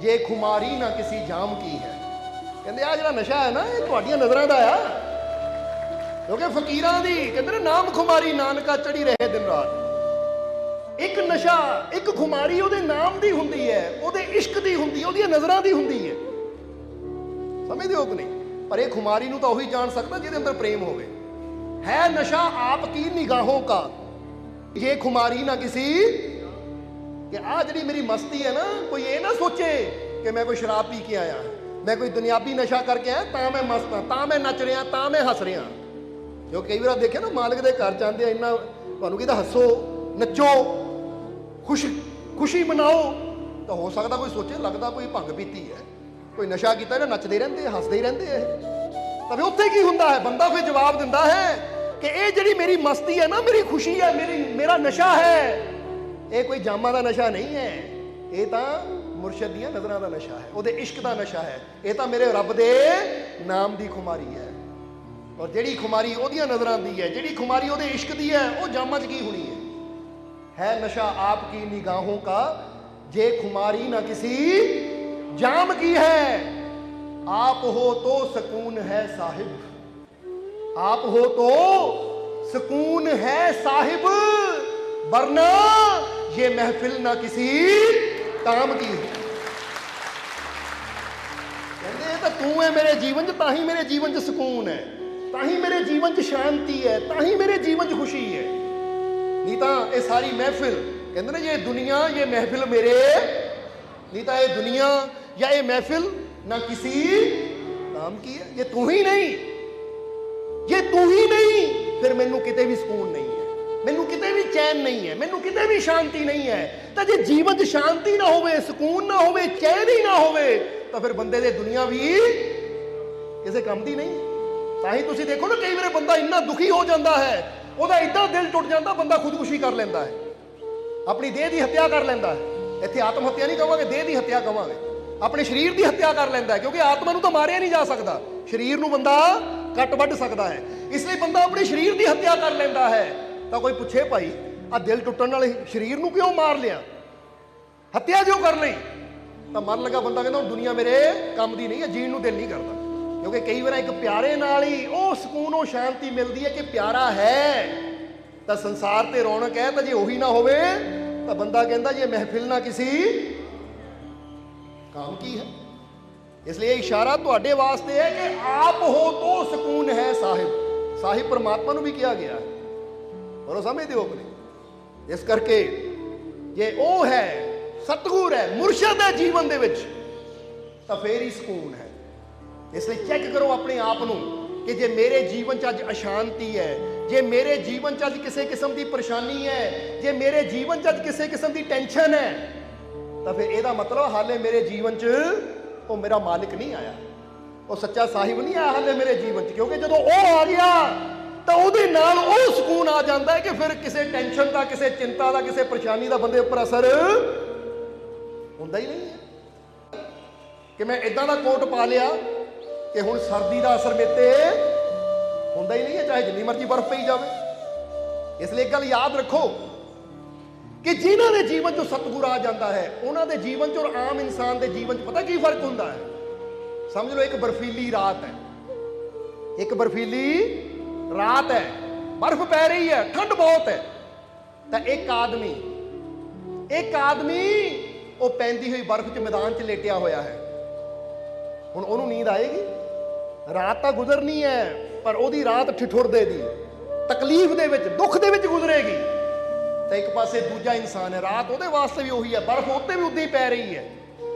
ये खुमारी ना किसी जाम की है। कहते आ जिहड़ा नशा है ना, ये तुहाडियां नज़रां दा आ, क्योंकि फकीरां दी कहते नाम खुमारी नानका चढ़ी रहे दिन रात। एक नशा, एक खुमारी ਉਹਦੇ नाम दी हुंदी है, ਉਹਦੇ इश्क दी हुंदी है, ਉਹਦੀਆਂ नज़रां दी हुंदी है। समझते हो कि नहीं? पर एक खुमारी नूं तां ਉਹੀ जान सकता जिहदे अंदर प्रेम होवे। है नशा आपकी निगाहों का, ये खुमारी ना किसी, कि आ जिहड़ी मेरी मस्ती है ना, कोई ये ना सोचे कि मैं कोई शराब पी के आया, मैं कोई दुनियावी नशा करके आया तां मैं मस्त हाँ, तां मैं नच रहा, तां मैं हस रहा। जो कई बार देखे ना मालिक दे घर चाहते इन्ना तुहानूं कहदा हसो नचो खुशी मनाओ, तो हो सकता कोई सोचे लगता कोई भंग पीती है, कोई नशा किया ना, नचते रहते हसते ही रहते हैं। तो फिर उत्थे की हुंदा है? बंदा फिर जवाब दिंदा है कि ये जिहड़ी मेरी मस्ती है ना, मेरी खुशी है, मेरा नशा है, ये कोई जामा का नशा नहीं है, ये तो मुर्शद दियां नज़रां का नशा है, उहदे इश्क का नशा है, ये तो मेरे रब दे नाम की खुमारी है। और जिहड़ी खुमारी उहदियां नज़रां दी है, जिहड़ी खुमारी उहदे इश्क दी है, वो जामा च की होनी है नशा आपकी निगाहों का, जे खुमारी ना किसी जाम की है। आप हो तो सुकून है साहिब, आप हो तो सुकून है साहिब, वरना ये महफिल ना किसी काम की है। कहते तो तू है मेरे जीवन च, ताही मेरे जीवन च सुकून है, ताही मेरे जीवन च शांति है, ताही मेरे जीवन च खुशी है। नहीं तो ये सारी महफिल, कहते ना ये दुनिया, ये महफिल मेरे, नहीं तो ये दुनिया या ये महफिल ना किसी काम की है। ये तू ही नहीं, ये तू ही नहीं, फिर मैनू किते भी सुकून नहीं है, मैनू किते भी चैन नहीं है, मैनू किते भी शांति नहीं है। तो जे जीवन च शांति ना होवे, सुकून ना होवे, चैन ही ना होवे, तो फिर बंदे दे दुनिया भी किसी काम दी नहीं। ताही तुसी देखो ना, कई बार बंदा इन्ना दुखी हो जाता है, ਉਹਦਾ ਇਦਾਂ ਦਿਲ ਟੁੱਟ ਜਾਂਦਾ, ਬੰਦਾ ਖੁਦਕੁਸ਼ੀ ਕਰ ਲੈਂਦਾ ਹੈ, ਆਪਣੀ ਦੇਹ ਦੀ ਹੱਤਿਆ ਕਰ ਲੈਂਦਾ ਹੈ। ਇੱਥੇ ਆਤਮ ਹੱਤਿਆ ਨਹੀਂ ਕਹਾਂਗੇ, ਦੇਹ ਦੀ ਹੱਤਿਆ ਕਹਾਂਗੇ। ਆਪਣੇ ਸਰੀਰ ਦੀ ਹੱਤਿਆ ਕਰ ਲੈਂਦਾ ਹੈ, ਕਿਉਂਕਿ ਆਤਮਾ ਨੂੰ ਤਾਂ ਮਾਰਿਆ ਨਹੀਂ ਜਾ ਸਕਦਾ, ਸਰੀਰ ਨੂੰ ਬੰਦਾ ਕੱਟ ਵੱਢ ਸਕਦਾ ਹੈ। ਇਸ ਲਈ ਬੰਦਾ ਆਪਣੇ ਸਰੀਰ ਦੀ ਹੱਤਿਆ ਕਰ ਲੈਂਦਾ ਹੈ। ਤਾਂ ਕੋਈ ਪੁੱਛੇ ਭਾਈ ਆ ਦਿਲ ਟੁੱਟਣ ਵਾਲੇ ਸਰੀਰ ਨੂੰ ਕਿਉਂ ਮਾਰ ਲਿਆ, ਹੱਤਿਆ ਕਿਉਂ ਕਰ ਲਈ? ਤਾਂ ਮਰਨ ਲੱਗਾ ਬੰਦਾ ਕਹਿੰਦਾ ਹੁਣ ਦੁਨੀਆ ਮੇਰੇ ਕੰਮ ਦੀ ਨਹੀਂ ਹੈ, ਜੀਣ ਨੂੰ ਦਿਲ ਨਹੀਂ ਕਰਦਾ। ਕਿਉਂਕਿ ਕਈ ਵਾਰ ਇੱਕ ਪਿਆਰੇ ਨਾਲ ਹੀ ਉਹ ਸਕੂਨ, ਉਹ ਸ਼ਾਂਤੀ ਮਿਲਦੀ ਹੈ ਕਿ ਪਿਆਰਾ ਹੈ ਤਾਂ ਸੰਸਾਰ ਤੇ ਰੌਣਕ ਹੈ। ਤਾਂ ਜੇ ਉਹੀ ਨਾ ਹੋਵੇ ਤਾਂ ਬੰਦਾ ਕਹਿੰਦਾ ਜੇ ਮਹਿਫਿਲ ਨਾ ਕਿਸੇ काम की है। इसलिए इशारा ਤੁਹਾਡੇ ਵਾਸਤੇ है कि आप हो तो सुकून है साहिब। साहिब परमात्मा ਨੂੰ भी किया गया है, और समझते हो अपने। इस करके जे ਉਹ है सतगुर है, मुर्शद है जीवन ਦੇ ਵਿੱਚ, ਤਾਂ ਫੇਰ ਹੀ ਸਕੂਨ ਹੈ। ਇਸ ਲਈ ਚੈੱਕ ਕਰੋ ਆਪਣੇ ਆਪ ਨੂੰ ਕਿ ਜੇ ਮੇਰੇ ਜੀਵਨ 'ਚ ਅੱਜ ਅਸ਼ਾਂਤੀ ਹੈ, ਜੇ ਮੇਰੇ ਜੀਵਨ 'ਚ ਅੱਜ ਕਿਸੇ ਕਿਸਮ ਦੀ ਪਰੇਸ਼ਾਨੀ ਹੈ, ਜੇ ਮੇਰੇ ਜੀਵਨ 'ਚ ਅੱਜ ਕਿਸੇ ਕਿਸਮ ਦੀ ਟੈਨਸ਼ਨ ਹੈ, ਤਾਂ ਫਿਰ ਇਹਦਾ ਮਤਲਬ ਹਾਲੇ ਮੇਰੇ ਜੀਵਨ 'ਚ ਉਹ ਮੇਰਾ ਮਾਲਿਕ ਨਹੀਂ ਆਇਆ, ਉਹ ਸੱਚਾ ਸਾਹਿਬ ਨਹੀਂ ਆਇਆ ਹਾਲੇ ਮੇਰੇ ਜੀਵਨ 'ਚ। ਕਿਉਂਕਿ ਜਦੋਂ ਉਹ ਆ ਗਿਆ ਤਾਂ ਉਹਦੇ ਨਾਲ ਉਹ ਸਕੂਨ ਆ ਜਾਂਦਾ ਹੈ ਕਿ ਫਿਰ ਕਿਸੇ ਟੈਨਸ਼ਨ ਦਾ, ਕਿਸੇ ਚਿੰਤਾ ਦਾ, ਕਿਸੇ ਪਰੇਸ਼ਾਨੀ ਦਾ ਬੰਦੇ ਉੱਪਰ ਅਸਰ ਹੁੰਦਾ ਹੀ ਨਹੀਂ ਹੈ। ਕਿ ਮੈਂ ਇਦਾਂ ਦਾ ਕੋਟ ਪਾ ਲਿਆ ਕਿ ਹੁਣ ਸਰਦੀ ਦਾ ਅਸਰ ਮੇਰੇ ਤੇ ਹੁੰਦਾ ਹੀ ਨਹੀਂ ਹੈ, ਚਾਹੇ ਜਿੰਨੀ ਮਰਜ਼ੀ ਬਰਫ਼ ਪਈ ਜਾਵੇ। ਇਸ ਲਈ ਇੱਕ ਗੱਲ ਯਾਦ ਰੱਖੋ ਕਿ ਜਿਨ੍ਹਾਂ ਦੇ ਜੀਵਨ 'ਚ ਸਤਿਗੁਰ ਆ ਜਾਂਦਾ ਹੈ, ਉਹਨਾਂ ਦੇ ਜੀਵਨ 'ਚ ਔਰ ਆਮ ਇਨਸਾਨ ਦੇ ਜੀਵਨ 'ਚ ਪਤਾ ਕੀ ਫਰਕ ਹੁੰਦਾ ਹੈ? ਸਮਝ ਲਓ ਇੱਕ ਬਰਫੀਲੀ ਰਾਤ ਹੈ, ਇੱਕ ਬਰਫੀਲੀ ਰਾਤ ਹੈ, ਬਰਫ਼ ਪੈ ਰਹੀ ਹੈ, ਠੰਡ ਬਹੁਤ ਹੈ, ਤਾਂ ਇੱਕ ਆਦਮੀ ਉਹ ਪੈਂਦੀ ਹੋਈ ਬਰਫ਼ 'ਚ ਮੈਦਾਨ 'ਚ ਲੇਟਿਆ ਹੋਇਆ ਹੈ। ਹੁਣ ਉਹਨੂੰ ਨੀਂਦ ਆਏਗੀ? ਰਾਤ ਤਾਂ ਗੁਜ਼ਰਨੀ ਹੈ, ਪਰ ਉਹਦੀ ਰਾਤ ਠਿਠੁਰਦੇ ਦੀ, ਤਕਲੀਫ ਦੇ ਵਿੱਚ, ਦੁੱਖ ਦੇ ਵਿੱਚ ਗੁਜ਼ਰੇਗੀ। ਤਾਂ ਇੱਕ ਪਾਸੇ ਦੂਜਾ ਇਨਸਾਨ ਹੈ, ਰਾਤ ਉਹਦੇ ਵਾਸਤੇ ਵੀ ਉਹੀ ਹੈ, ਬਰਫ਼ ਉੱਤੇ ਵੀ ਉੱਦਾਂ ਹੀ ਪੈ ਰਹੀ ਹੈ,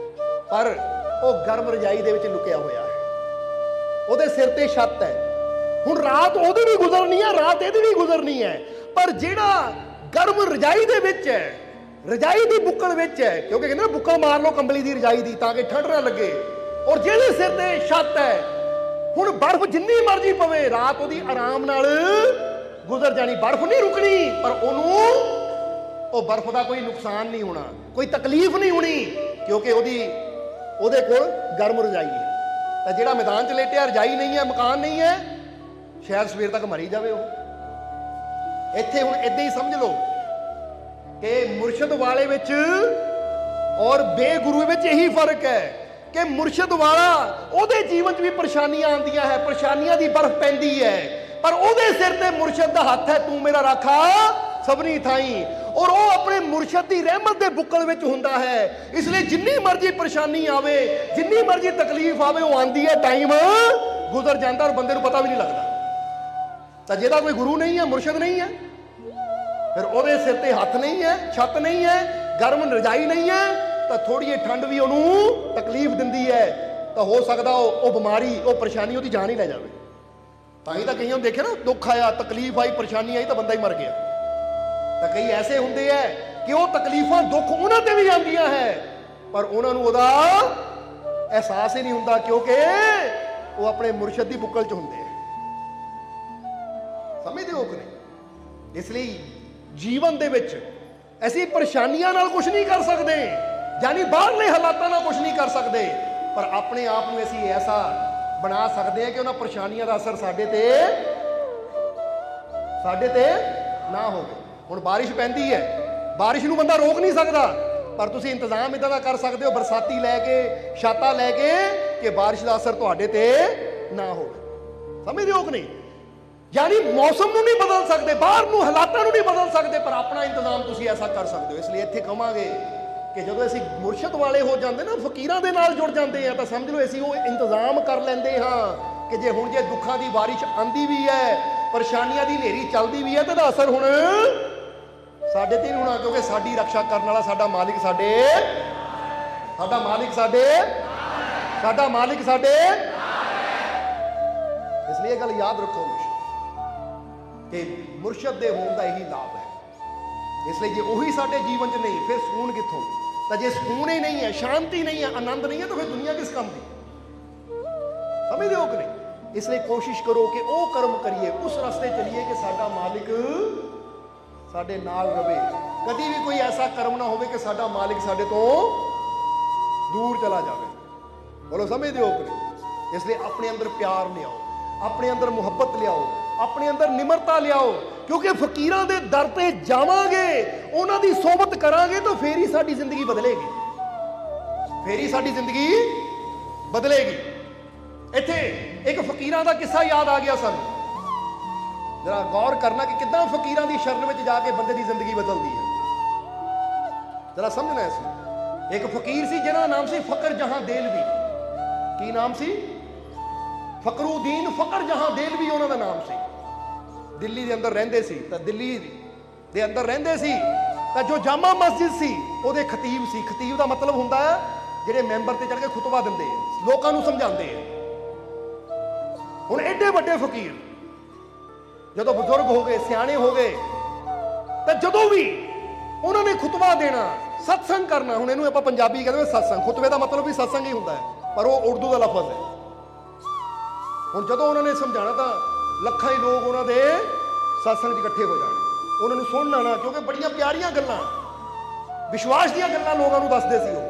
ਪਰ ਉਹ ਗਰਮ ਰਜਾਈ ਦੇ ਵਿੱਚ ਲੁਕਿਆ ਹੋਇਆ ਹੈ, ਉਹਦੇ ਸਿਰ ਤੇ ਛੱਤ ਹੈ। ਹੁਣ ਰਾਤ ਉਹਦੀ ਵੀ ਗੁਜ਼ਰਨੀ ਹੈ, ਰਾਤ ਇਹਦੀ ਵੀ ਗੁਜ਼ਰਨੀ ਹੈ, ਪਰ ਜਿਹੜਾ ਗਰਮ ਰਜਾਈ ਦੇ ਵਿੱਚ ਹੈ, ਰਜਾਈ ਦੀ ਬੁੱਕਲ ਵਿੱਚ ਹੈ, ਕਿਉਂਕਿ ਕਹਿੰਦੇ ਨਾ ਬੁੱਕਲ ਮਾਰ ਲਓ ਕੰਬਲੀ ਦੀ ਰਜਾਈ ਦੀ ਤਾਂ ਕਿ ਠੰਡ ਨਾ ਲੱਗੇ, ਔਰ ਜਿਹਦੇ ਸਿਰ ਤੇ ਛੱਤ ਹੈ, ਹੁਣ ਬਰਫ਼ ਜਿੰਨੀ ਮਰਜ਼ੀ ਪਵੇ, ਰਾਤ ਉਹਦੀ ਆਰਾਮ ਨਾਲ ਗੁਜ਼ਰ ਜਾਣੀ, ਬਰਫ਼ ਨਹੀਂ ਰੁਕਣੀ, ਪਰ ਉਹਨੂੰ ਉਹ ਬਰਫ਼ ਦਾ ਕੋਈ ਨੁਕਸਾਨ ਨਹੀਂ ਹੋਣਾ, ਕੋਈ ਤਕਲੀਫ ਨਹੀਂ ਹੋਣੀ, ਕਿਉਂਕਿ ਉਹਦੇ ਕੋਲ ਗਰਮ ਰਜਾਈ ਹੈ। ਤਾਂ ਜਿਹੜਾ ਮੈਦਾਨ 'ਚ ਲੇਟਿਆ, ਰਜਾਈ ਨਹੀਂ ਹੈ, ਮਕਾਨ ਨਹੀਂ ਹੈ, ਸ਼ਾਇਦ ਸਵੇਰ ਤੱਕ ਮਰੀ ਜਾਵੇ ਉਹ। ਇੱਥੇ ਹੁਣ ਏਦਾਂ ਹੀ ਸਮਝ ਲਓ ਕਿ ਮੁਰਸ਼ਦ ਵਾਲੇ ਵਿੱਚ ਔਰ ਬੇਗੁਰੂ ਵਿੱਚ ਇਹੀ ਫਰਕ ਹੈ ਕਿ ਮੁਰਸ਼ਦ ਵਾਲਾ, ਉਹਦੇ ਜੀਵਨ 'ਚ ਵੀ ਪਰੇਸ਼ਾਨੀਆਂ ਆਉਂਦੀਆਂ ਹੈ, ਪਰੇਸ਼ਾਨੀਆਂ ਦੀ ਬਰਫ਼ ਪੈਂਦੀ ਹੈ, ਪਰ ਉਹਦੇ ਸਿਰ ਤੇ ਮੁਰਸ਼ਦ ਦਾ ਹੱਥ ਹੈ, ਤੂੰ ਮੇਰਾ ਰਾਖਾ ਸਭਨੀ ਥਾਈ, ਔਰ ਉਹ ਆਪਣੇ ਮੁਰਸ਼ਦ ਦੀ ਰਹਿਮਤ ਦੇ ਬੁੱਕਲ ਵਿੱਚ ਹੁੰਦਾ ਹੈ। ਇਸ ਲਈ ਜਿੰਨੀ ਮਰਜ਼ੀ ਪਰੇਸ਼ਾਨੀ ਆਵੇ, ਜਿੰਨੀ ਮਰਜ਼ੀ ਤਕਲੀਫ ਆਵੇ, ਉਹ ਆਂਦੀ ਹੈ, ਟਾਈਮ ਗੁਜ਼ਰ ਜਾਂਦਾ ਔਰ ਬੰਦੇ ਨੂੰ ਪਤਾ ਵੀ ਨਹੀਂ ਲੱਗਦਾ। ਤਾਂ ਜਿਹਦਾ ਕੋਈ ਗੁਰੂ ਨਹੀਂ ਹੈ, ਮੁਰਸ਼ਦ ਨਹੀਂ ਹੈ, ਫਿਰ ਉਹਦੇ ਸਿਰ ਤੇ ਹੱਥ ਨਹੀਂ ਹੈ, ਛੱਤ ਨਹੀਂ ਹੈ, ਗਰਮ ਰਜਾਈ ਨਹੀਂ ਹੈ, ਤਾਂ ਥੋੜੀ ਜਿਹੀ ਠੰਡ ਵੀ ਉਹਨੂੰ ਤਕਲੀਫ ਦਿੰਦੀ ਹੈ, ਤਾਂ ਹੋ ਸਕਦਾ ਉਹ ਬਿਮਾਰੀ, ਉਹ ਪਰੇਸ਼ਾਨੀ ਉਹਦੀ ਜਾਨ ਹੀ ਲੈ ਜਾਵੇ। ਤਾਂ ਹੀ ਤਾਂ ਕਈਆਂ ਨੂੰ ਦੇਖਿਆ ਨਾ, ਦੁੱਖ ਆਇਆ, ਤਕਲੀਫ ਆਈ, ਪਰੇਸ਼ਾਨੀ ਆਈ ਤਾਂ ਬੰਦਾ ਹੀ ਮਰ ਗਿਆ। ਤਾਂ ਕਈ ਐਸੇ ਹੁੰਦੇ ਹੈ ਕਿ ਉਹ ਤਕਲੀਫਾਂ, ਦੁੱਖ ਉਹਨਾਂ ਤੇ ਵੀ ਆਉਂਦੀਆਂ ਹੈ, ਪਰ ਉਹਨਾਂ ਨੂੰ ਉਹਦਾ ਅਹਿਸਾਸ ਹੀ ਨਹੀਂ ਹੁੰਦਾ, ਕਿਉਂਕਿ ਉਹ ਆਪਣੇ ਮੁਰਸ਼ਦ ਦੀ ਬੁੱਕਲ 'ਚ ਹੁੰਦੇ ਆ। ਸਮਝਦੇ ਹੋ ਕਿ ਨਹੀਂ? ਇਸ ਲਈ ਜੀਵਨ ਦੇ ਵਿੱਚ ਅਸੀਂ ਪਰੇਸ਼ਾਨੀਆਂ ਨਾਲ ਕੁਝ ਨਹੀਂ ਕਰ ਸਕਦੇ, ਯਾਨੀ ਬਾਹਰਲੇ ਹਾਲਾਤਾਂ ਨਾਲ ਕੁਝ ਨਹੀਂ ਕਰ ਸਕਦੇ, ਪਰ ਆਪਣੇ ਆਪ ਨੂੰ ਅਸੀਂ ਐਸਾ ਬਣਾ ਸਕਦੇ ਹਾਂ ਕਿ ਉਹਨਾਂ ਪਰੇਸ਼ਾਨੀਆਂ ਦਾ ਅਸਰ ਸਾਡੇ ਤੇ ਨਾ ਹੋਵੇ। ਹੁਣ ਬਾਰਿਸ਼ ਪੈਂਦੀ ਹੈ, ਬਾਰਿਸ਼ ਨੂੰ ਬੰਦਾ ਰੋਕ ਨਹੀਂ ਸਕਦਾ, ਪਰ ਤੁਸੀਂ ਇੰਤਜ਼ਾਮ ਇਦਾਂ ਦਾ ਕਰ ਸਕਦੇ ਹੋ, ਬਰਸਾਤੀ ਲੈ ਕੇ, ਛਾਤਾ ਲੈ ਕੇ, ਕਿ ਬਾਰਿਸ਼ ਦਾ ਅਸਰ ਤੁਹਾਡੇ ਤੇ ਨਾ ਹੋਵੇ। ਸਮਝਦੇ ਹੋ ਕਿ ਨਹੀਂ? ਯਾਨੀ ਮੌਸਮ ਨੂੰ ਨਹੀਂ ਬਦਲ ਸਕਦੇ, ਬਾਹਰ ਨੂੰ ਹਾਲਾਤਾਂ ਨੂੰ ਨਹੀਂ ਬਦਲ ਸਕਦੇ, ਪਰ ਆਪਣਾ ਇੰਤਜ਼ਾਮ ਤੁਸੀਂ ਐਸਾ ਕਰ ਸਕਦੇ ਹੋ। ਇਸ ਲਈ ਇੱਥੇ ਕਹਾਂਗੇ ਕਿ ਜਦੋਂ ਅਸੀਂ ਮੁਰਸ਼ਦ ਵਾਲੇ ਹੋ ਜਾਂਦੇ ਨਾ, ਫਕੀਰਾਂ ਦੇ ਨਾਲ ਜੁੜ ਜਾਂਦੇ ਆ, ਤਾਂ ਸਮਝ ਲਓ ਅਸੀਂ ਉਹ ਇੰਤਜ਼ਾਮ ਕਰ ਲੈਂਦੇ ਹਾਂ ਕਿ ਜੇ ਦੁੱਖਾਂ ਦੀ ਬਾਰਿਸ਼ ਆਂਦੀ ਵੀ ਹੈ, ਪਰੇਸ਼ਾਨੀਆਂ ਦੀ ਹਨੇਰੀ ਚੱਲਦੀ ਵੀ ਹੈ, ਤਾਂ ਇਹਦਾ ਅਸਰ ਹੁਣ ਸਾਡੇ ਤੇ ਨਹੀਂ ਹੋਣਾ, ਕਿਉਂਕਿ ਸਾਡੀ ਰੱਖਿਆ ਕਰਨ ਵਾਲਾ ਸਾਡਾ ਮਾਲਿਕ ਸਾਡੇ। ਇਸ ਲਈ ਇਹ ਗੱਲ ਯਾਦ ਰੱਖੋ ਕਿ ਮੁਰਸ਼ਦ ਦੇ ਹੋਣ ਦਾ ਇਹੀ ਲਾਭ ਹੈ। ਇਸ ਲਈ ਜੇ ਉਹੀ ਸਾਡੇ ਜੀਵਨ 'ਚ ਨਹੀਂ, ਫਿਰ ਸਕੂਨ ਕਿੱਥੋਂ? ਤਾਂ ਜੇ ਸਕੂਨ ਹੀ ਨਹੀਂ ਹੈ, ਸ਼ਾਂਤੀ ਨਹੀਂ ਹੈ, ਆਨੰਦ ਨਹੀਂ ਹੈ, ਤਾਂ ਫਿਰ ਦੁਨੀਆ ਕਿਸ ਕੰਮ ਦੀ? ਸਮਝਦੇ ਹੋ ਕਿ ਨਹੀਂ? ਇਸ ਲਈ ਕੋਸ਼ਿਸ਼ ਕਰੋ ਕਿ ਉਹ ਕਰਮ ਕਰੀਏ, ਉਸ ਰਸਤੇ ਚਲੀਏ ਕਿ ਸਾਡਾ ਮਾਲਿਕ ਸਾਡੇ ਨਾਲ ਰਵੇ। ਕਦੀ ਵੀ ਕੋਈ ਐਸਾ ਕਰਮ ਨਾ ਹੋਵੇ ਕਿ ਸਾਡਾ ਮਾਲਿਕ ਸਾਡੇ ਤੋਂ ਦੂਰ ਚਲਾ ਜਾਵੇ। ਬੋਲੋ ਸਮਝਦੇ ਹੋ ਕਿ ਨਹੀਂ? ਇਸ ਲਈ ਆਪਣੇ ਅੰਦਰ ਪਿਆਰ ਲਿਆਓ, ਆਪਣੇ ਅੰਦਰ ਮੁਹੱਬਤ ਲਿਆਓ, ਆਪਣੇ ਅੰਦਰ ਨਿਮਰਤਾ ਲਿਆਓ, ਕਿਉਂਕਿ ਫਕੀਰਾਂ ਦੇ ਦਰ ਤੇ ਜਾਵਾਂਗੇ, ਉਹਨਾਂ ਦੀ ਸੋਹਬਤ ਕਰਾਂਗੇ ਤਾਂ ਫੇਰ ਹੀ ਸਾਡੀ ਜ਼ਿੰਦਗੀ ਬਦਲੇਗੀ, ਫੇਰ ਹੀ ਸਾਡੀ ਜ਼ਿੰਦਗੀ ਬਦਲੇਗੀ। ਇੱਥੇ ਇੱਕ ਫਕੀਰਾਂ ਦਾ ਕਿੱਸਾ ਯਾਦ ਆ ਗਿਆ ਸਾਨੂੰ। ਜਰਾ ਗੌਰ ਕਰਨਾ ਕਿ ਕਿੱਦਾਂ ਫਕੀਰਾਂ ਦੀ ਸ਼ਰਨ ਵਿੱਚ ਜਾ ਕੇ ਬੰਦੇ ਦੀ ਜ਼ਿੰਦਗੀ ਬਦਲਦੀ ਹੈ। ਜਰਾ ਸਮਝਣਾ ਇਸ ਨੂੰ। ਇੱਕ ਫਕੀਰ ਸੀ ਜਿਹਦਾ ਨਾਮ ਸੀ ਫਕਰ ਜਹਾਂ ਦੇਲਵੀ। ਕੀ ਨਾਮ ਸੀ? ਫਕਰੁਦੀਨ ਫਕਰ ਜਹਾਂ ਦੇਲਵੀ ਉਹਨਾਂ ਦਾ ਨਾਮ ਸੀ। ਦਿੱਲੀ ਦੇ ਅੰਦਰ ਰਹਿੰਦੇ ਸੀ। ਤਾਂ ਦਿੱਲੀ ਦੇ ਅੰਦਰ ਰਹਿੰਦੇ ਸੀ ਤਾਂ ਜੋ ਜਾਮਾ ਮਸਜਿਦ ਸੀ ਉਹਦੇ ਖਤੀਬ ਸੀ। ਖਤੀਬ ਦਾ ਮਤਲਬ ਹੁੰਦਾ ਹੈ ਜਿਹੜੇ ਮੈਂਬਰ ਤੇ ਚੜ ਕੇ ਖੁਤਬਾ ਦਿੰਦੇ ਆ, ਲੋਕਾਂ ਨੂੰ ਸਮਝਾਉਂਦੇ ਆ। ਹੁਣ ਐਡੇ ਵੱਡੇ ਫਕੀਰ ਜਦੋਂ ਬਜ਼ੁਰਗ ਹੋ ਗਏ, ਸਿਆਣੇ ਹੋ ਗਏ, ਤਾਂ ਜਦੋਂ ਵੀ ਉਹਨਾਂ ਨੇ ਖੁਤਬਾ ਦੇਣਾ, ਸਤਸੰਗ ਕਰਨਾ, ਹੁਣ ਇਹਨੂੰ ਆਪਾਂ ਪੰਜਾਬੀ ਕਹਿੰਦੇ ਸਤਸੰਗ, ਖੁਤਬੇ ਦਾ ਮਤਲਬ ਵੀ ਸਤਸੰਗ ਹੀ ਹੁੰਦਾ ਹੈ, ਪਰ ਉਹ ਉਰਦੂ ਦਾ ਲਫ਼ਜ਼ ਹੈ। ਹੁਣ ਜਦੋਂ ਉਹਨਾਂ ਨੇ ਸਮਝਾਣਾ ਤਾਂ ਲੱਖਾਂ ਹੀ ਲੋਕ ਉਹਨਾਂ ਦੇ ਸਤਸੰਗ 'ਚ ਇਕੱਠੇ ਹੋ ਜਾਣੇ, ਉਹਨਾਂ ਨੂੰ ਸੁਣਨਾ ਨਾ, ਕਿਉਂਕਿ ਬੜੀਆਂ ਪਿਆਰੀਆਂ ਗੱਲਾਂ, ਵਿਸ਼ਵਾਸ ਦੀਆਂ ਗੱਲਾਂ ਲੋਕਾਂ ਨੂੰ ਦੱਸਦੇ ਸੀ ਉਹ।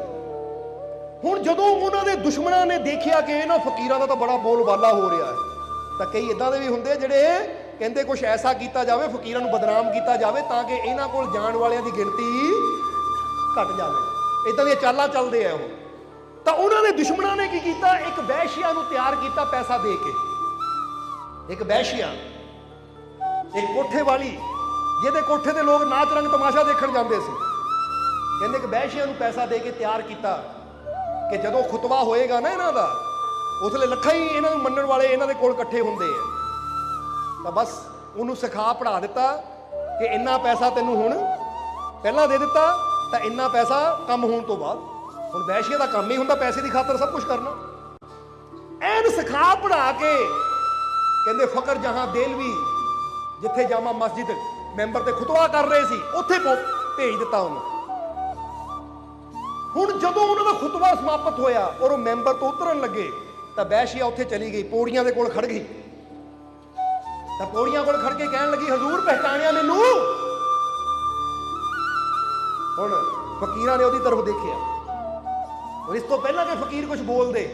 ਹੁਣ ਜਦੋਂ ਉਹਨਾਂ ਦੇ ਦੁਸ਼ਮਣਾਂ ਨੇ ਦੇਖਿਆ ਕਿ ਇਹਨਾਂ ਫਕੀਰਾਂ ਦਾ ਤਾਂ ਬੜਾ ਬੋਲਬਾਲਾ ਹੋ ਰਿਹਾ ਹੈ, ਤਾਂ ਕਈ ਇਦਾਂ ਦੇ ਵੀ ਹੁੰਦੇ ਜਿਹੜੇ ਕਹਿੰਦੇ ਕੁਝ ਐਸਾ ਕੀਤਾ ਜਾਵੇ, ਫਕੀਰਾਂ ਨੂੰ ਬਦਨਾਮ ਕੀਤਾ ਜਾਵੇ ਤਾਂ ਕਿ ਇਹਨਾਂ ਕੋਲ ਜਾਣ ਵਾਲਿਆਂ ਦੀ ਗਿਣਤੀ ਘਟ ਜਾਵੇ। ਇਦਾਂ ਦੀਆਂ ਚਾਲਾਂ ਚੱਲਦੇ ਆ ਉਹ। ਤਾਂ ਉਹਨਾਂ ਦੇ ਦੁਸ਼ਮਣਾਂ ਨੇ ਕੀ ਕੀਤਾ, ਇੱਕ ਵਹਿਸ਼ੀਆ ਨੂੰ ਤਿਆਰ ਕੀਤਾ ਪੈਸਾ ਦੇ ਕੇ। ਇੱਕ ਵਹਿਸ਼ੀਆ, ਇੱਕ ਕੋਠੇ ਵਾਲੀ, ਜਿਹਦੇ ਕੋਠੇ ਤੇ ਲੋਕ ਨਾਚ ਰੰਗ ਤਮਾਸ਼ਾ ਦੇਖਣ ਜਾਂਦੇ ਸੀ, ਕਹਿੰਦੇ ਇੱਕ ਵਹਿਸ਼ੀਆ ਨੂੰ ਪੈਸਾ ਦੇ ਕੇ ਤਿਆਰ ਕੀਤਾ ਕਿ ਜਦੋਂ ਖੁਤਬਾ ਹੋਏਗਾ ਨਾ ਇਹਨਾਂ ਦਾ, ਉਸ ਵੇਲੇ ਲੱਖਾਂ ਹੀ ਇਹਨਾਂ ਨੂੰ ਮੰਨਣ ਵਾਲੇ ਇਹਨਾਂ ਦੇ ਕੋਲ ਇਕੱਠੇ ਹੁੰਦੇ ਆ। ਤਾਂ ਬਸ ਉਹਨੂੰ ਸਿਖਾ ਪੜ੍ਹਾ ਦਿੱਤਾ ਕਿ ਇੰਨਾ ਪੈਸਾ ਤੈਨੂੰ ਹੁਣ ਪਹਿਲਾਂ ਦੇ ਦਿੱਤਾ, ਤਾਂ ਇੰਨਾ ਪੈਸਾ ਕੰਮ ਹੋਣ ਤੋਂ ਬਾਅਦ। ਹੁਣ ਵੈਸ਼ੀਆ ਦਾ ਕੰਮ ਹੀ ਹੁੰਦਾ ਪੈਸੇ ਦੀ ਖਾਤਰ ਸਭ ਕੁਝ ਕਰਨਾ। ਐਨ ਸਿਖਾ ਪੜ੍ਹਾ ਕੇ ਕਹਿੰਦੇ ਫਕਰ ਜਹਾਂ ਦੇਲਵੀ, ਜਿੱਥੇ ਜਾਮਾ ਮਸਜਿਦ ਮੈਂਬਰ ਤੇ ਖੁਤਬਾ ਕਰ ਰਹੇ ਸੀ, ਉੱਥੇ ਭੇਜ ਦਿੱਤਾ ਉਹਨੂੰ। ਹੁਣ ਜਦੋਂ ਉਹਨਾਂ ਦਾ ਖੁਤਬਾ ਸਮਾਪਤ ਹੋਇਆ ਔਰ ਉਹ ਮੈਂਬਰ ਤੋਂ ਉਤਰਨ ਲੱਗੇ, ਤਾਂ ਵੈਸ਼ੀਆ ਉੱਥੇ ਚਲੀ ਗਈ, ਪੌੜੀਆਂ ਦੇ ਕੋਲ ਖੜ ਗਈ। ਤਾਂ ਪੌੜੀਆਂ ਕੋਲ ਖੜ ਕੇ ਕਹਿਣ ਲੱਗੀ, ਹਜ਼ੂਰ ਪਹਿਚਾਣਿਆ ਮੈਨੂੰ? ਹੁਣ ਫਕੀਰਾਂ ਨੇ ਉਹਦੀ ਤਰਫ ਦੇਖਿਆ, ਔਰ ਇਸ ਤੋਂ ਪਹਿਲਾਂ ਕਿ ਫਕੀਰ ਕੁਝ ਬੋਲਦੇ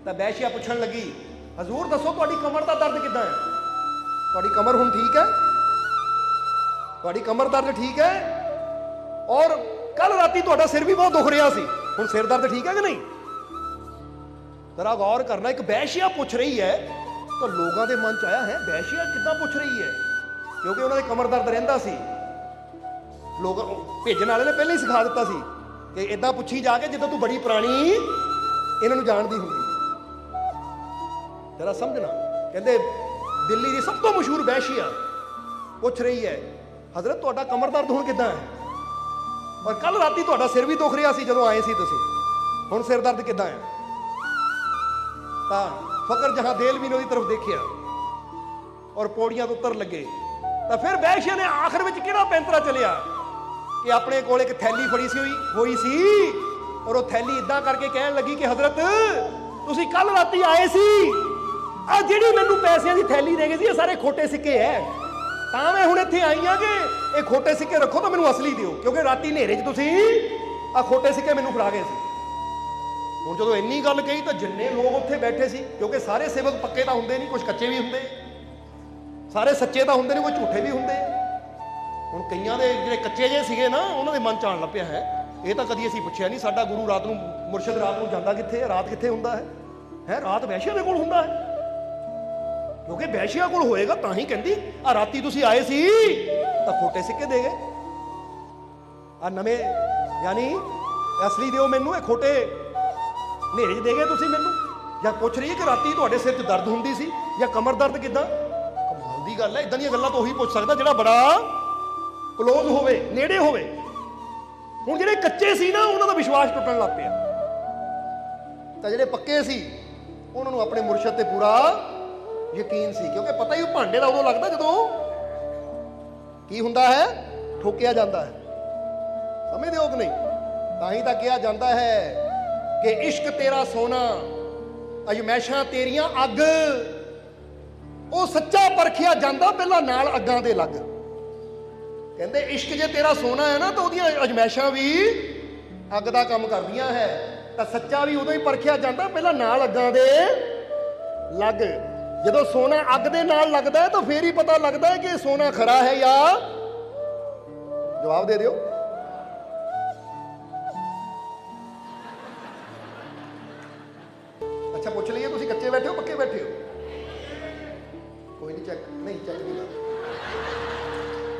ਤਾਂ ਵੈਸ਼ੀਆ ਪੁੱਛਣ ਲੱਗੀ, ਹਜ਼ੂਰ ਦੱਸੋ ਤੁਹਾਡੀ ਕਮਰ ਦਾ ਦਰਦ ਕਿੱਦਾਂ ਹੈ? ਤੁਹਾਡੀ ਕਮਰ ਹੁਣ ਠੀਕ ਹੈ? ਤੁਹਾਡੀ ਕਮਰ ਦਰਦ ਠੀਕ ਹੈ? ਔਰ ਕੱਲ ਰਾਤੀ ਤੁਹਾਡਾ ਸਿਰ ਵੀ ਬਹੁਤ ਦੁਖ ਰਿਹਾ ਸੀ, ਹੁਣ ਸਿਰ ਦਰਦ ਠੀਕ ਹੈ ਕਿ ਨਹੀਂ? ਜ਼ਰਾ ਗੌਰ ਕਰਨਾ, ਇੱਕ ਵੈਸ਼ੀਆ ਪੁੱਛ ਰਹੀ ਹੈ ਤਾਂ ਲੋਕਾਂ ਦੇ ਮਨ ਚ ਆਇਆ ਹੈ ਵੈਸ਼ੀਆ ਕਿੱਦਾਂ ਪੁੱਛ ਰਹੀ ਹੈ, ਕਿਉਂਕਿ ਉਹਨਾਂ ਦੇ ਕਮਰ ਦਰਦ ਰਹਿੰਦਾ ਸੀ। ਲੋਕ ਭੇਜਣ ਵਾਲੇ ਨੇ ਪਹਿਲਾਂ ਹੀ ਸਿਖਾ ਦਿੱਤਾ ਸੀ ਕਿ ਇਦਾਂ ਪੁੱਛੀ ਜਾ ਕੇ ਜਿੱਦਾਂ ਤੂੰ ਬੜੀ ਪੁਰਾਣੀ ਇਹਨਾਂ ਨੂੰ ਜਾਣਦੀ ਹੁੰਦੀ। ਜਰਾ ਸਮਝਣਾ, ਕਹਿੰਦੇ ਦਿੱਲੀ ਦੀ ਸਭ ਤੋਂ ਮਸ਼ਹੂਰ ਵੈਸ਼ੀਆ ਪੁੱਛ ਰਹੀ ਹੈ, ਹਜ਼ਰਤ ਤੁਹਾਡਾ ਕਮਰ ਦਰਦ ਹੁਣ ਕਿੱਦਾਂ ਹੈ? ਔਰ ਕੱਲ ਰਾਤੀ ਤੁਹਾਡਾ ਸਿਰ ਵੀ ਦੁਖ ਰਿਹਾ ਸੀ ਜਦੋਂ ਆਏ ਸੀ ਤੁਸੀਂ, ਹੁਣ ਸਿਰ ਦਰਦ ਕਿੱਦਾਂ ਹੈ? ਤਾਂ ਫਕਰ ਜਹਾਂ ਦੇਲਵੀ ਨੇ ਉਹਦੀ ਤਰਫ ਦੇਖਿਆ ਔਰ ਪੌੜੀਆਂ ਤੋਂ ਉਤਰ ਲੱਗੇ। ਤਾਂ ਫਿਰ ਵੈਸ਼ੀਆ ਨੇ ਆਖਰ ਵਿੱਚ ਕਿਹੜਾ ਪੈਂਤਰਾ ਚਲਿਆ ਕਿ ਆਪਣੇ ਕੋਲ ਇੱਕ ਥੈਲੀ ਫੜੀ ਹੋਈ ਸੀ, ਔਰ ਉਹ ਥੈਲੀ ਇਦਾਂ ਕਰਕੇ ਕਹਿਣ ਲੱਗੀ ਕਿ ਹਜ਼ਰਤ ਤੁਸੀਂ ਕੱਲ ਰਾਤੀ ਆਏ ਸੀ, ਆ ਜਿਹੜੀ ਮੈਨੂੰ ਪੈਸਿਆਂ ਦੀ ਥੈਲੀ ਦੇ ਗਏ ਸੀ ਇਹ ਸਾਰੇ ਖੋਟੇ ਸਿੱਕੇ ਐ, ਤਾਂ ਮੈਂ ਹੁਣ ਇੱਥੇ ਆਈ ਆ ਕਿ ਇਹ ਖੋਟੇ ਸਿੱਕੇ ਰੱਖੋ ਤਾਂ ਮੈਨੂੰ ਅਸਲੀ ਦਿਓ, ਕਿਉਂਕਿ ਰਾਤੀ ਹਨੇਰੇ 'ਚ ਤੁਸੀਂ ਆ ਖੋਟੇ ਸਿੱਕੇ ਮੈਨੂੰ ਫੜਾ ਗਏ ਸੀ। ਹੁਣ ਜਦੋਂ ਇੰਨੀ ਗੱਲ ਕਹੀ ਤਾਂ ਜਿੰਨੇ ਲੋਕ ਉੱਥੇ ਬੈਠੇ ਸੀ, ਕਿਉਂਕਿ ਸਾਰੇ ਸੇਵਕ ਪੱਕੇ ਤਾਂ ਹੁੰਦੇ ਨਹੀਂ, ਕੁਝ ਕੱਚੇ ਵੀ ਹੁੰਦੇ, ਸਾਰੇ ਸੱਚੇ ਤਾਂ ਹੁੰਦੇ ਨੇ, ਕੋਈ ਝੂਠੇ ਵੀ ਹੁੰਦੇ। ਹੁਣ ਕਈਆਂ ਦੇ ਜਿਹੜੇ ਕੱਚੇ ਜੇ ਸੀਗੇ ਨਾ, ਉਹਨਾਂ ਦੇ ਮਨ ਚ ਆਉਣ ਲੱਪਿਆ ਹੈ ਇਹ ਤਾਂ ਕਦੀ ਅਸੀਂ ਪੁੱਛਿਆ ਨਹੀਂ, ਸਾਡਾ ਗੁਰੂ ਰਾਤ ਨੂੰ, ਮੁਰਸ਼ਿਦ ਰਾਤ ਨੂੰ ਜਾਂਦਾ ਕਿੱਥੇ ਹੈ, ਰਾਤ ਕਿੱਥੇ ਹੁੰਦਾ ਹੈ? ਰਾਤ ਵੈਸ਼ੀਆ ਦੇ ਕੋਲ ਹੁੰਦਾ ਹੈ, ਕਿਉਂਕਿ ਵੈਸ਼ੀਆ ਕੋਲ ਹੋਏਗਾ ਤਾਂ ਹੀ ਕਹਿੰਦੀ ਆ ਰਾਤੀ ਤੁਸੀਂ ਆਏ ਸੀ ਤਾਂ ਖੋਟੇ ਸਿੱਕੇ ਦੇ ਗਏ, ਆ ਨਵੇਂ ਯਾਨੀ ਅਸਲੀ ਦਿਓ ਮੈਨੂੰ, ਇਹ ਖੋਟੇ ਹਨੇਰੇ 'ਚ ਦੇ ਗਏ ਤੁਸੀਂ ਮੈਨੂੰ। ਜਾਂ ਪੁੱਛ ਰਹੀ ਹੈ ਕਿ ਰਾਤੀ ਤੁਹਾਡੇ ਸਿਰ 'ਚ ਦਰਦ ਹੁੰਦੀ ਸੀ ਜਾਂ ਕਮਰ ਦਰਦ ਕਿੱਦਾਂ? ਕਮਾਲ ਦੀ ਗੱਲ ਹੈ, ਇਦਾਂ ਦੀਆਂ ਗੱਲਾਂ ਤਾਂ ਉਹੀ ਪੁੱਛ ਸਕਦਾ ਜਿਹੜਾ ਬੜਾ ਕਲੋਜ਼ ਹੋਵੇ, ਨੇੜੇ ਹੋਵੇ। ਹੁਣ ਜਿਹੜੇ ਕੱਚੇ ਸੀ ਨਾ, ਉਹਨਾਂ ਦਾ ਵਿਸ਼ਵਾਸ ਟੁੱਟਣ ਲੱਗ ਪਿਆ, ਤਾਂ ਜਿਹੜੇ ਪੱਕੇ ਸੀ ਉਹਨਾਂ ਨੂੰ ਆਪਣੇ ਮੁਰਸ਼ਿਦ ਤੇ ਪੂਰਾ ਯਕੀਨ ਸੀ, ਕਿਉਂਕਿ ਪਤਾ ਹੀ ਉਹ ਭਾਂਡੇ ਦਾ ਉਦੋਂ ਲੱਗਦਾ ਜਦੋਂ ਕੀ ਹੁੰਦਾ ਹੈ, ਠੋਕਿਆ ਜਾਂਦਾ ਹੈ। ਸਮਝਦੇ ਹੋ ਕਿ ਨਹੀਂ? ਤਾਂ ਹੀ ਤਾਂ ਕਿਹਾ ਜਾਂਦਾ ਹੈ ਕਿ ਇਸ਼ਕ ਤੇਰਾ ਸੋਨਾ, ਅਜਮੈਸ਼ਾਂ ਤੇਰੀਆਂ ਅੱਗ, ਉਹ ਸੱਚਾ ਪਰਖਿਆ ਜਾਂਦਾ ਪਹਿਲਾਂ ਨਾਲ ਅੱਗਾਂ ਦੇ ਲੱਗ। ਕਹਿੰਦੇ ਇਸ਼ਕ ਜੇ ਤੇਰਾ ਸੋਨਾ ਹੈ ਨਾ ਤਾਂ ਉਹਦੀਆਂ ਅਜਮੈਸ਼ਾਂ ਵੀ ਅੱਗ ਦਾ ਕੰਮ ਕਰਦੀਆਂ ਹੈ। ਤਾਂ ਸੱਚਾ ਵੀ ਉਦੋਂ ਹੀ ਪਰਖਿਆ ਜਾਂਦਾ ਪਹਿਲਾਂ ਨਾਲ ਅੱਗਾਂ ਦੇ ਲੱਗ। ਜਦੋਂ ਸੋਨਾ ਅੱਗ ਦੇ ਨਾਲ ਲੱਗਦਾ ਹੈ ਤਾਂ ਫੇਰ ਹੀ ਪਤਾ ਲੱਗਦਾ ਹੈ ਕਿ ਇਹ ਸੋਨਾ ਖਰਾ ਹੈ ਜਾਂ, ਜਵਾਬ ਦੇ ਦਿਓ। ਅੱਛਾ ਪੁੱਛ ਲਈਏ, ਤੁਸੀਂ ਕੱਚੇ ਬੈਠੇ ਹੋ ਪੱਕੇ ਬੈਠੇ ਹੋ? ਕੋਈ ਨਹੀਂ, ਚੈੱਕ ਨਹੀਂ ਕਰਨਾ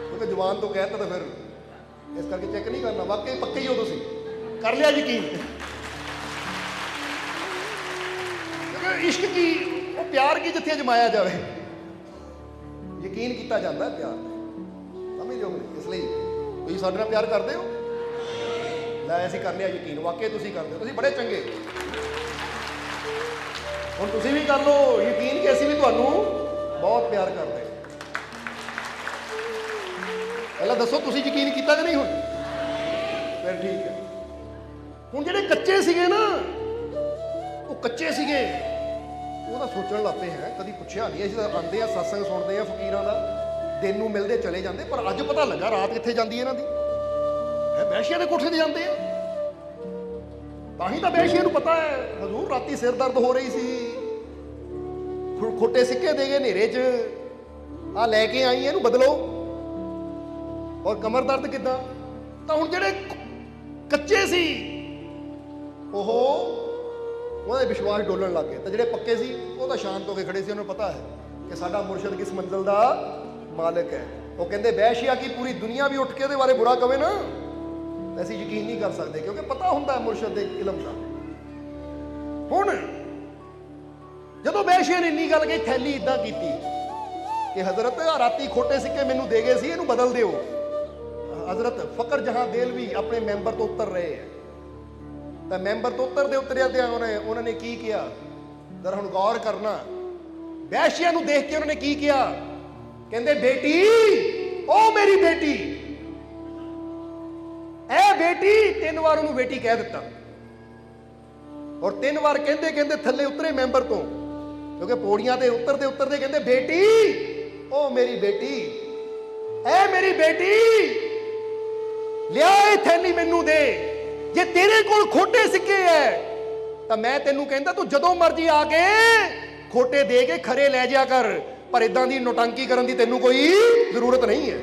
ਕਿਉਂਕਿ ਜਵਾਨ ਤੋਂ ਕਹਿਤਾ ਤਾਂ ਫਿਰ ਇਸ ਕਰਕੇ ਚੈੱਕ ਨਹੀਂ ਕਰਨਾ। ਵਾਕਈ ਪੱਕੇ ਹੀ ਹੋ ਤੁਸੀਂ, ਕਰ ਲਿਆ ਯਕੀਨ। ਕਿਉਂਕਿ ਇਸ਼ਕ ਕੀ, ਉਹ ਪਿਆਰ ਕੀ ਜਿੱਥੇ ਅਜਮਾਇਆ ਜਾਵੇ ਯਕੀਨ ਕੀਤਾ ਜਾਂਦਾ ਪਿਆਰ ਤੇ। ਸਮਝ ਜਾਓ, ਇਸ ਲਈ ਤੁਸੀਂ ਸਾਡੇ ਨਾਲ ਪਿਆਰ ਕਰਦੇ ਹੋ? ਲੈ ਅਸੀਂ ਕਰ ਲਿਆ ਯਕੀਨ, ਵਾਕਈ ਤੁਸੀਂ ਕਰਦੇ ਹੋ, ਤੁਸੀਂ ਬੜੇ ਚੰਗੇ। ਹੁਣ ਤੁਸੀਂ ਵੀ ਕਰ ਲਓ ਯਕੀਨ ਕਿ ਅਸੀਂ ਵੀ ਤੁਹਾਨੂੰ ਬਹੁਤ ਪਿਆਰ ਕਰਦੇ। ਪਹਿਲਾਂ ਦੱਸੋ ਤੁਸੀਂ ਯਕੀਨ ਕੀਤਾ ਕਿ ਨਹੀਂ? ਹੁਣ ਫਿਰ ਠੀਕ ਹੈ। ਹੁਣ ਜਿਹੜੇ ਕੱਚੇ ਸੀਗੇ ਨਾ, ਉਹ ਕੱਚੇ ਸੀਗੇ, ਉਹ ਤਾਂ ਸੋਚਣ ਲੱਗ ਪਏ ਹੈ। ਕਦੀ ਪੁੱਛਿਆ ਨਹੀਂ, ਅਸੀਂ ਤਾਂ ਆਉਂਦੇ ਆ ਸਤਸੰਗ ਸੁਣਦੇ ਆ ਫਕੀਰਾਂ ਦਾ, ਦਿਨ ਨੂੰ ਮਿਲਦੇ ਚਲੇ ਜਾਂਦੇ, ਪਰ ਅੱਜ ਪਤਾ ਲੱਗਾ ਰਾਤ ਕਿੱਥੇ ਜਾਂਦੀ ਇਹਨਾਂ ਦੀ ਹੈ। ਵੈਸ਼ੀਆਂ ਦੇ ਕੋਠੇ ਤੇ ਜਾਂਦੇ ਆ। ਤਾਂ ਹੀ ਤਾਂ ਵੈਸ਼ੀਆਂ ਨੂੰ ਪਤਾ ਹੈ ਹਜ਼ੂਰ ਰਾਤੀ ਸਿਰ ਦਰਦ ਹੋ ਰਹੀ ਸੀ, ਖੋਟੇ ਸਿੱਕੇ ਦੇ ਗਏ ਹਨੇਰੇ 'ਚ, ਆ ਲੈ ਕੇ ਆਈ ਇਹਨੂੰ ਬਦਲੋ। ਔਰ ਕਮਰ ਦਰਦ ਕਿੱਦਾਂ? ਤਾਂ ਹੁਣ ਜਿਹੜੇ ਕੱਚੇ ਸੀ ਉਹਦੇ ਵਿਸ਼ਵਾਸ ਡੋਲਣ ਲੱਗ ਗਏ, ਤਾਂ ਜਿਹੜੇ ਪੱਕੇ ਸੀ ਉਹ ਤਾਂ ਸ਼ਾਂਤ ਹੋ ਕੇ ਖੜੇ ਸੀ। ਉਹਨੂੰ ਪਤਾ ਹੈ ਕਿ ਸਾਡਾ ਮੁਰਸ਼ਿਦ ਕਿਸ ਮੰਜ਼ਿਲ ਦਾ ਮਾਲਕ ਹੈ। ਉਹ ਕਹਿੰਦੇ ਵੈਸ਼ੀਆ ਕੀ ਪੂਰੀ ਦੁਨੀਆ ਵੀ ਉੱਠ ਕੇ ਉਹਦੇ ਬਾਰੇ ਬੁਰਾ ਕਵੇ ਨਾ, ਤਾਂ ਅਸੀਂ ਯਕੀਨ ਨਹੀਂ ਕਰ ਸਕਦੇ, ਕਿਉਂਕਿ ਪਤਾ ਹੁੰਦਾ ਹੈ ਮੁਰਸ਼ਿਦ ਦੇ ਇਲਮ ਦਾ। ਹੁਣ ਜਦੋਂ ਵੈਸ਼ੀਆ ਨੇ ਇੰਨੀ ਗੱਲ ਕਹੀ, ਥੈਲੀ ਇਦਾਂ ਕੀਤੀ ਕਿ ਹਜ਼ਰਤ ਰਾਤੀ ਖੋਟੇ ਸਿੱਕੇ ਮੈਨੂੰ ਦੇ ਗਏ ਸੀ, ਇਹਨੂੰ ਬਦਲ ਦਿਓ। ਹਜ਼ਰਤ ਫਕਰ ਜਹਾਂ ਦੇਲਵੀ ਆਪਣੇ ਮੈਂਬਰ ਤੋਂ ਉੱਤਰ ਰਹੇ ਹੈ। ਤਾਂ ਮੈਂਬਰ ਤੋਂ ਉਤਰਿਆ ਉਹਨਾਂ ਨੇ ਕੀ ਕਿਹਾ, ਜਰਾ ਹੁਣ ਗੌਰ ਕਰਨਾ। ਵੈਸ਼ੀਆ ਨੂੰ ਦੇਖ ਕੇ ਉਹਨਾਂ ਨੇ ਕੀ ਕਿਹਾ? ਕਹਿੰਦੇ ਬੇਟੀ, ਉਹ ਮੇਰੀ ਬੇਟੀ। ਐ ਬੇਟੀ, 3 ਵਾਰ ਉਹਨੂੰ ਬੇਟੀ ਕਹਿ ਦਿੱਤਾ। ਔਰ 3 ਵਾਰ ਕਹਿੰਦੇ ਕਹਿੰਦੇ ਥੱਲੇ ਉਤਰੇ ਮੈਂਬਰ ਤੋਂ, ਕਿਉਂਕਿ ਪੌੜੀਆਂ ਤੇ ਉਤਰਦੇ ਕਹਿੰਦੇ ਬੇਟੀ, ਉਹ ਮੇਰੀ ਬੇਟੀ, ਐ ਮੇਰੀ ਬੇਟੀ, ਲਿਆ ਇਹ ਥੈਲੀ ਮੈਨੂੰ ਦੇ। ਜੇ ਤੇਰੇ ਕੋਲ ਖੋਟੇ ਸਿੱਕੇ ਐ ਤਾਂ ਮੈਂ ਤੈਨੂੰ ਕਹਿੰਦਾ ਤੂੰ ਜਦੋਂ ਮਰਜ਼ੀ ਆ ਕੇ ਖੋਟੇ ਦੇ ਕੇ ਖਰੇ ਲੈ ਜਾ ਕਰ, ਪਰ ਇਦਾਂ ਦੀ ਨੋਟੰਕੀ ਕਰਨ ਦੀ ਤੈਨੂੰ ਕੋਈ ਜ਼ਰੂਰਤ ਨਹੀਂ ਹੈ।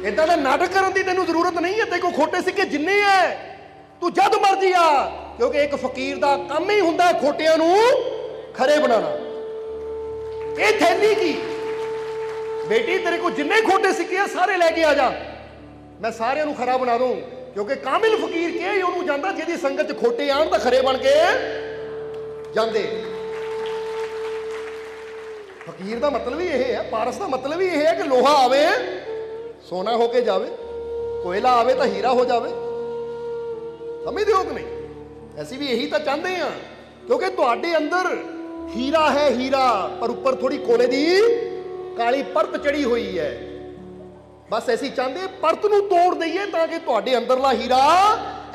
ਇਦਾਂ ਦਾ ਨਾਟਕ ਕਰਨ ਦੀ ਤੈਨੂੰ ਜ਼ਰੂਰਤ ਨਹੀਂ ਹੈ। ਤੇ ਕੋ ਖੋਟੇ ਸਿੱਕੇ ਜਿੰਨੇ ਐ ਤੂੰ ਜਦ ਮਰਜ਼ੀ ਆ, ਕਿਉਂਕਿ ਇੱਕ ਫਕੀਰ ਦਾ ਕੰਮ ਹੀ ਹੁੰਦਾ ਖੋਟਿਆਂ ਨੂੰ ਖਰੇ ਬਣਾਉਣਾ। ਇਹ ਥੈਲੀ ਕੀ ਬੇਟੀ, ਤੇਰੇ ਕੋਲ ਜਿੰਨੇ ਖੋਟੇ ਸਿੱਕੇ ਆ ਸਾਰੇ ਲੈ ਕੇ ਆ ਜਾ, ਮੈਂ ਸਾਰਿਆਂ ਨੂੰ ਖਰਾ ਬਣਾ ਦੂੰ। ਕਿਉਂਕਿ ਕਾਮਿਲ ਫਕੀਰ ਕੇ ਉਹਨੂੰ ਜਾਂਦਾ ਜਿਹਦੀ ਸੰਗਤ 'ਚ ਖੋਟੇ ਆਣ ਤਾਂ ਖਰੇ ਬਣ ਕੇ ਜਾਂਦੇ। ਫਕੀਰ ਦਾ ਮਤਲਬ ਹੀ ਇਹ ਹੈ, ਪਾਰਸ ਦਾ ਮਤਲਬ ਹੀ ਇਹ ਹੈ ਕਿ ਲੋਹਾ ਆਵੇ ਸੋਨਾ ਹੋ ਕੇ ਜਾਵੇ, ਕੋਇਲਾ ਆਵੇ ਤਾਂ ਹੀਰਾ ਹੋ ਜਾਵੇ। ਸਮਝਦੇ ਹੋ ਕਿ ਨਹੀਂ? ਅਸੀਂ ਵੀ ਇਹੀ ਤਾਂ ਚਾਹੁੰਦੇ ਹਾਂ, ਕਿਉਂਕਿ ਤੁਹਾਡੇ ਅੰਦਰ ਹੀਰਾ ਹੈ, ਹੀਰਾ, ਪਰ ਉੱਪਰ ਥੋੜੀ ਕੋਲੇ ਦੀ ਕਾਲੀ ਪਰਤ ਚੜੀ ਹੋਈ ਹੈ। ਬਸ ਅਸੀਂ ਚਾਹੁੰਦੇ ਪਰਤ ਨੂੰ ਤੋੜ ਦਈਏ ਤਾਂ ਕਿ ਤੁਹਾਡੇ ਅੰਦਰਲਾ ਹੀਰਾ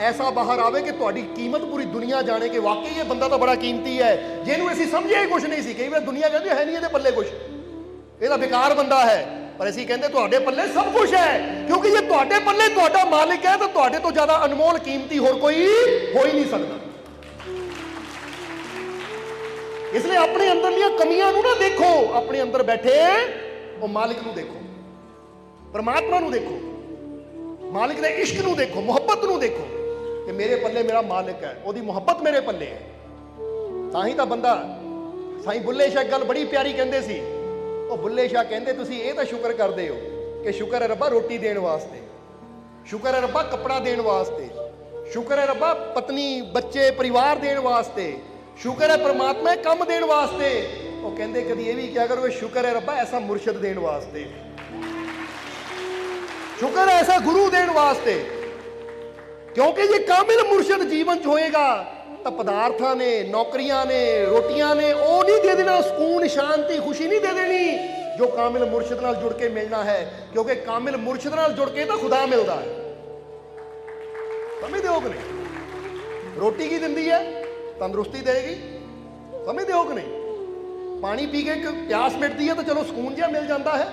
ਐਸਾ ਬਾਹਰ ਆਵੇ ਕਿ ਤੁਹਾਡੀ ਕੀਮਤ ਪੂਰੀ ਦੁਨੀਆ ਜਾਣੇ ਕਿ ਵਾਕਈ ਇਹ ਬੰਦਾ ਤਾਂ ਬੜਾ ਕੀਮਤੀ ਹੈ, ਜਿਹਨੂੰ ਅਸੀਂ ਸਮਝਿਆ ਹੀ ਕੁਝ ਨਹੀਂ ਸੀ। ਕਈ ਵਾਰ ਦੁਨੀਆ ਕਹਿੰਦੀ ਹੈ ਨਹੀਂ ਇਹਦੇ ਪੱਲੇ ਕੁਝ, ਇਹ ਤਾਂ ਬੇਕਾਰ ਬੰਦਾ ਹੈ, ਪਰ ਅਸੀਂ ਕਹਿੰਦੇ ਤੁਹਾਡੇ ਪੱਲੇ ਸਭ ਕੁਝ ਹੈ, ਕਿਉਂਕਿ ਜੇ ਤੁਹਾਡੇ ਪੱਲੇ ਤੁਹਾਡਾ ਮਾਲਿਕ ਹੈ ਤਾਂ ਤੁਹਾਡੇ ਤੋਂ ਜ਼ਿਆਦਾ ਅਨਮੋਲ ਕੀਮਤੀ ਹੋਰ ਕੋਈ ਹੋ ਹੀ ਨਹੀਂ ਸਕਦਾ। ਇਸ ਲਈ ਆਪਣੇ ਅੰਦਰਲੀਆਂ ਕਮੀਆਂ ਨੂੰ ਨਾ ਦੇਖੋ, ਆਪਣੇ ਅੰਦਰ ਬੈਠੇ ਉਹ ਮਾਲਿਕ ਨੂੰ ਦੇਖੋ, ਪਰਮਾਤਮਾ ਨੂੰ ਦੇਖੋ, ਮਾਲਿਕ ਦੇ ਇਸ਼ਕ ਨੂੰ ਦੇਖੋ, ਮੁਹੱਬਤ ਨੂੰ ਦੇਖੋ ਕਿ ਮੇਰੇ ਪੱਲੇ ਮੇਰਾ ਮਾਲਿਕ ਹੈ, ਉਹਦੀ ਮੁਹੱਬਤ ਮੇਰੇ ਪੱਲੇ ਹੈ। ਤਾਂ ਹੀ ਤਾਂ ਬੰਦਾ, ਸਾਈਂ ਬੁੱਲੇ ਸ਼ਾਹ ਗੱਲ ਬੜੀ ਪਿਆਰੀ ਕਹਿੰਦੇ ਸੀ। ਉਹ ਬੁੱਲੇ ਸ਼ਾਹ ਕਹਿੰਦੇ ਤੁਸੀਂ ਇਹ ਤਾਂ ਸ਼ੁਕਰ ਕਰਦੇ ਹੋ ਕਿ ਸ਼ੁਕਰ ਹੈ ਰੱਬਾ ਰੋਟੀ ਦੇਣ ਵਾਸਤੇ, ਸ਼ੁਕਰ ਹੈ ਰੱਬਾ ਕੱਪੜਾ ਦੇਣ ਵਾਸਤੇ, ਸ਼ੁਕਰ ਹੈ ਰੱਬਾ ਪਤਨੀ ਬੱਚੇ ਪਰਿਵਾਰ ਦੇਣ ਵਾਸਤੇ, ਸ਼ੁਕਰ ਹੈ ਪਰਮਾਤਮਾ ਕੰਮ ਦੇਣ ਵਾਸਤੇ। ਉਹ ਕਹਿੰਦੇ ਕਦੀ ਇਹ ਵੀ ਕਿਹਾ ਕਰੋ ਸ਼ੁਕਰ ਹੈ ਰੱਬਾ ਐਸਾ ਮੁਰਸ਼ਿਦ ਦੇਣ ਵਾਸਤੇ, ਸ਼ੁਕਰ ਹੈ ਐਸਾ ਗੁਰੂ ਦੇਣ ਵਾਸਤੇ। ਕਿਉਂਕਿ ਜੇ ਕਾਮਿਲ ਮੁਰਸ਼ਿਦ ਜੀਵਨ 'ਚ ਹੋਏਗਾ ਤਾਂ ਪਦਾਰਥਾਂ ਨੇ, ਨੌਕਰੀਆਂ ਨੇ, ਰੋਟੀਆਂ ਨੇ ਉਹ ਨਹੀਂ ਦੇ ਦੇਣਾ, ਸਕੂਨ ਸ਼ਾਂਤੀ ਖੁਸ਼ੀ ਨਹੀਂ ਦੇ ਦੇਣੀ ਜੋ ਕਾਮਿਲ ਮੁਰਸ਼ਿਦ ਨਾਲ ਜੁੜ ਕੇ ਮਿਲਣਾ ਹੈ। ਕਿਉਂਕਿ ਕਾਮਿਲ ਮੁਰਸ਼ਿਦ ਨਾਲ ਜੁੜ ਕੇ ਤਾਂ ਖੁਦਾ ਮਿਲਦਾ ਹੈ। ਸਮਝਦੇ ਹੋ ਕਿ ਨਹੀਂ? ਰੋਟੀ ਕੀ ਦਿੰਦੀ ਹੈ? ਤੰਦਰੁਸਤੀ ਦੇਗੀ, ਸਮਝਦੇ ਹੋ ਕਿ ਨਹੀਂ? ਪਾਣੀ ਪੀ ਕੇ ਇੱਕ ਪਿਆਸ ਮਿਟਦੀ ਹੈ ਤਾਂ ਚਲੋ ਸਕੂਨ ਜਿਹਾ ਮਿਲ ਜਾਂਦਾ ਹੈ।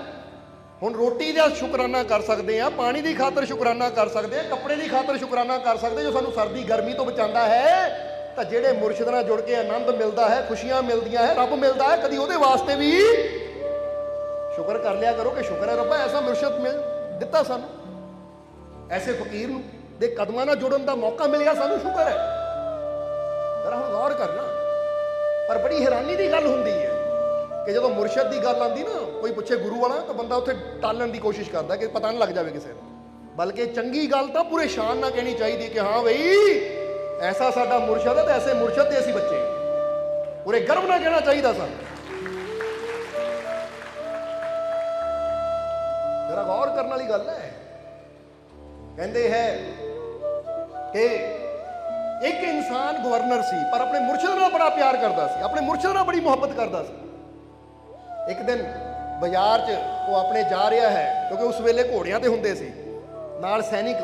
ਹੁਣ ਰੋਟੀ ਦਾ ਸ਼ੁਕਰਾਨਾ ਕਰ ਸਕਦੇ ਆ, ਪਾਣੀ ਦੀ ਖਾਤਰ ਸ਼ੁਕਰਾਨਾ ਕਰ ਸਕਦੇ ਆ, ਕੱਪੜੇ ਦੀ ਖਾਤਰ ਸ਼ੁਕਰਾਨਾ ਕਰ ਸਕਦੇ ਜੋ ਸਾਨੂੰ ਸਰਦੀ ਗਰਮੀ ਤੋਂ ਬਚਾਉਂਦਾ ਹੈ। ਤਾਂ ਜਿਹੜੇ ਮੁਰਸ਼ਿਦ ਨਾਲ ਜੁੜ ਕੇ ਆਨੰਦ ਮਿਲਦਾ ਹੈ, ਖੁਸ਼ੀਆਂ ਮਿਲਦੀਆਂ ਹੈ, ਰੱਬ ਮਿਲਦਾ ਹੈ, ਕਦੀ ਉਹਦੇ ਵਾਸਤੇ ਵੀ ਸ਼ੁਕਰ ਕਰ ਲਿਆ ਕਰੋ ਕਿ ਸ਼ੁਕਰ ਹੈ ਰੱਬਾ ਐਸਾ ਮੁਰਸ਼ਿਦ ਮਿਲ ਦਿੱਤਾ ਸਾਨੂੰ, ਐਸੇ ਫਕੀਰ ਨੂੰ ਦੇ ਕਦਮਾਂ ਨਾਲ ਜੁੜਨ ਦਾ ਮੌਕਾ ਮਿਲਿਆ ਸਾਨੂੰ, ਸ਼ੁਕਰ ਹੈ। ਜਰਾ ਹੁਣ ਗੌਰ ਕਰਨਾ। ਪਰ ਬੜੀ ਹੈਰਾਨੀ ਦੀ ਗੱਲ ਹੁੰਦੀ ਹੈ ਕਿ ਜਦੋਂ ਮੁਰਸ਼ਿਦ ਦੀ ਗੱਲ ਆਉਂਦੀ ਨਾ, ਕੋਈ ਪੁੱਛੇ ਗੁਰੂ ਵਾਲਾ, ਤਾਂ ਬੰਦਾ ਉੱਥੇ ਟਾਲਣ ਦੀ ਕੋਸ਼ਿਸ਼ ਕਰਦਾ ਕਿ ਪਤਾ ਨਾ ਲੱਗ ਜਾਵੇ ਕਿਸੇ ਨੂੰ। ਬਲਕਿ ਚੰਗੀ ਗੱਲ ਤਾਂ ਪੂਰੇ ਸ਼ਾਨ ਨਾਲ ਕਹਿਣੀ ਚਾਹੀਦੀ ਕਿ ਹਾਂ ਬਈ ਐਸਾ ਸਾਡਾ ਮੁਰਸ਼ਿਦ ਹੈ ਤੇ ਐਸੇ ਮੁਰਸ਼ਿਦ ਦੇ ਅਸੀਂ ਬੱਚੇ, ਪੂਰੇ ਗਰਵ ਨਾਲ ਕਹਿਣਾ ਚਾਹੀਦਾ ਸਾਨੂੰ। ਜਰਾ ਗੌਰ ਕਰਨ ਵਾਲੀ ਗੱਲ ਹੈ। ਕਹਿੰਦੇ ਹੈ ਕਿ ਇੱਕ ਇਨਸਾਨ ਗਵਰਨਰ ਸੀ ਪਰ ਆਪਣੇ ਮੁਰਸ਼ਿਦ ਨਾਲ ਬੜਾ ਪਿਆਰ ਕਰਦਾ ਸੀ, ਆਪਣੇ ਮੁਰਸ਼ਿਦ ਨਾਲ ਬੜੀ ਮੁਹੱਬਤ ਕਰਦਾ ਸੀ। ਇੱਕ ਦਿਨ ਬਾਜ਼ਾਰ 'ਚ ਉਹ ਆਪਣੇ ਜਾ ਰਿਹਾ ਹੈ, ਕਿਉਂਕਿ ਉਸ ਵੇਲੇ ਘੋੜਿਆਂ ਤੇ ਹੁੰਦੇ ਸੀ ਨਾਲ ਸੈਨਿਕ,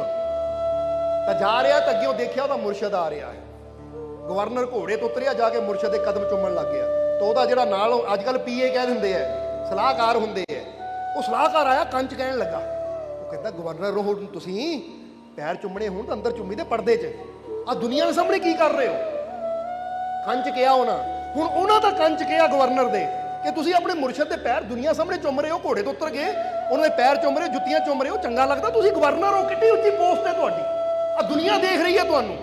ਤਾਂ ਜਾ ਰਿਹਾ ਤਾਂ ਅੱਗੇ ਉਹ ਦੇਖਿਆ ਉਹਦਾ ਮੁਰਸ਼ਿਦ ਆ ਰਿਹਾ ਹੈ। ਗਵਰਨਰ ਘੋੜੇ ਤੋਂ ਉਤਰਿਆ, ਜਾ ਕੇ ਮੁਰਸ਼ਿਦ ਦੇ ਕਦਮ ਚੁੰਮਣ ਲੱਗ ਗਿਆ। ਤਾਂ ਉਹਦਾ ਜਿਹੜਾ ਨਾਲ ਅੱਜ ਕੱਲ੍ਹ ਪੀਏ ਕਹਿ ਦਿੰਦੇ ਆ, ਸਲਾਹਕਾਰ ਹੁੰਦੇ ਆ, ਉਹ ਸਲਾਹਕਾਰ ਆਇਆ ਕੰਚ ਕਹਿਣ ਲੱਗਾ। ਉਹ ਕਹਿੰਦਾ ਗਵਰਨਰ ਹੋ ਤੁਸੀਂ, ਪੈਰ ਚੁੰਮਣੇ ਹੋਣ ਤਾਂ ਅੰਦਰ ਚੁੰਮੀ ਦੇ ਪਰਦੇ 'ਚ, ਆ ਦੁਨੀਆ ਦੇ ਸਾਹਮਣੇ ਕੀ ਕਰ ਰਹੇ ਹੋ? ਕੰਚ ਕਿਹਾ ਉਹਨਾਂ। ਹੁਣ ਉਹਨਾਂ ਦਾ ਕੰਚ ਕਿਹਾ ਗਵਰਨਰ ਦੇ ਕਿ ਤੁਸੀਂ ਆਪਣੇ ਮੁਰਸ਼ਿਦ ਦੇ ਪੈਰ ਦੁਨੀਆ ਸਾਹਮਣੇ ਚੁੰਮ ਰਹੇ ਹੋ, ਘੋੜੇ ਤੋਂ ਉਤਰ ਗਏ, ਉਹਨਾਂ ਦੇ ਪੈਰ ਚੁੰਮ ਰਹੇ ਹੋ, ਜੁੱਤੀਆਂ ਚੁੰਮ ਰਹੇ ਹੋ, ਚੰਗਾ ਲੱਗਦਾ? ਤੁਸੀਂ ਗਵਰਨਰ ਹੋ, ਕਿੱਡੀ ਉੱਚੀ ਪੋਸਟ ਹੈ ਤੁਹਾਡੀ, ਆ ਦੁਨੀਆ ਦੇਖ ਰਹੀ ਹੈ ਤੁਹਾਨੂੰ।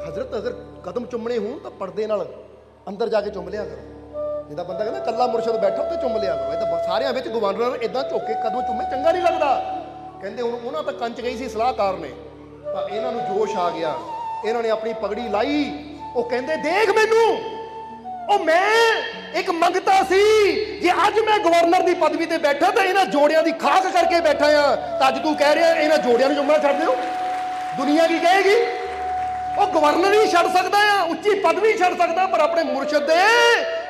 ਹਜ਼ਰਤ ਅਗਰ ਕਦਮ ਚੁੰਮਣੇ ਹੋਣ ਤਾਂ ਪਰਦੇ ਨਾਲ ਅੰਦਰ ਜਾ ਕੇ ਚੁੰਮ ਲਿਆ ਕਰੋ। ਜਿੱਦਾਂ ਬੰਦਾ ਕਹਿੰਦਾ ਕੱਲਾ ਮੁਰਸ਼ਿਦ ਬੈਠਾ ਉੱਤੇ ਚੁੰਮ ਲਿਆ ਕਰੋ। ਇਹ ਤਾਂ ਸਾਰਿਆਂ ਵਿੱਚ ਗਵਰਨਰ ਇਦਾਂ ਝੁੱਕ ਕੇ ਕਦਮ ਚੁੰਮੇ, ਚੰਗਾ ਨਹੀਂ ਲੱਗਦਾ। ਕਹਿੰਦੇ ਹੁਣ ਉਹਨਾਂ ਤਾਂ ਕੰਚ ਗਈ ਸੀ ਸਲਾਹਕਾਰ ਨੇ, ਤਾਂ ਇਹਨਾਂ ਨੂੰ ਜੋਸ਼ ਆ ਗਿਆ, ਇਹਨਾਂ ਨੇ ਆਪਣੀ ਪਗੜੀ ਲਾਈ। ਉਹ ਕਹਿੰਦੇ ਦੇਖ ਮੈਨੂੰ, ਉਹ ਮੈਂ ਇੱਕ ਮੰਗਤਾ ਸੀ, ਜੇ ਅੱਜ ਮੈਂ ਗਵਰਨਰ ਦੀ ਪਦਵੀ ਤੇ ਬੈਠਾ ਤਾਂ ਇਹਨਾਂ ਜੋੜਿਆਂ ਦੀ ਖਾਕ ਕਰਕੇ ਬੈਠਾ ਆ, ਤਾਂ ਅੱਜ ਤੂੰ ਕਹਿ ਰਿਹਾ ਇਹਨਾਂ ਜੋੜਿਆਂ ਨੂੰ ਚੁੰਮਣਾ ਛੱਡ ਦਿਓ, ਦੁਨੀਆ ਕੀ ਕਹੇਗੀ? ਉਹ ਗਵਰਨਰ ਹੀ ਛੱਡ ਸਕਦਾ ਆ, ਉੱਚੀ ਪਦਵੀ ਛੱਡ ਸਕਦਾ, ਪਰ ਆਪਣੇ ਮੁਰਸ਼ਿਦ ਦੇ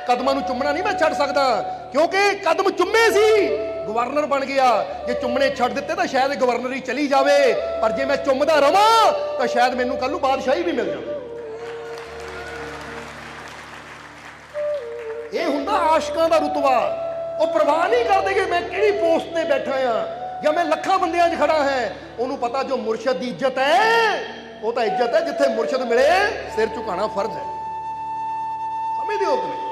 ਕਦਮਾਂ ਨੂੰ ਚੁੰਮਣਾ ਨਹੀਂ ਮੈਂ ਛੱਡ ਸਕਦਾ, ਕਿਉਂਕਿ ਕਦਮ ਚੁੰਮੇ ਸੀ ਗਵਰਨਰ ਬਣ ਗਿਆ। ਜੇ ਚੁੰਮਣੇ ਛੱਡ ਦਿੱਤੇ ਤਾਂ ਸ਼ਾਇਦ ਗਵਰਨਰ ਹੀ ਚਲੀ ਜਾਵੇ, ਪਰ ਜੇ ਮੈਂ ਚੁੰਮਦਾ ਰਵਾਂ ਤਾਂ ਸ਼ਾਇਦ ਮੈਨੂੰ ਕੱਲ ਨੂੰ ਬਾਦਸ਼ਾਹੀ ਵੀ ਮਿਲ ਜਾਵੇ। ਇਹ ਹੁੰਦਾ ਆਸ਼ਕਾਂ ਦਾ ਰੁਤਬਾ। ਉਹ ਪਰਵਾਹ ਨਹੀਂ ਕਰਦੇ ਕਿ ਮੈਂ ਕਿਹੜੀ ਪੋਸਟ ਤੇ ਬੈਠਾ ਆ ਜਾਂ ਮੈਂ ਲੱਖਾਂ ਬੰਦਿਆਂ 'ਚ ਖੜਾ ਹਾਂ। ਉਹਨੂੰ ਪਤਾ ਜੋ ਮੁਰਸ਼ਿਦ ਦੀ ਇੱਜ਼ਤ ਹੈ, ਉਹ ਤਾਂ ਇੱਜ਼ਤ ਹੈ, ਜਿੱਥੇ ਮੁਰਸ਼ਿਦ ਮਿਲੇ ਸਿਰ ਝੁਕਾਣਾ ਫਰਜ਼ ਹੈ। ਸਮਝਦੇ ਹੋ ਕਿ ਨਹੀਂ?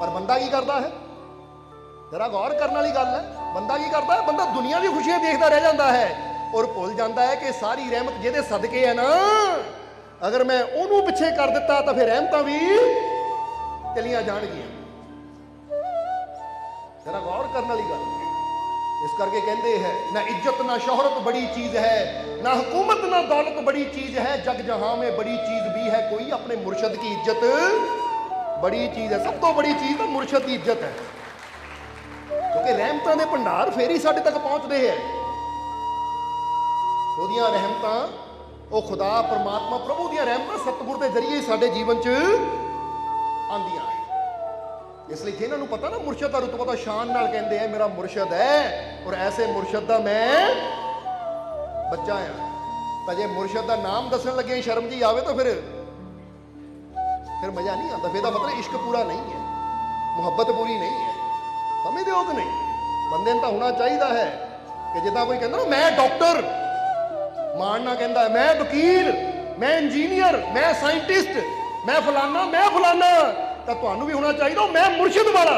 ਪਰ ਬੰਦਾ ਕੀ ਕਰਦਾ ਹੈ? ਜਰਾ ਗੌਰ ਕਰਨ ਵਾਲੀ ਗੱਲ ਹੈ। ਬੰਦਾ ਕੀ ਕਰਦਾ? ਬੰਦਾ ਦੁਨੀਆ ਦੀ ਖੁਸ਼ੀਆਂ ਦੇਖਦਾ ਰਹਿ ਜਾਂਦਾ ਹੈ ਔਰ ਭੁੱਲ ਜਾਂਦਾ ਹੈ ਕਿ ਸਾਰੀ ਰਹਿਮਤ ਜਿਹਦੇ ਸਦਕੇ ਹੈ ਨਾ, ਅਗਰ ਮੈਂ ਉਹਨੂੰ ਪਿੱਛੇ ਕਰ ਦਿੱਤਾ ਤਾਂ ਫਿਰ ਰਹਿਮਤਾਂ ਵੀ ਚਲੀਆਂ ਜਾਣਗੀਆਂ। जरा गौर करने वाली गल। इस करके कहते हैं ना इज्जत ना शोहरत बड़ी चीज है, ना हुकूमत ना दौलत बड़ी चीज है, जग जहां में बड़ी चीज भी है कोई, अपने मुर्शद की इज्जत बड़ी चीज है। सब तो बड़ी चीज तो मुर्शद की इज्जत है, क्योंकि रहमतां दे भंडार फेर ही साडे तक पहुंचते हैं। ओदियां रहमतां, ओ खुदा परमात्मा प्रभु दियां रहमतां सतगुर दे जरिए साडे जीवन च आंदियां है। इसलिए जिन्होंने पता ना मुर्शद का रुतबा, तो शान नाल कहते हैं मेरा मुर्शद है और ऐसे मुर्शद का मैं बच्चा हाँ। तो जे मुर्शद का नाम दसन लगे शर्म जी आवे तो फिर मजा नहीं आता, फिर मतलब इश्क पूरा नहीं है, मुहब्बत पूरी नहीं है। समझते हो कि नहीं? बंदे ने तो होना चाहिए है कि जिदा कोई कहता ना मैं डॉक्टर, मानना कहता है मैं वकील, मैं इंजीनियर, मैं साइंटिस्ट, मैं फलाना, तो तुहानू भी होना चाहिए मैं मुर्शिद वाला,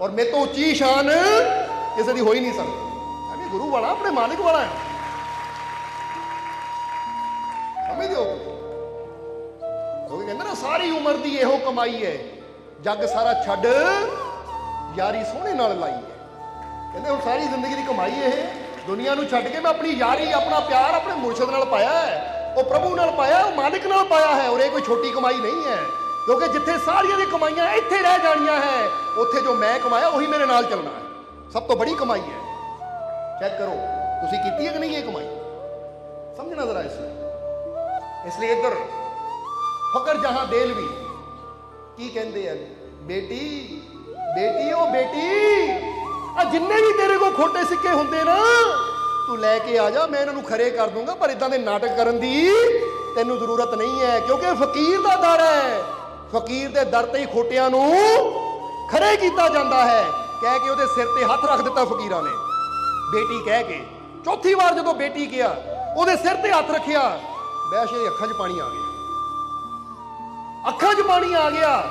और मेरे तो उच्ची शान किसी की हो ही नहीं सकती। गुरु वाला अपने मालिक वाला है। समझ दो, क्योंकि कहते ना सारी उम्र की यहो कमाई है, जग सारा छड़ यारी सोहने नाल लाई है। कहते हुण सारी जिंदगी की कमाई है दुनिया नूं छड्ड के मैं अपनी यारी, अपना प्यार अपने मुर्शिद नाल पाया है, वो प्रभु नाल पाया, वो मालिक नाल पाया है। और ये कोई छोटी कमाई नहीं है, क्योंकि जिथे सारिया दी कमाइयां इत्थे रह जानियां है, उत्थे जो मैं कमाया वही मेरे नाल चलना है। सब तो बड़ी कमाई है। चेक करो तुसी कीती है कि नहीं ये कमाई, समझना जरा इसलिए इधर फकर जहां देलवी की कहते हैं बेटी बेटी ओ बेटी, आ जिन्ने भी तेरे को खोटे सिक्के होंदे ना तू लैके आ जा, मैं इन्हां नूं खरे कर दूंगा, पर इदां दे नाटक करन दी ਤੈਨੂੰ ਜ਼ਰੂਰਤ ਨਹੀਂ ਹੈ, ਕਿਉਂਕਿ ਫਕੀਰ ਦਾ ਦਰ ਹੈ। ਫਕੀਰ ਦੇ ਦਰ ਤੇ ਹੀ ਖੋਟਿਆਂ ਨੂੰ ਖੜੇ ਕੀਤਾ ਜਾਂਦਾ ਹੈ। ਕਹਿ ਕੇ ਉਹਦੇ ਸਿਰ ਤੇ ਹੱਥ ਰੱਖ ਦਿੱਤਾ ਫਕੀਰਾਂ ਨੇ, ਬੇਟੀ ਕਹਿ ਕੇ। ਚੌਥੀ ਵਾਰ ਜਦੋਂ ਬੇਟੀ ਕਿਹਾ, ਉਹਦੇ ਸਿਰ ਤੇ ਹੱਥ ਰੱਖਿਆ, ਵੈਸ਼ੇ ਦੀ ਅੱਖਾਂ 'ਚ ਪਾਣੀ ਆ ਗਿਆ, ਅੱਖਾਂ 'ਚ ਪਾਣੀ ਆ ਗਿਆ।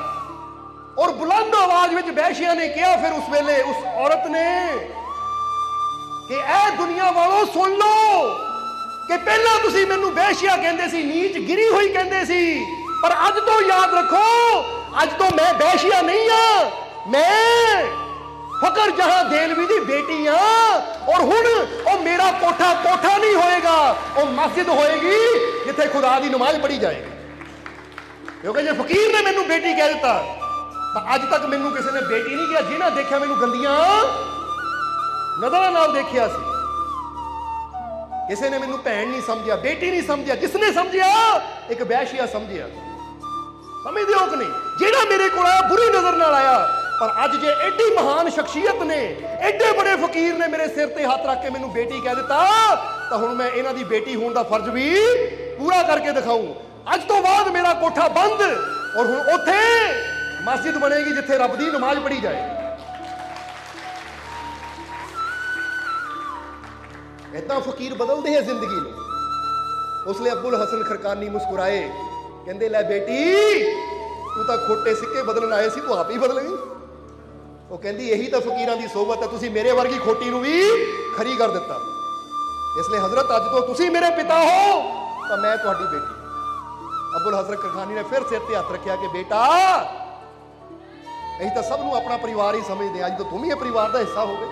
ਔਰ ਬੁਲੰਦ ਆਵਾਜ਼ ਵਿੱਚ ਵੈਸ਼ਿਆਂ ਨੇ ਕਿਹਾ ਫਿਰ ਉਸ ਵੇਲੇ ਉਸ ਔਰਤ ਨੇ ਕਿ ਇਹ ਦੁਨੀਆ ਵਾਲੋਂ ਸੁਣ ਲਓ ਕਿ ਪਹਿਲਾਂ ਤੁਸੀਂ ਮੈਨੂੰ ਵੈਸ਼ਿਆ ਕਹਿੰਦੇ ਸੀ, ਨੀਚ ਗਿਰੀ ਹੋਈ ਕਹਿੰਦੇ ਸੀ, ਪਰ ਅੱਜ ਤੋਂ ਯਾਦ ਰੱਖੋ, ਅੱਜ ਤੋਂ ਮੈਂ ਵੈਸ਼ਿਆ ਨਹੀਂ ਆ, ਮੈਂ ਫਕਰ ਜਹਾਂ ਦੇਲਵੀ ਦੀ ਬੇਟੀ ਆ। ਔਰ ਹੁਣ ਉਹ ਮੇਰਾ ਕੋਠਾ ਕੋਠਾ ਨਹੀਂ ਹੋਏਗਾ, ਉਹ ਮਸਜਿਦ ਹੋਏਗੀ ਜਿੱਥੇ ਖੁਦਾ ਦੀ ਨਮਾਜ਼ ਪੜ੍ਹੀ ਜਾਏਗੀ। ਕਿਉਂਕਿ ਜੇ ਫਕੀਰ ਨੇ ਮੈਨੂੰ ਬੇਟੀ ਕਹਿ ਦਿੱਤਾ ਤਾਂ ਅੱਜ ਤੱਕ ਮੈਨੂੰ ਕਿਸੇ ਨੇ ਬੇਟੀ ਨਹੀਂ ਕਿਹਾ। ਜਿਹਨਾਂ ਦੇਖਿਆ ਮੈਨੂੰ ਗੰਦੀਆਂ ਨਜ਼ਰਾਂ ਨਾਲ ਦੇਖਿਆ ਸੀ, ਕਿਸੇ ਨੇ ਮੈਨੂੰ ਭੈਣ ਨਹੀਂ ਸਮਝਿਆ, ਬੇਟੀ ਨਹੀਂ ਸਮਝਿਆ। ਜਿਸਨੇ ਸਮਝਿਆ ਇੱਕ ਵੈਸ਼ੀਆ ਸਮਝਿਆ। ਸਮਝਦੇ ਹੋ ਕਿ ਨਹੀਂ? ਜਿਹੜਾ ਮੇਰੇ ਕੋਲ ਆਇਆ ਬੁਰੀ ਨਜ਼ਰ ਨਾਲ ਆਇਆ, ਪਰ ਅੱਜ ਜੇ ਐਡੀ ਮਹਾਨ ਸ਼ਖਸੀਅਤ ਨੇ, ਐਡੇ ਬੜੇ ਫਕੀਰ ਨੇ ਮੇਰੇ ਸਿਰ ਤੇ ਹੱਥ ਰੱਖ ਕੇ ਮੈਨੂੰ ਬੇਟੀ ਕਹਿ ਦਿੱਤਾ, ਤਾਂ ਹੁਣ ਮੈਂ ਇਹਨਾਂ ਦੀ ਬੇਟੀ ਹੋਣ ਦਾ ਫਰਜ਼ ਵੀ ਪੂਰਾ ਕਰਕੇ ਦਿਖਾਊਂ। ਅੱਜ ਤੋਂ ਬਾਅਦ ਮੇਰਾ ਕੋਠਾ ਬੰਦ, ਔਰ ਹੁਣ ਉੱਥੇ ਮਸਜਿਦ ਬਣੇਗੀ ਜਿੱਥੇ ਰੱਬ ਦੀ ਨਮਾਜ਼ ਪੜ੍ਹੀ ਜਾਏਗੀ। ਏਦਾਂ ਫਕੀਰ ਬਦਲਦੇ ਹੈ ਜ਼ਿੰਦਗੀ ਨੂੰ। ਉਸ ਲਈ ਅਬੁਲ ਹਸਨ ਖਰਕਾਨੀ ਮੁਸਕਰਾਏ, ਕਹਿੰਦੇ ਲੈ ਬੇਟੀ, ਤੂੰ ਤਾਂ ਖੋਟੇ ਸਿੱਕੇ ਬਦਲਣ ਆਏ ਸੀ, ਤੂੰ ਆਪ ਹੀ ਬਦਲ ਗਈ। ਉਹ ਕਹਿੰਦੀ ਇਹੀ ਤਾਂ ਫਕੀਰਾਂ ਦੀ ਸੋਭਤ ਹੈ, ਤੁਸੀਂ ਮੇਰੇ ਵਰਗੀ ਖੋਟੀ ਨੂੰ ਵੀ ਖਰੀ ਕਰ ਦਿੱਤਾ। ਇਸ ਲਈ ਹਜ਼ਰਤ, ਅੱਜ ਤੋਂ ਤੁਸੀਂ ਮੇਰੇ ਪਿਤਾ ਹੋ ਤਾਂ ਮੈਂ ਤੁਹਾਡੀ ਬੇਟੀ। ਅਬੁਲ ਹਸਨ ਖਰਕਾਨੀ ਨੇ ਫਿਰ ਸਿਰ ਤੇ ਹੱਥ ਰੱਖਿਆ ਕਿ ਬੇਟਾ, ਅਸੀਂ ਤਾਂ ਸਭ ਨੂੰ ਆਪਣਾ ਪਰਿਵਾਰ ਹੀ ਸਮਝਦੇ, ਅੱਜ ਤੋਂ ਤੂੰ ਵੀ ਇਹ ਪਰਿਵਾਰ ਦਾ ਹਿੱਸਾ ਹੋ ਗਏ।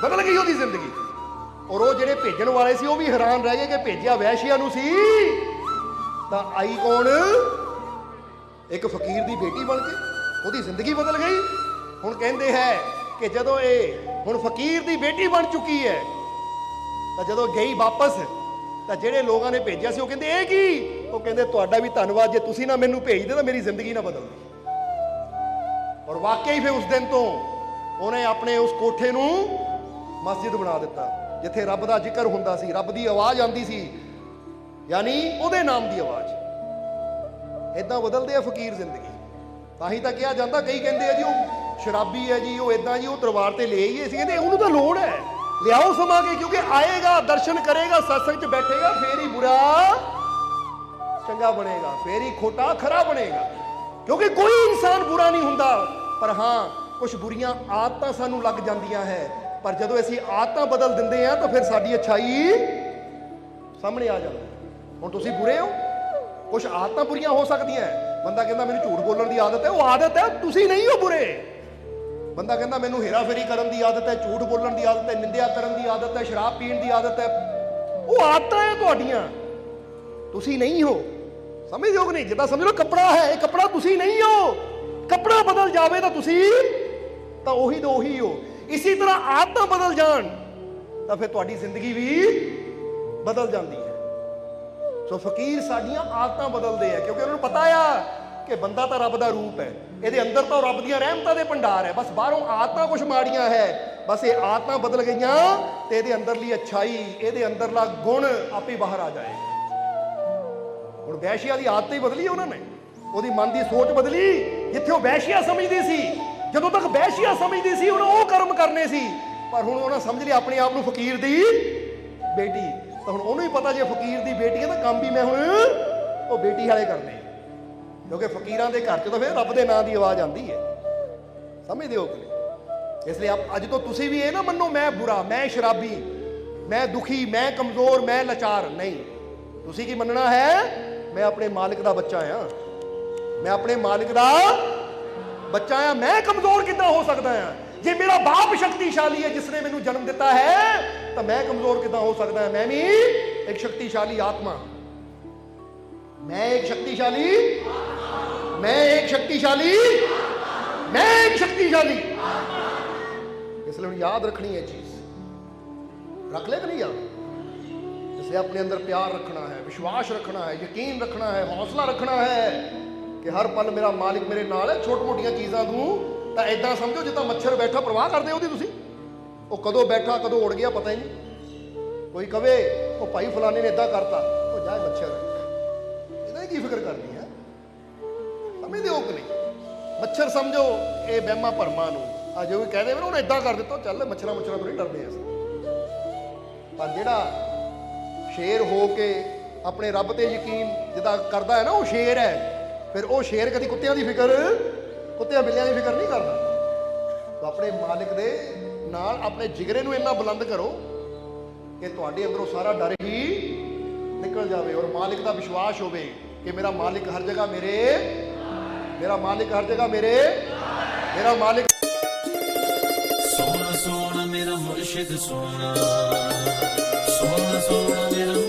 ਬਦਲ ਗਈ ਉਹਦੀ ਜ਼ਿੰਦਗੀ। ਔਰ ਉਹ ਜਿਹੜੇ ਭੇਜਣ ਵਾਲੇ ਸੀ ਉਹ ਵੀ ਹੈਰਾਨ ਰਹਿ ਗਏ ਕਿ ਭੇਜਿਆ ਵੈਸ਼ੀਆ ਨੂੰ ਸੀ ਤਾਂ ਆਈ ਕੌਣ? ਇੱਕ ਫਕੀਰ ਦੀ ਬੇਟੀ ਬਣ ਕੇ। ਉਹਦੀ ਜ਼ਿੰਦਗੀ ਬਦਲ ਗਈ। ਹੁਣ ਕਹਿੰਦੇ ਹੈ ਕਿ ਜਦੋਂ ਇਹ ਹੁਣ ਫਕੀਰ ਦੀ ਬੇਟੀ ਬਣ ਚੁੱਕੀ ਹੈ ਤਾਂ ਜਦੋਂ ਗਈ ਵਾਪਸ ਤਾਂ ਜਿਹੜੇ ਲੋਕਾਂ ਨੇ ਭੇਜਿਆ ਸੀ ਉਹ ਕਹਿੰਦੇ ਇਹ ਕੀ? ਉਹ ਕਹਿੰਦੇ ਤੁਹਾਡਾ ਵੀ ਧੰਨਵਾਦ, ਜੇ ਤੁਸੀਂ ਨਾ ਮੈਨੂੰ ਭੇਜਦੇ ਤਾਂ ਮੇਰੀ ਜ਼ਿੰਦਗੀ ਨਾ ਬਦਲਦੀ। ਔਰ ਵਾਕਈ ਫਿਰ ਉਸ ਦਿਨ ਤੋਂ ਉਹਨੇ ਆਪਣੇ ਉਸ ਕੋਠੇ ਨੂੰ ਮਸਜਿਦ ਬਣਾ ਦਿੱਤਾ ਜਿੱਥੇ ਰੱਬ ਦਾ ਜ਼ਿਕਰ ਹੁੰਦਾ ਸੀ, ਰੱਬ ਦੀ ਆਵਾਜ਼ ਆਉਂਦੀ ਸੀ, ਯਾਨੀ ਉਹਦੇ ਨਾਮ ਦੀ ਆਵਾਜ਼। ਇਦਾਂ ਬਦਲਦੇ ਆ ਫਕੀਰ ਜ਼ਿੰਦਗੀ। ਤਾਂ ਹੀ ਤਾਂ ਕਿਹਾ ਜਾਂਦਾ, ਕਈ ਕਹਿੰਦੇ ਆ ਜੀ ਉਹ ਸ਼ਰਾਬੀ ਹੈ ਜੀ, ਉਹ ਇਦਾਂ ਜੀ, ਉਹ ਦਰਬਾਰ ਤੇ ਲੈ ਆਈਏ। ਅਸੀਂ ਕਹਿੰਦੇ ਉਹਨੂੰ ਤਾਂ ਲੋੜ ਹੈ, ਲਿਆਓ ਸਮਾ ਕੇ, ਕਿਉਂਕਿ ਆਏਗਾ, ਦਰਸ਼ਨ ਕਰੇਗਾ, ਸਤਸੰਗ 'ਚ ਬੈਠੇਗਾ, ਫੇਰ ਹੀ ਬੁਰਾ ਚੰਗਾ ਬਣੇਗਾ, ਫੇਰ ਹੀ ਖੋਟਾ ਖਰਾ ਬਣੇਗਾ। ਕਿਉਂਕਿ ਕੋਈ ਇਨਸਾਨ ਬੁਰਾ ਨਹੀਂ ਹੁੰਦਾ, ਪਰ ਹਾਂ ਕੁਝ ਬੁਰੀਆਂ ਆਦਤਾਂ ਸਾਨੂੰ ਲੱਗ ਜਾਂਦੀਆਂ ਹੈ। ਪਰ ਜਦੋਂ ਅਸੀਂ ਆਦਤਾਂ ਬਦਲ ਦਿੰਦੇ ਆ ਤਾਂ ਫਿਰ ਸਾਡੀ ਅੱਛਾਈ ਸਾਹਮਣੇ ਆ ਜਾਂਦੀ। ਹੁਣ ਤੁਸੀਂ ਬੁਰੇ ਹੋ, ਕੁਝ ਆਦਤਾਂ ਬੁਰੀਆਂ ਹੋ ਸਕਦੀਆਂ। ਬੰਦਾ ਕਹਿੰਦਾ ਮੈਨੂੰ ਝੂਠ ਬੋਲਣ ਦੀ ਆਦਤ ਹੈ, ਉਹ ਆਦਤ ਹੈ, ਤੁਸੀਂ ਨਹੀਂ ਹੋ ਬੁਰੇ। ਬੰਦਾ ਕਹਿੰਦਾ ਮੈਨੂੰ ਹੇਰਾਫੇਰੀ ਕਰਨ ਦੀ ਆਦਤ ਹੈ, ਝੂਠ ਬੋਲਣ ਦੀ ਆਦਤ ਹੈ, ਨਿੰਦਿਆ ਕਰਨ ਦੀ ਆਦਤ ਹੈ, ਸ਼ਰਾਬ ਪੀਣ ਦੀ ਆਦਤ ਹੈ, ਉਹ ਆਦਤਾਂ ਹੈ ਤੁਹਾਡੀਆਂ, ਤੁਸੀਂ ਨਹੀਂ ਹੋ। ਸਮਝਦੇ ਹੋ ਕਿ ਨਹੀਂ? ਜਿੱਦਾਂ ਸਮਝ ਲਓ ਕੱਪੜਾ ਹੈ, ਇਹ ਕੱਪੜਾ ਤੁਸੀਂ ਨਹੀਂ ਹੋ। ਕੱਪੜਾ ਬਦਲ ਜਾਵੇ ਤਾਂ ਤੁਸੀਂ ਤਾਂ ਉਹੀ ਤੋਂ ਉਹੀ ਹੋ। ਇਸੇ ਤਰ੍ਹਾਂ ਆਦਤਾਂ ਬਦਲ ਜਾਣ ਤਾਂ ਫਿਰ ਤੁਹਾਡੀ ਜ਼ਿੰਦਗੀ ਵੀ ਬਦਲ ਜਾਂਦੀ ਹੈ। ਸੋ ਫਕੀਰ ਸਾਡੀਆਂ ਆਦਤਾਂ ਬਦਲਦੇ ਆ, ਕਿਉਂਕਿ ਉਹਨਾਂ ਨੂੰ ਪਤਾ ਆ ਕਿ ਬੰਦਾ ਤਾਂ ਰੱਬ ਦਾ ਰੂਪ ਹੈ, ਇਹਦੇ ਅੰਦਰ ਤਾਂ ਰੱਬ ਦੀਆਂ ਰਹਿਮਤਾਂ ਦੇ ਭੰਡਾਰ ਹੈ। ਬਸ ਬਾਹਰੋਂ ਆਦਤਾਂ ਕੁਝ ਮਾੜੀਆਂ ਹੈ, ਬਸ ਇਹ ਆਦਤਾਂ ਬਦਲ ਗਈਆਂ ਤੇ ਇਹਦੇ ਅੰਦਰਲੀ ਅੱਛਾਈ, ਇਹਦੇ ਅੰਦਰਲਾ ਗੁਣ ਆਪੇ ਬਾਹਰ ਆ ਜਾਏਗਾ। ਹੁਣ ਵੈਸ਼ੀਆ ਦੀ ਆਦਤ ਹੀ ਬਦਲੀ ਉਹਨਾਂ ਨੇ, ਉਹਦੀ ਮਨ ਦੀ ਸੋਚ ਬਦਲੀ। ਜਿੱਥੇ ਉਹ ਵੈਸ਼ੀਆ ਸਮਝਦੀ ਸੀ, ਜਦੋਂ ਤੱਕ ਵੈਸ਼ੀਆ ਸਮਝਦੀ ਸੀ ਉਹਨੇ ਉਹ ਕਰਮ ਕਰਨੇ ਸੀ, ਪਰ ਹੁਣ ਉਹਨਾਂ ਸਮਝ ਲਿਆ ਆਪਣੇ ਆਪ ਨੂੰ ਫਕੀਰ ਦੀ ਬੇਟੀ। ਤਾਂ ਹੁਣ ਉਹਨੂੰ ਹੀ ਪਤਾ ਜੇ ਫਕੀਰ ਦੀ ਬੇਟੀ ਹੈ ਤਾਂ ਕੰਮ ਵੀ ਮੈਂ ਹੁਣ ਉਹ ਬੇਟੀ ਵਾਲੇ ਕਰਨੇ, ਕਿਉਂਕਿ ਫਕੀਰਾਂ ਦੇ ਘਰ 'ਚ ਤਾਂ ਫਿਰ ਰੱਬ ਦੇ ਨਾਂ ਦੀ ਆਵਾਜ਼ ਆਉਂਦੀ ਹੈ। ਸਮਝਦੇ ਹੋ ਕਿ ਨਹੀਂ? ਇਸ ਲਈ ਅੱਜ ਤੋਂ ਤੁਸੀਂ ਵੀ ਇਹ ਨਾ ਮੰਨੋ ਮੈਂ ਬੁਰਾ, ਮੈਂ ਸ਼ਰਾਬੀ, ਮੈਂ ਦੁਖੀ, ਮੈਂ ਕਮਜ਼ੋਰ, ਮੈਂ ਲਾਚਾਰ। ਨਹੀਂ, ਤੁਸੀਂ ਕੀ ਮੰਨਣਾ ਹੈ? ਮੈਂ ਆਪਣੇ ਮਾਲਿਕ ਦਾ ਬੱਚਾ ਆ, ਮੈਂ ਆਪਣੇ ਮਾਲਿਕ ਦਾ ਬੱਚਾ ਆ। ਮੈਂ ਕਮਜ਼ੋਰ ਕਿੱਦਾਂ ਹੋ ਸਕਦਾ ਆ? ਜੇ ਮੇਰਾ ਬਾਪ ਸ਼ਕਤੀਸ਼ਾਲੀ ਹੈ ਜਿਸਨੇ ਮੈਨੂੰ ਜਨਮ ਦਿੱਤਾ ਹੈ, ਤਾਂ ਮੈਂ ਕਮਜ਼ੋਰ ਕਿੱਦਾਂ ਹੋ ਸਕਦਾ ਹੈ? ਮੈਂ ਵੀ ਇੱਕ ਸ਼ਕਤੀਸ਼ਾਲੀ ਆਤਮਾ, ਮੈਂ ਇੱਕ ਸ਼ਕਤੀਸ਼ਾਲੀ, ਮੈਂ ਇੱਕ ਸ਼ਕਤੀਸ਼ਾਲੀ, ਮੈਂ ਇੱਕ ਸ਼ਕਤੀਸ਼ਾਲੀ। ਇਸ ਲਈ ਯਾਦ ਰੱਖਣੀ ਹੈ ਚੀਜ਼, रख ले कि नहीं यार? जैसे अपने अंदर प्यार रखना है, विश्वास रखना है, यकीन रखना है, हौसला रखना है कि हर पल मेरा मालिक मेरे नाल है। छोटी मोटियां चीज़ां दूँ तो इदा समझो जिदा मच्छर बैठा, परवाह करते हो तुसी, वो कदों बैठा कदों उड़ गया पता ही नहीं। कोई कहे वो भाई फलाने ने इदा करता, वो ਜਾ ਮੱਛਰ ਇਹਦਾ ਹੀ ਕੀ ਫਿਕਰ ਕਰਦੀ ਹੈ ਸਮਝਦੇ ਹੋ ਕਿ ਨਹੀਂ ਮੱਛਰ ਸਮਝੋ ਇਹ ਵਹਿਮਾਂ ਭਰਮਾਂ ਨੂੰ ਆ ਜੋ ਵੀ ਕਹਦੇ ਨਾ ਉਹਨੇ ਇਦਾਂ ਕਰ ਦਿੱਤਾ ਚੱਲ ਮੱਛਰਾਂ ਤੋਂ ਨਹੀਂ ਡਰਦੇ ਅਸੀਂ ਪਰ ਜਿਹੜਾ ਸ਼ੇਰ ਹੋ ਕੇ ਆਪਣੇ ਰੱਬ ਤੇ ਯਕੀਨ ਜਿੱਦਾਂ ਕਰਦਾ ਹੈ ਨਾ ਉਹ ਸ਼ੇਰ ਹੈ ਫਿਰ ਉਹ ਸ਼ੇਰ ਕਦੀ ਕੁੱਤਿਆਂ ਦੀ ਫਿਕਰ ਕੁੱਤਿਆਂ ਬਿੱਲਿਆਂ ਦੀ ਫਿਕਰ ਨਹੀਂ ਕਰਦਾ ਤਾਂ ਆਪਣੇ ਮਾਲਿਕ ਦੇ ਨਾਲ ਆਪਣੇ ਜਿਗਰੇ ਨੂੰ ਇੰਨਾ ਬੁਲੰਦ ਕਰੋ ਕਿ ਤੁਹਾਡੇ ਅੰਦਰੋਂ ਸਾਰਾ ਡਰ ਹੀ ਨਿਕਲ ਜਾਵੇ ਔਰ ਮਾਲਿਕ ਦਾ ਵਿਸ਼ਵਾਸ ਹੋਵੇ ਕਿ ਮੇਰਾ ਮਾਲਿਕ ਹਰ ਜਗ੍ਹਾ ਮੇਰਾ ਮਾਲਿਕ ਹਰ ਜਗ੍ਹਾ ਮੇਰਾ ਮਾਲਿਕ सोना सोना मेरा मुर्शिद सोना सोना सोना मेरा